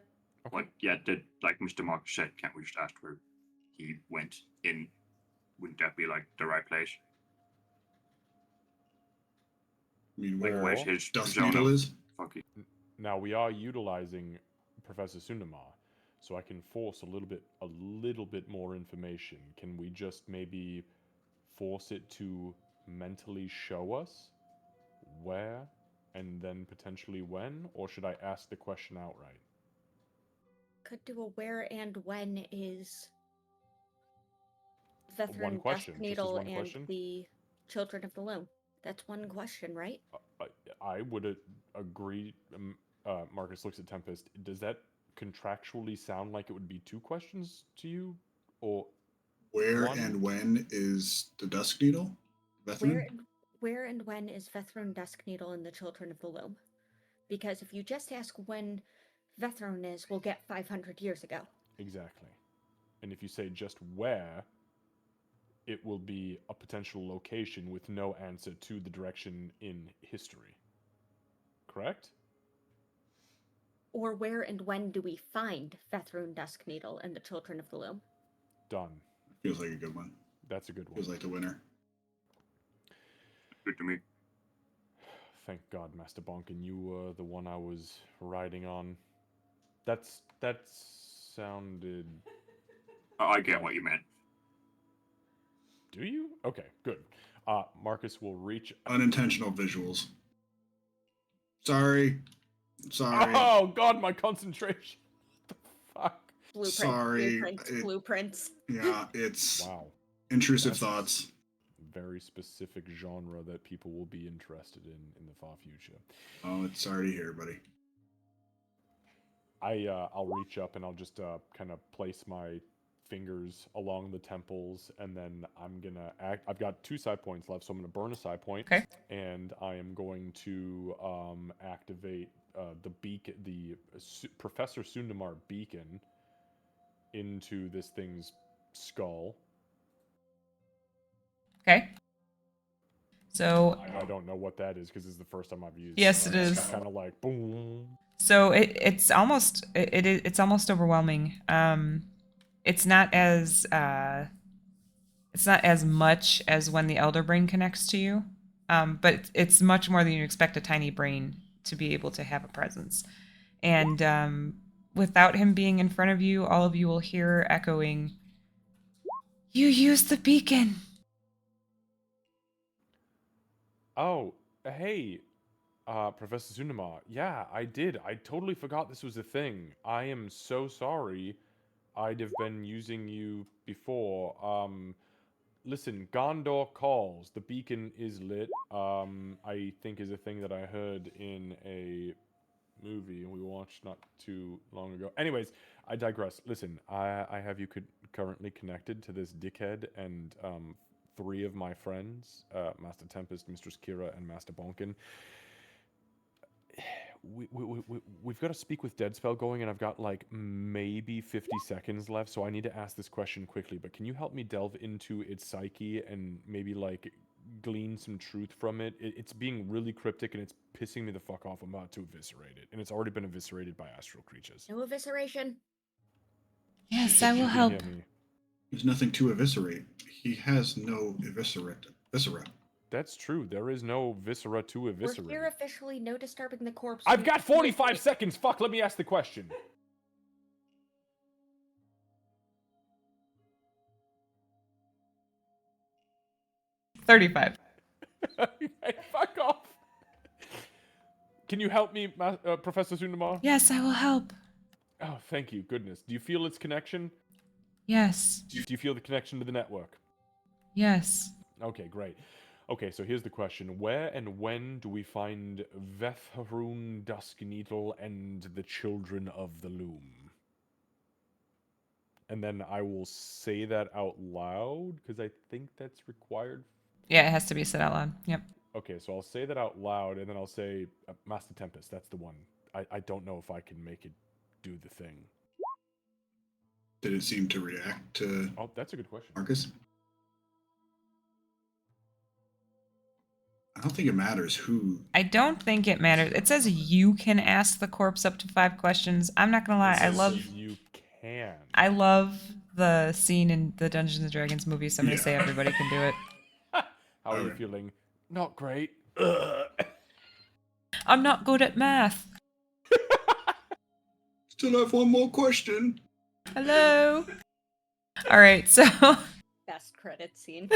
Like, yeah, like Mr. Mark said, can't we just ask where he went in? Wouldn't that be like the right place? I mean, like where's his Dust zone Needle of is? fucking. Now we are utilizing Professor Sunama, so I can force a little bit more information. Can we just maybe force it to mentally show us where and then potentially when, or should I ask the question outright? Could do a where and when is One Vethrin, question, Dust Needle, just as one and question? the Children of the Loom. That's one question, right? I would agree. Marcus looks at Tempest. Does that contractually sound like it would be 2 questions to you, or where and when is the Dusk Needle? Vethrin? where and when is Vethrun Duskneedle and the Children of the Loom? Because if you just ask when Vethrun is, we'll get 500 years ago. Exactly. And if you say just where, it will be a potential location with no answer to the direction in history. Correct? Or where and when do we find Vethrun Duskneedle and the Children of the Loom? Done. Feels like a good one. That's a good one. Feels like the winner. Good to me. Thank God, Master Bonkin, you were the one I was riding on. That sounded... I get what you meant. Do you? Okay, good. Marcus will reach... Unintentional visuals. Sorry. Oh, God, my concentration. What the fuck? Sorry. Blueprints. Yeah, it's Wow. intrusive That's thoughts. Very specific genre that people will be interested in the far future. Oh, it's sorry to hear, buddy. I'll reach up and I'll just kind of place my fingers along the temples, and then I'm gonna act. I've got 2 side points left, so I'm gonna burn a side point. Okay. And I am going to activate the beacon, Professor Sundamar beacon, into this thing's skull. Okay. So I don't know what that is because it's the first time I've used. Yes, it is. Kind of like boom. So it's almost overwhelming. It's not as much as when the elder brain connects to you, but it's much more than you expect a tiny brain to be able to have a presence. And without him being in front of you, all of you will hear echoing, "You used the beacon." Oh, hey, Professor Sunema. Yeah, I did. I totally forgot this was a thing. I am so sorry. I'd have been using you before. Listen, Gondor calls. The beacon is lit. I think is a thing that I heard in a movie we watched not too long ago. Anyways, I digress. Listen, I have you currently connected to this dickhead and 3 of my friends, Master Tempest, Mistress Kira, and Master Bonkin. We've got to speak with Deadspell going, and I've got like maybe 50 seconds left, so I need to ask this question quickly. But can you help me delve into its psyche and maybe like glean some truth from it? It's being really cryptic, and it's pissing me the fuck off. I'm about to eviscerate it, and it's already been eviscerated by astral creatures. No evisceration. Yes, If I will you can help. hear me. There's nothing to eviscerate. He has no viscera. That's true. There is no viscera to eviscerate. We're here officially, no disturbing the corpse. I've got 45 seconds. Fuck, let me ask the question. 35. Okay, fuck off. Can you help me, Professor Sundamar? Yes, I will help. Oh, thank you. Goodness. Do you feel its connection? Yes. Do you feel the connection to the network? Yes. Okay, great. Okay, so here's the question. Where and when do we find Vethrun Duskneedle and the Children of the Loom? And then I will say that out loud, because I think that's required. Yeah, it has to be said out loud. Yep. Okay, so I'll say that out loud, and then I'll say Master Tempest. That's the one. I don't know if I can make it do the thing. Did it seem to react to Oh, that's a good question. Marcus? I don't think it matters who. I don't think it matters. It says you can ask the corpse up to 5 questions. I'm not gonna lie. You can. I love the scene in the Dungeons and Dragons movie, so I'm gonna say everybody can do it. How are you feeling? Not great. I'm not good at math. Still have one more question. Hello. All right, so Best credit scene.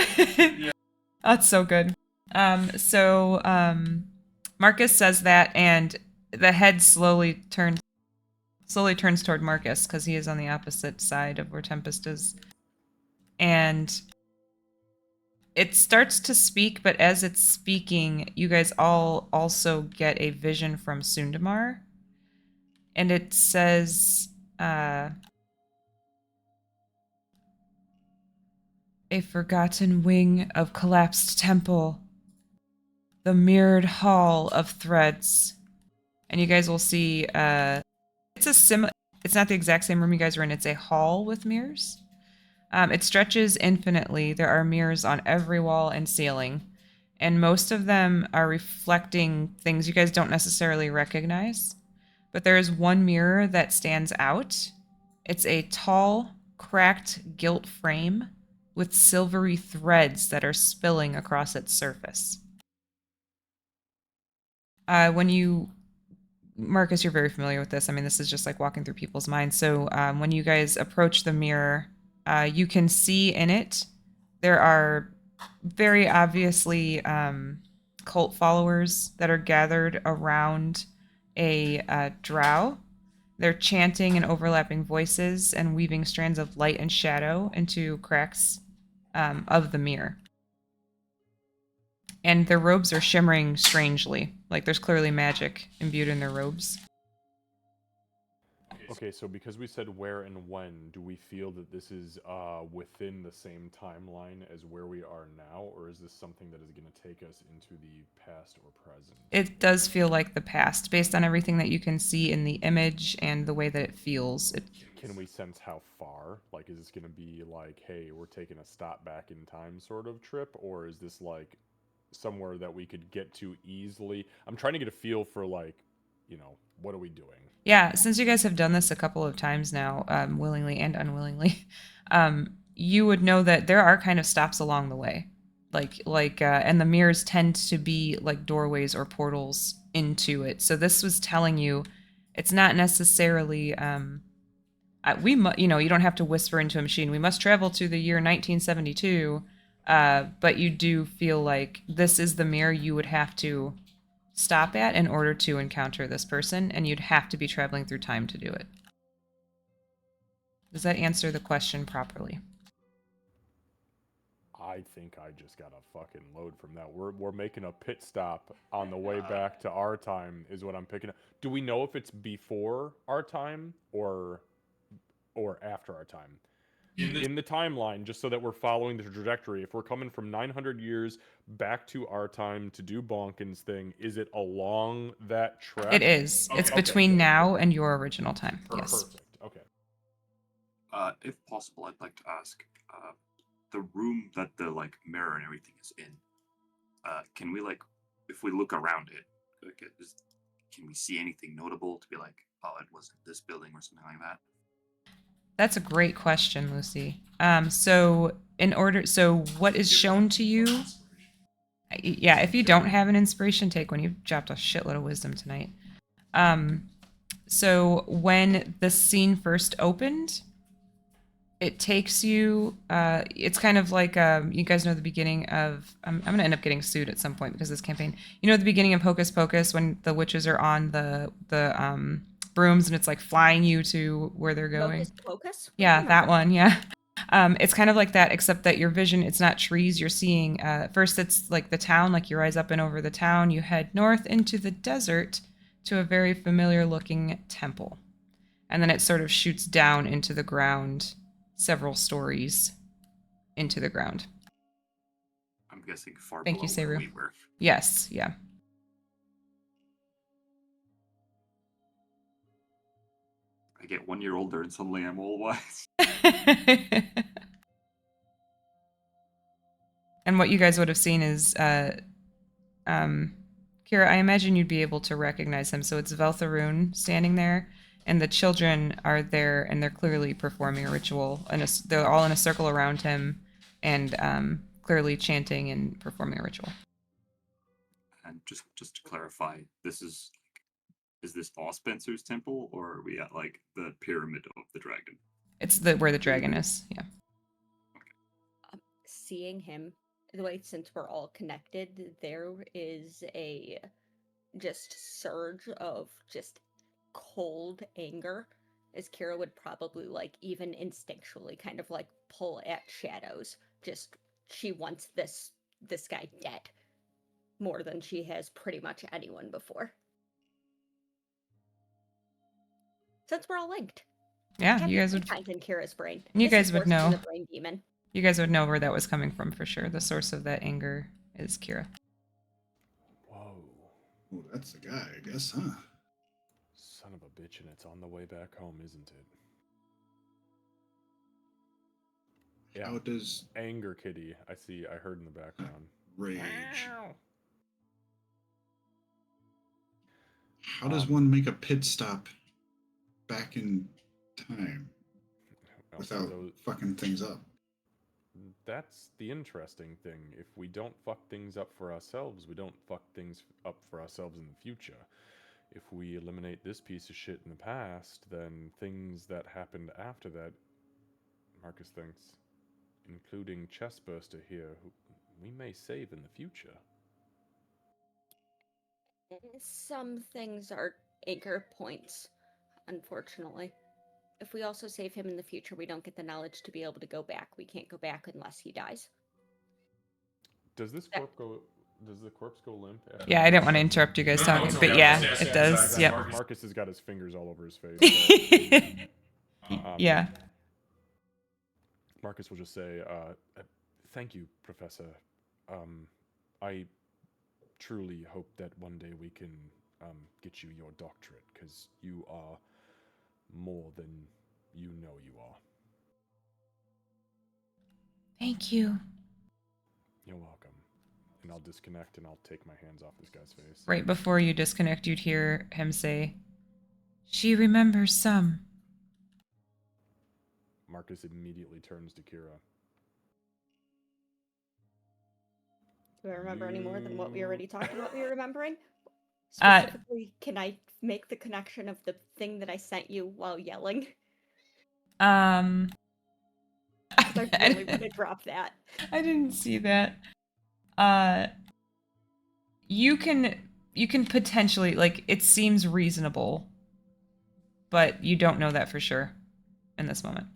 that's so good. Marcus says that, and the head slowly turns toward Marcus because he is on the opposite side of where Tempest is, and it starts to speak. But as it's speaking, you guys all also get a vision from Sundamar, and it says, "A forgotten wing of collapsed temple. the mirrored hall of threads. And you guys will see it's not the exact same room you guys are in. It's a hall with mirrors. It stretches infinitely. There are mirrors on every wall and ceiling, and most of them are reflecting things you guys don't necessarily recognize. But there is one mirror that stands out. It's a tall, cracked gilt frame with silvery threads that are spilling across its surface. When you Marcus, you're very familiar with this. I mean, this is just like walking through people's minds. So when you guys approach the mirror, you can see in it there are very obviously cult followers that are gathered around a drow. They're chanting in overlapping voices and weaving strands of light and shadow into cracks of the mirror. And their robes are shimmering strangely. Like there's clearly magic imbued in their robes. Okay, so because we said where and when, do we feel that this is within the same timeline as where we are now, or is this something that is going to take us into the past or present? It does feel like the past, based on everything that you can see in the image and the way that it feels. Can we sense how far? Like, is this going to be like, hey, we're taking a stop back in time sort of trip, or is this like somewhere that we could get to easily? I'm trying to get a feel for like, what are we doing? Yeah, since you guys have done this a couple of times now, willingly and unwillingly, you would know that there are kind of stops along the way, and the mirrors tend to be like doorways or portals into it. So this was telling you, it's not necessarily. You don't have to whisper into a machine. We must travel to the year 1972, but you do feel like this is the mirror you would have to stop at in order to encounter this person, and you'd have to be traveling through time to do it. Does that answer the question properly? I think I just got a fucking load from that. We're making a pit stop on the way back to our time is what I'm picking up. Do we know if it's before our time or after our time? In the timeline, just so that we're following the trajectory, if we're coming from 900 years back to our time to do Bonkin's thing, is it along that track? It is. It's between now and your original time. Yes. Perfect. Okay. If possible, I'd like to ask, the room that the mirror and everything is in. Can we if we look around it, can we see anything notable to be like, oh, it wasn't this building or something like that? That's a great question, Lucy. So what is shown to you? Yeah, if you don't have an inspiration, take one. You've dropped a shitload of wisdom tonight. So when the scene first opened, it takes you. It's kind of like you guys know the beginning of. I'm gonna end up getting sued at some point because of this campaign. You know the beginning of Hocus Pocus when the witches are on the brooms and it's like flying you to where they're going. Hocus Pocus? Yeah, that one. Yeah. It's kind of like that, except that your vision, it's not trees. You're seeing, first it's like the town, like you rise up and over the town. You head north into the desert to a very familiar looking temple. And then it sort of shoots down into the ground, several stories into the ground. I'm guessing far Thank you, below where Seru. we were. Yes, yeah. I get 1 year older and suddenly I'm all wise. And what you guys would have seen is, Kira, I imagine you'd be able to recognize him. So it's Veltharoon standing there, and the children are there, and they're clearly performing a ritual. And they're all in a circle around him, and clearly chanting and performing a ritual. And just to clarify, this is this all Spencer's temple, or are we at the pyramid of the dragon? It's where the dragon is. Yeah. Seeing him, the way since we're all connected, there is a just surge of just cold anger, as Kira would probably even instinctually kind of pull at shadows. Just she wants this guy dead more than she has pretty much anyone before. Since we're all linked. Yeah, you guys would. In Kira's brain. You guys would know. The brain demon. You guys would know where that was coming from for sure. The source of that anger is Kira. Oh, that's the guy, I guess, huh? Son of a bitch, and it's on the way back home, isn't it? Yeah. How does Anger kitty. I heard in the background. rage? Meow. How does one make a pit stop back in time Well, without fucking things up? that's the interesting thing. If we don't fuck things up for ourselves, we don't fuck things up for ourselves in the future. If we eliminate this piece of shit in the past, then things that happened after that, Marcus thinks, including Chestburster here, who we may save in the future. Some things are anchor points, unfortunately. If we also save him in the future, we don't get the knowledge to be able to go back. We can't go back unless he dies. Does this corpse go? Does the corpse go limp? After Yeah, I didn't want to interrupt you guys talking, but yeah, it does. Yep. Marcus has got his fingers all over his face. So, Yeah. Marcus will just say, "Thank you, Professor. I truly hope that one day we can get you your doctorate, because you are more than you know you are." Thank you. You're welcome. And I'll disconnect and I'll take my hands off this guy's face. Right before you disconnect, you'd hear him say, "She remembers some." Marcus immediately turns to Kira. Do I remember any more than what we already talked about me remembering? Uh, Specifically, can I make the connection of the thing that I sent you while yelling? Um, 'Cause I really want to drop that. I didn't see that. You can potentially, like, it seems reasonable, but you don't know that for sure in this moment.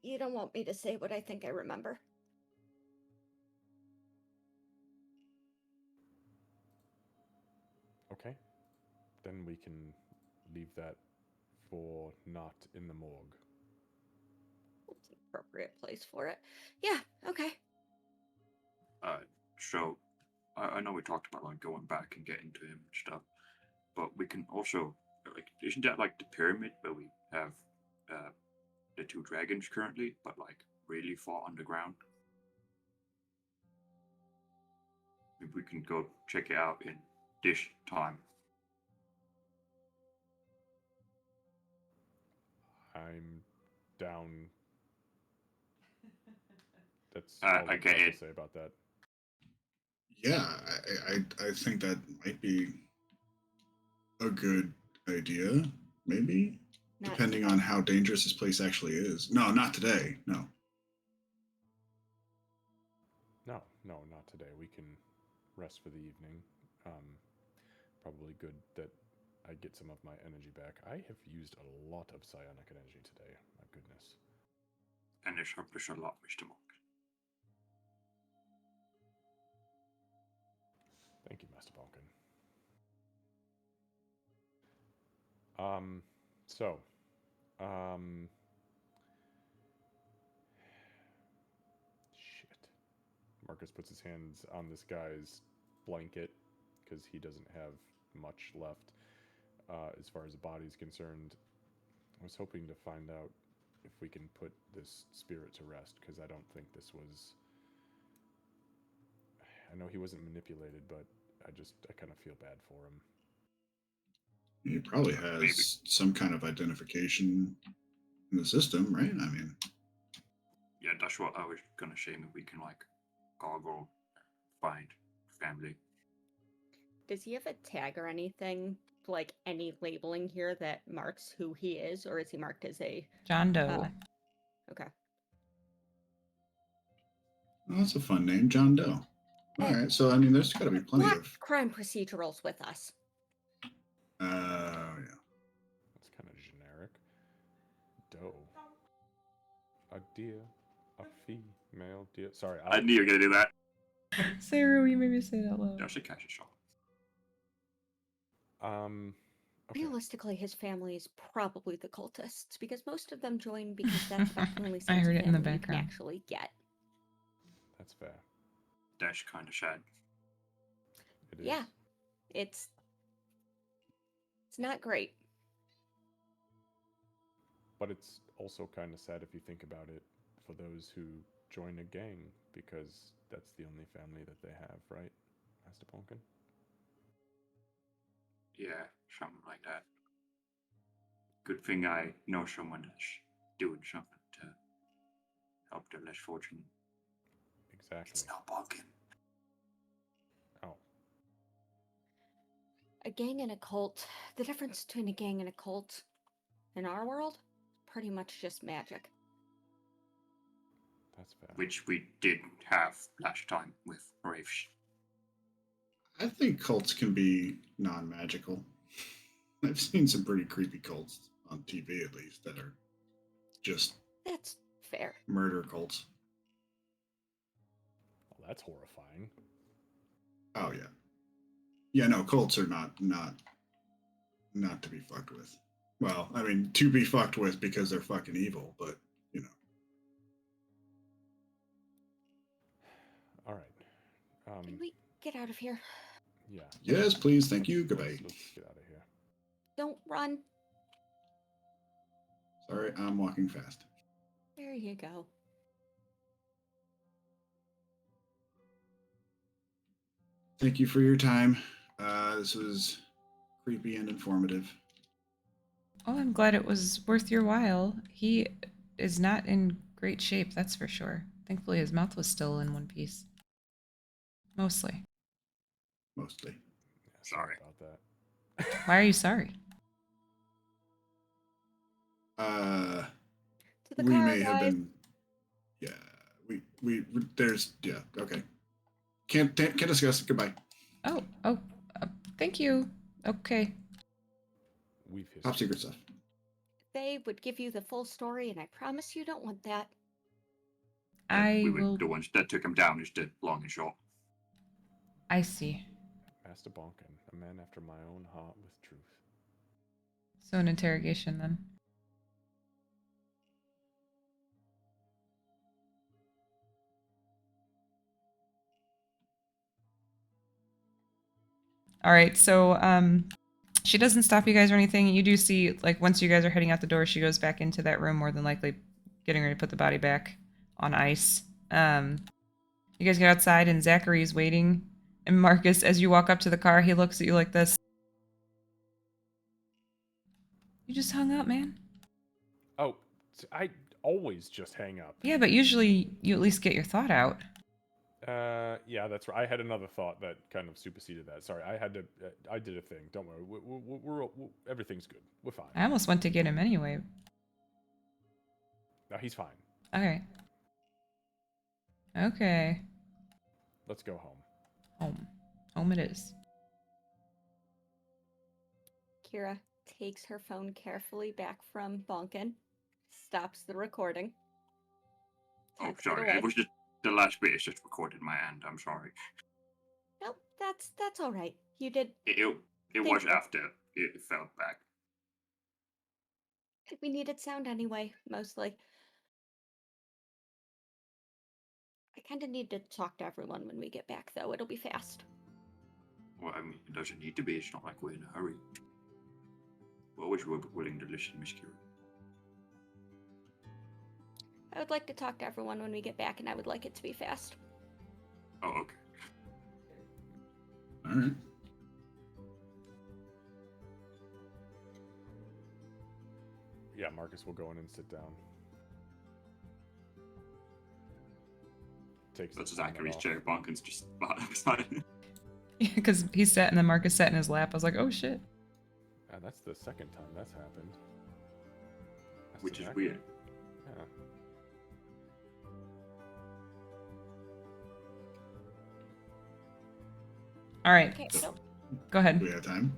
You don't want me to say what I think I remember. Okay. Then we can leave that for not in the morgue. What's the appropriate place for it? Yeah, okay. So I know we talked about like going back and getting to him and stuff, but we can also like isn't that like the pyramid where we have the two dragons currently, but like really far underground? Maybe we can go check it out in this time. I'm down. That's I all I get have it. to say about that. Yeah, I think that might be a good idea, maybe, Not depending on how dangerous this place actually is. No, not today. No. No, not today. We can rest for the evening. Probably good that I get some of my energy back. I have used a lot of psionic energy today. My goodness. And there's a lot, Mr. Monk. Thank you, Master Balkan. So, shit. Marcus puts his hands on this guy's blanket because he doesn't have much left as far as the body's concerned. I was hoping to find out if we can put this spirit to rest, because I don't think this was. I know he wasn't manipulated, but I kind of feel bad for him. He probably has some kind of identification in the system, right? I mean, Yeah, that's what I was gonna say. Maybe we can like goggle, find family. Does he have a tag or anything, like any labeling here that marks who he is, or is he marked as a John Doe. Okay. well, that's a fun name, John Doe. All right, so I mean, there's got to be plenty Black of. crime procedurals with us. Yeah. That's kind of generic. Doe. A deer. A female deer. Sorry, I knew you were gonna do that. Sarah, you made me say that loud. That's a catch shot. Okay. Realistically, his family is probably the cultists because most of them join because that's about the only I sense heard of it in the family you can background. actually get. That's fair. That's kind of sad. It is. Yeah, it's not great. But it's also kind of sad if you think about it for those who join a gang because that's the only family that they have, right, Master Pumpkin? Yeah, something like that. Good thing I know someone that's doing something to help the less fortunate. Exactly. It's not Pumpkin. Oh, A gang and a cult. The difference between a gang and a cult in our world, pretty much just magic. that's fair. Which we did have last time with Raves. I think cults can be non-magical. I've seen some pretty creepy cults on TV, at least, that are just That's fair. murder cults. Well, that's horrifying. Oh yeah, yeah. No, cults are not to be fucked with. Well, I mean, to be fucked with because they're fucking evil, but you know. All right. Can we get out of here? Yeah. Yes, please, thank you. Goodbye. Let's get out of here. Don't run. Sorry, I'm walking fast. There you go. Thank you for your time. This was creepy and informative. Oh, I'm glad it was worth your while. He is not in great shape, that's for sure. Thankfully, his mouth was still in one piece. Mostly. Mostly. Yeah, Sorry. about that. Why are you sorry? Uh, To the we car, may have guys. been. Yeah, we there's yeah okay. Can't discuss it. Goodbye. Oh, thank you. Okay. We've history. Top secret stuff. They would give you the full story, and I promise you don't want that. I We were will. the ones that took him down, is the long and short. I see. Master Bonkin, a man after my own heart with truth. So an interrogation then. All right, so she doesn't stop you guys or anything. You do see, like, once you guys are heading out the door, she goes back into that room, more than likely getting ready to put the body back on ice. You guys get outside, and Zachary's waiting. And Marcus, as you walk up to the car, he looks at you like this. You just hung up, man. Oh, I always just hang up. Yeah, but usually you at least get your thought out. Yeah, that's right. I had another thought that kind of superseded that. Sorry, I had to. I did a thing. Don't worry. We're everything's good. We're fine. I almost went to get him anyway. No, he's fine. Okay. Okay. Let's go home. Home. Home it is. Kira takes her phone carefully back from Bonkin, stops the recording. Oh, tucks sorry. away. It was just the last bit is just recorded in my end. I'm sorry. Nope, that's all right. You did. It Thank was you. after it fell back. We needed sound anyway, mostly. I kind of need to talk to everyone when we get back, though. It'll be fast. Well, I mean, it doesn't need to be. It's not like we're in a hurry. We're always willing to listen, Miss Kira. I would like to talk to everyone when we get back, and I would like it to be fast. Oh, okay. All right. Yeah, Marcus will go in and sit down. Takes That's the helmet Zachary's off. chair. Bonkin's just beside. Because he sat and then Marcus sat in his lap. I was like, oh shit. That's the second time that's happened. That's Which is Zachary. weird. Yeah. All right. Okay, so Go ahead. Do we have time?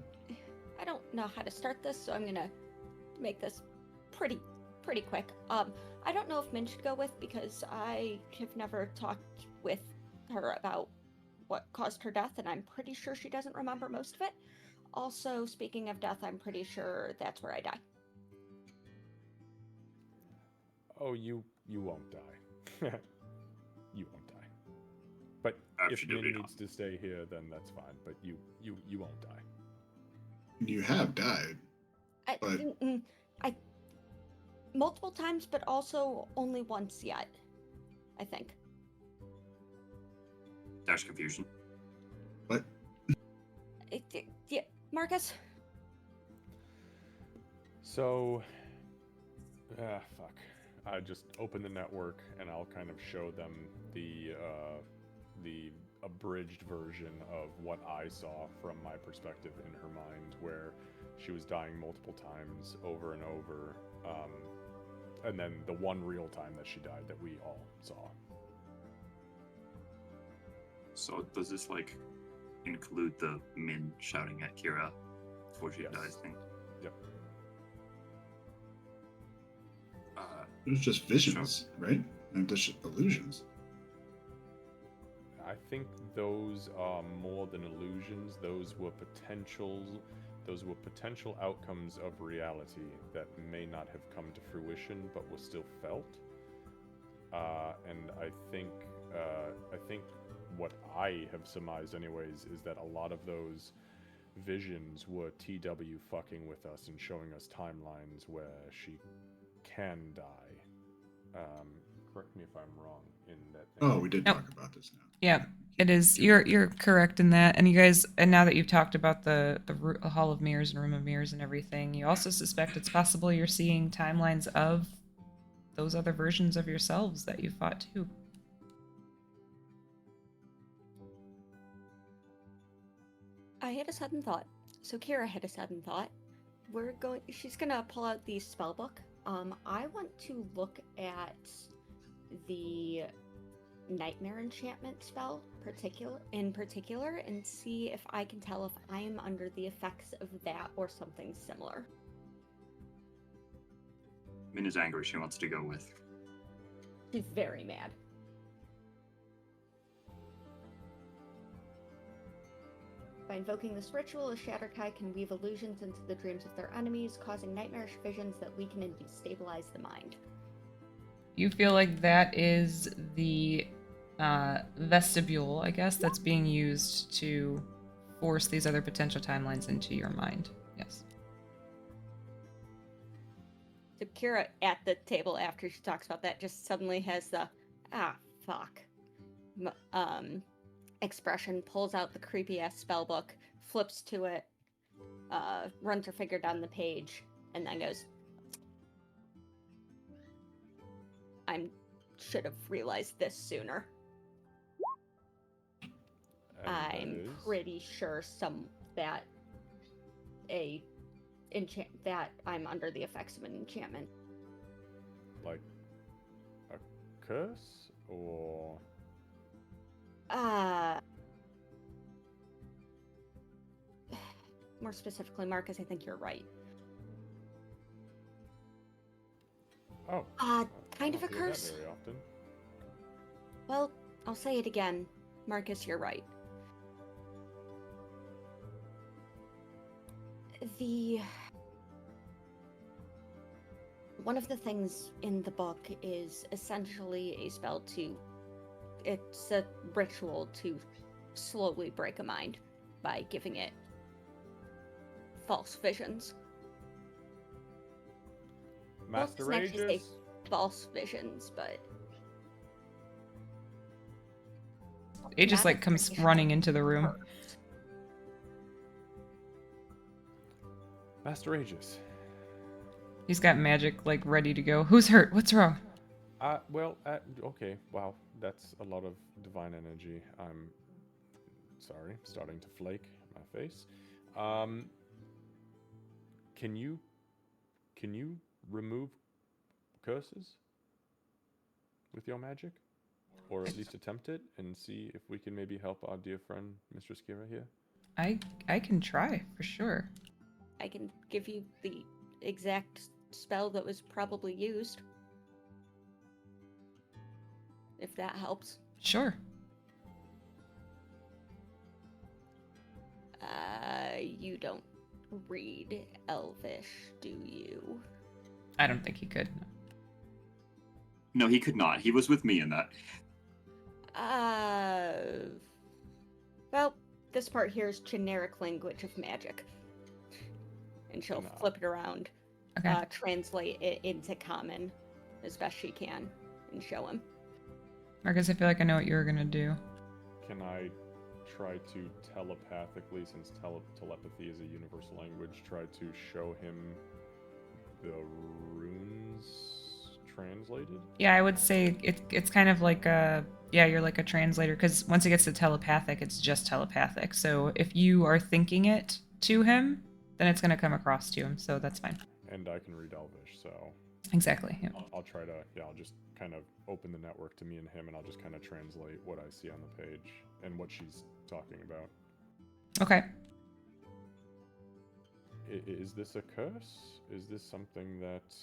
I don't know how to start this, so I'm gonna make this pretty quick. I don't know if Min should go with because I have never talked with her about what caused her death, and I'm pretty sure she doesn't remember most of it. Also, speaking of death, I'm pretty sure that's where I die. Oh, you won't die. You won't die. But Absolutely if Min not. needs to stay here, then that's fine. But you won't die. You have died. I, But- I multiple times, but also only once yet, I think. There's confusion. What? Yeah, Marcus. So, fuck. I just open the network and I'll kind of show them the abridged version of what I saw from my perspective in her mind, where she was dying multiple times over and over, and then the one real time that she died that we all saw. So does this like include the Min shouting at Kira before she Yes. dies thing? Yep. It was just visions, right? And just illusions. I think those are more than illusions. Those were potential outcomes of reality that may not have come to fruition, but were still felt. And I think what I have surmised, anyways, is that a lot of those visions were TW fucking with us and showing us timelines where she can die. Correct me if I'm wrong in that. Oh, we did Nope. talk about this now. Yeah, it is. You're correct in that. And you guys, and now that you've talked about the Hall of Mirrors and Room of Mirrors and everything, you also suspect it's possible you're seeing timelines of those other versions of yourselves that you fought too. I had a sudden thought. So Kira had a sudden thought. She's gonna pull out the spell book. I want to look at the nightmare enchantment spell in particular and see if I can tell if I'm under the effects of that or something similar. Min is angry. She wants to go with. She's very mad. By invoking this ritual, a Shatterkai can weave illusions into the dreams of their enemies, causing nightmarish visions that weaken and destabilize the mind. You feel like that is the vestibule, I guess, that's being used to force these other potential timelines into your mind. Yes. So Kira, at the table after she talks about that, just suddenly has the fuck expression, pulls out the creepy ass spell book, flips to it, runs her finger down the page, and then goes, I should have realized this sooner. And that I'm is- pretty sure that I'm under the effects of an enchantment. like a curse or More specifically, Marcus, I think you're right. oh. Kind I of a don't hear that curse. very often. Well, I'll say it again. Marcus, you're right. One of the things in the book is essentially a spell it's a ritual to slowly break a mind by giving it false visions. Well, it Master doesn't actually say Aegis. false visions, but It just Not like comes traditional running into the room. curse. Master Aegis. He's got magic like ready to go. Who's hurt? What's wrong? Okay. Wow, that's a lot of divine energy. I'm sorry, starting to flake my face. Can you remove curses with your magic, or at least attempt it, and see if we can maybe help our dear friend Mistress Kira here? I can try for sure. I can give you the exact spell that was probably used. If that helps. Sure. You don't read Elvish, do you? I don't think he could. No, he could not. He was with me in that. Well, this part here is generic language of magic. And she'll No. flip it around, Okay. translate it into common as best she can, and show him. Marcus, I feel like I know what you were gonna do. Can I try to telepathically, since telepathy is a universal language, try to show him the runes translated? Yeah, I would say it's kind of like you're like a translator, because once it gets to telepathic, it's just telepathic. So if you are thinking it to him, then it's gonna come across to him. So that's fine. And I can read Elvish, so Exactly. Yeah. I'll try to, I'll just kind of open the network to me and him, and I'll just kind of translate what I see on the page and what she's talking about. Okay. Is this a curse? Is this something that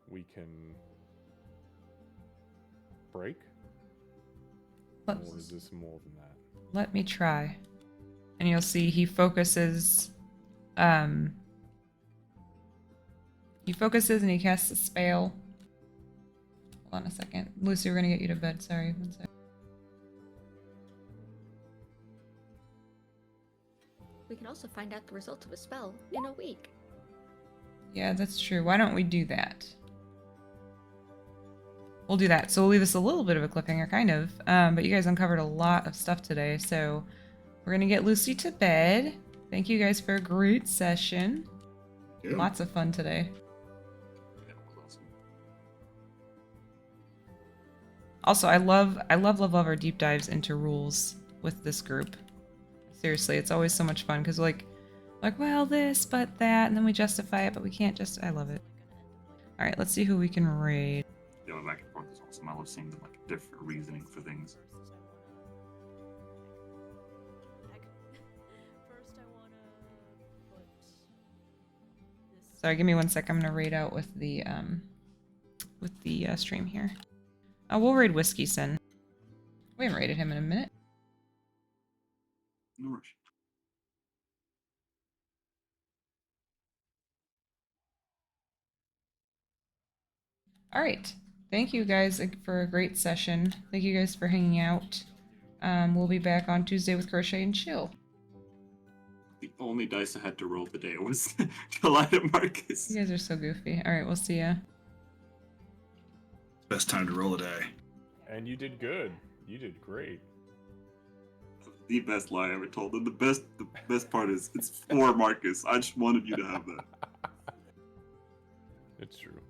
we can break? Let, Or is this more than that? let me try. And you'll see he focuses and he casts a spell. Hold on a second. Lucy, we're gonna get you to bed. Sorry. One sec. We can also find out the results of a spell in a week. Yeah, that's true. Why don't we do that? We'll do that. So we'll leave this a little bit of a cliffhanger, kind of. But you guys uncovered a lot of stuff today, so we're gonna get Lucy to bed. Thank you guys for a great session. Yeah. Lots of fun today. That was awesome. Also, I love our deep dives into rules with this group. Seriously, it's always so much fun because like, well, this, but that, and then we justify it, but we can't just. I love it. All right, let's see who we can raid. Yeah, back and forth is awesome. I love seeing the different reasoning for things. First, I want to put this. Sorry, give me 1 sec. I'm gonna raid out with the stream here. We'll raid Whiskey Sin. We haven't raided him in a minute. No rush. All right. Thank you guys for a great session. Thank you guys for hanging out. We'll be back on Tuesday with Crochet and Chill. The only dice I had to roll today was to light up Marcus. You guys are so goofy. All right, we'll see ya. Best time to roll a day. And you did good. You did great. The best lie I ever told. And the best part is it's for Marcus. I just wanted you to have that. It's true.